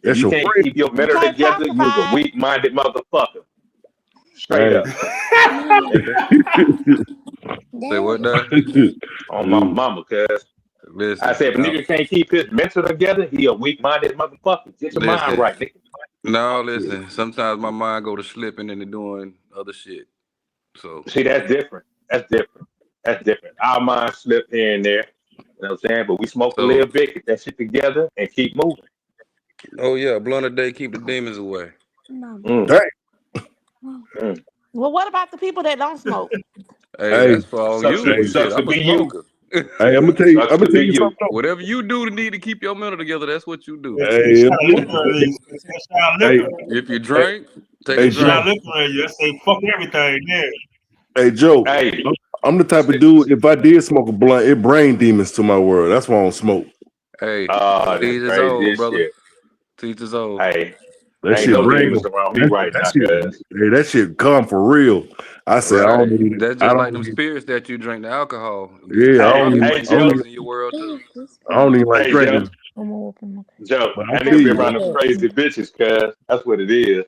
keep your mental together. You're a weak-minded motherfucker. Straight up. Say what now? On my mama, cuz. Listen, I said, if a nigga can't keep his mental together, he a weak-minded motherfucker. Get your mind right, nigga. No, listen. Sometimes my mind go to slipping and doing other shit. So see, that's different. Our mind slip here and there. You know what I'm saying? But we smoke a little bit, get that shit together, and keep moving. Oh yeah, blunt a day keep the demons away. Well, what about the people that don't smoke? Hey, that's for all you. Shit, I'm a smoker. Hey, I'm gonna tell you something. Whatever you do to need to keep your mental together, that's what you do. Hey, if you drink, take a drink. You say fuck everything, yeah. Hey Joe, I'm the type of dude. If I did smoke a blunt, it bring demons to my world. That's why I don't smoke. Hey, Oh, to each that's his own, crazy as brother. shit. To each his own. Hey, That ain't shit no bring demons around me right now, shit. cuz. Hey, that shit come for real. I said I Right. don't need. That's I just like don't them need. spirits that you drink, the alcohol. Yeah, I Hey, don't hey, even. Joe. In your world too. I don't even like Hey, Joe. drinking. Joe, But I that feel nigga be you. around them crazy bitches, cuz. That's what it is.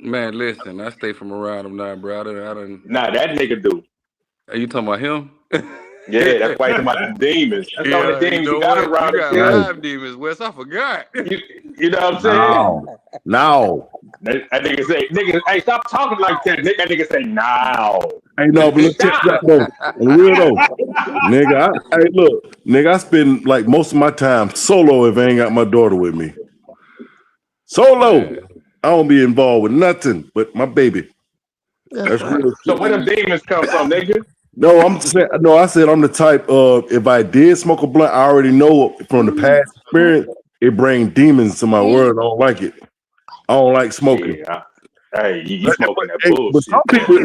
Man, listen, I stay from around them now, bro. I done. Nah, that nigga do. Are you talking about him? Yeah, that's why he's talking about them demons. That's the only Yeah, you demons you know got what? You around him, got cuz. live demons, Wes. I forgot. You know what I'm saying? No. That nigga say, nigga, hey, stop talking like that. That nigga say, now. Hey, no, but let's check that though. On the real though, nigga. Hey, look, nigga. I spend like most of my time solo if I ain't got my daughter with me. Solo. Man. I don't be involved with nothing but my baby. That's real So shit. where them demons come from, nigga? No, I'm saying no. I said I'm the type of if I did smoke a blunt, I already know from the past experience it bring demons to my world. I don't like it. I don't like smoking. Yeah. Hey, you smoking that Hey, but bullshit. some people,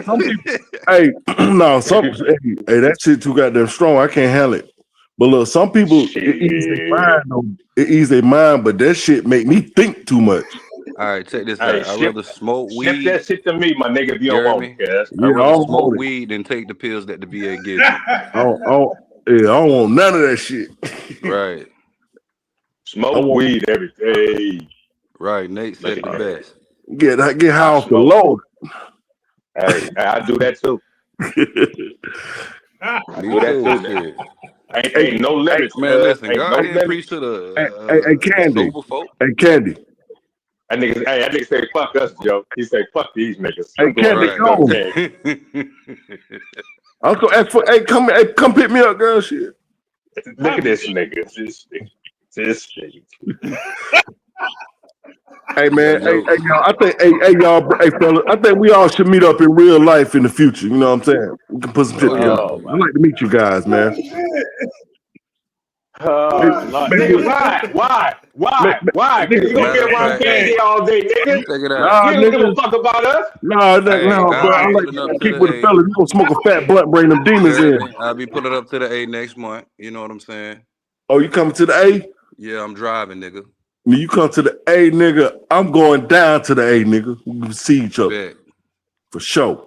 hey, no, hey, that shit too goddamn strong. I can't handle it. But look, some people it ease their mind though. It ease their mind, but that shit make me think too much. All right, check this Hey, out. I'd ship rather smoke that weed. shit to me, my nigga, if you You don't heard want me? it, cuz. Yeah, I'd rather I don't smoke want it. weed than take the pills that the VA gives you. I don't want none of that shit. Right. Smoke weed every day. Right. Nate said it the best. Get high I off the smoke. load. Hey, I do that too. I Me do that too. too. Shit. Ain't no limits, Man, cuz. listen, Ain't no God didn't limits. preach to Hey, the Candy. sober folk. Hey, Candy. That nigga say, fuck us, Joe. He say, fuck these niggas. Hey, I'm going Candy, to yo. okay. Uncle, hey, come pick me up, girl. Shit. Look at this nigga. This nigga. Hey man, Joe. hey y'all. I think, hey y'all, hey fellas. I think we all should meet up in real life in the future. You know what I'm saying? We can put some shit Oh, together. yeah. I'd like to meet you guys, man. Nigga, why? Because you gonna be Matter of around fact, Candy all day, nigga. check it out. Nah, You don't give a nigga. fuck about us. Nah, Hey, bro. I'll I be like pulling to up to keep the with the A. fellas. You gonna smoke a fat blunt, bring them demons You heard in. me? I'll be pulling up to the A next month. You know what I'm saying? Oh, you coming to the A? Yeah, I'm driving, nigga. When you come to the A, nigga, I'm going down to the A, nigga. We can see each other Bet. for sure.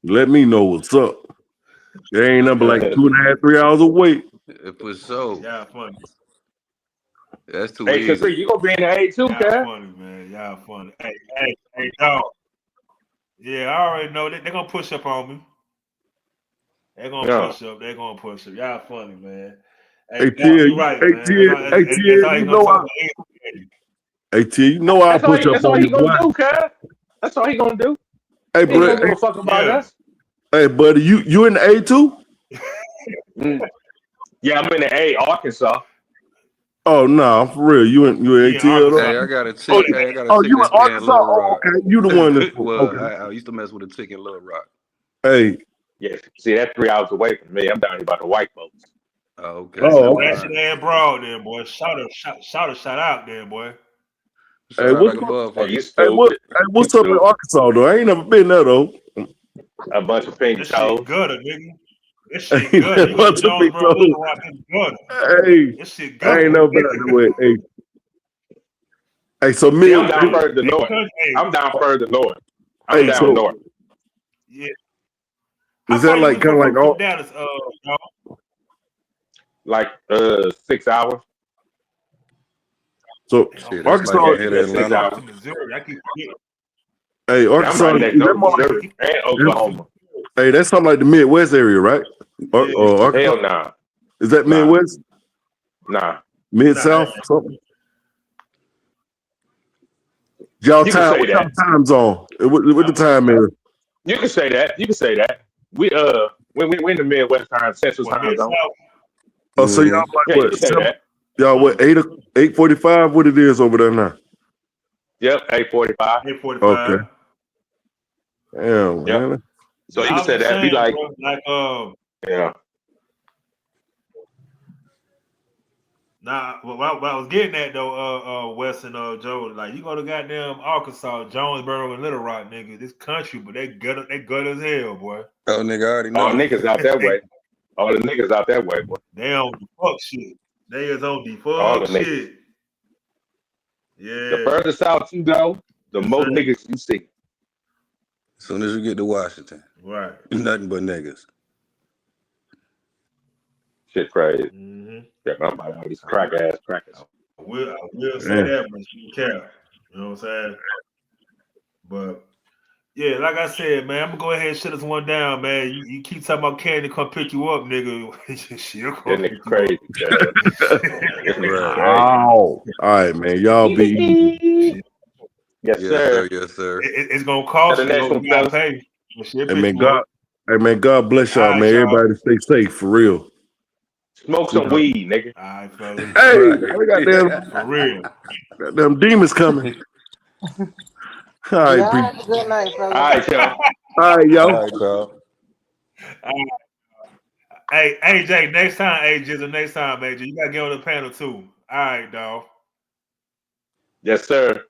Let me know what's up. There ain't number like 2.5, 3 hours away. For sure. Y'all funny. That's too Hey, easy. you gonna be in the A too, Y'all cuz. funny, man. Y'all funny. Hey, dog. Yeah, I already know they're gonna push up on me. They're gonna push up. They're gonna push up. Y'all funny, man. Hey, Hey, Tia, you're right, man. Tia, That's how you you gonna know talk I, about anything. hey, Tia, you know I'll push up That's all on he you, boy. gonna do, cuz. That's all he gonna do. Hey, He ain't bro. gonna give a fuck about us. Hey, buddy, you in the A too? Yeah, I'm in the A, Arkansas. Oh no, for real. You in ATL though? Hey, I got a chick. Hey, I got a Oh, chick you in that stay in Arkansas? Little Oh, Rock. okay. You the one that's Well, okay. I used to mess with a chick in Little Rock. Hey. Yeah, see, that's 3 hours away from me. I'm down here by the white folks. Oh, okay. Oh, That's your damn broad there, boy. Shout out there, boy. Hey, what's Hey, you what's up in Arkansas though? I ain't never been there though. A bunch of pink This toes. shit gutter, nigga. This shit gutter. You go to Jonesboro, Little Rock, it's gutter. Hey, This shit I gutter. ain't never been out the way. Hey, so See, me, I'm down further north. I'm down further north. I'm Hey, down so north. Yeah. is that like kind of like all? Dallas, y'all? Like 6 hours. So Shit, that's Arkansas, like ahead of 6 Atlanta. hours. Missouri. I keep forgetting. hey, Yeah, I'm Arkansas, right next is door that to more like, Missouri and Oklahoma. hey, that's something like the Midwest area, right? Or Arkansas? Hell nah. Is that Nah. Midwest? Nah. Mid South? Something? Y'all You can time? say What y'all that. time zone? What the time is? You can say that. You can say that. We in the Midwest time, Central time zone. Oh, so y'all like Yeah, you what? can say that. Y'all what? 8:45? What it is over there now? Yep, 8:45. 8:45. Okay. Damn, Yep. man. So you I can was say just that. Be saying, like, bro, yeah. Nah, what I was getting at though, Wes and Joe, like you go to goddamn Arkansas, Jonesboro, and Little Rock, nigga. This country, but they gut as hell, boy. Oh, nigga, I already know. All niggas out that way. All the niggas out that way, boy. They don't fuck shit. They is on the All fuck the niggas. shit. Yeah. The further south you go, the more niggas you see. As soon as you get to Washington, Right. nothing but niggas. Shit crazy. Mm-hmm. Yeah, I'm about all these crackers. I will say that, but you care. You know what I'm saying? But yeah, like I said, man, I'm gonna go ahead and shut this one down, man. You keep talking about Candy come pick you up, nigga. She'll come That pick nigga you crazy. up. All right, man. Y'all be easy. Yes, sir. Yes, sir. It's gonna cost you. You gotta pay. Hey man, God bless y'all, All right, man. y'all. Everybody stay safe for real. Smoke some weed, nigga. All right, fellas. Hey, we got them For real. goddamn demons coming. All right, Y'all people. have a good night, fellas. All right, y'all. All right, y'all. All right, y'all. Hey, AJ, next time, AJ, next time, AJ, you gotta get on the panel too. All right, dog. Yes, sir.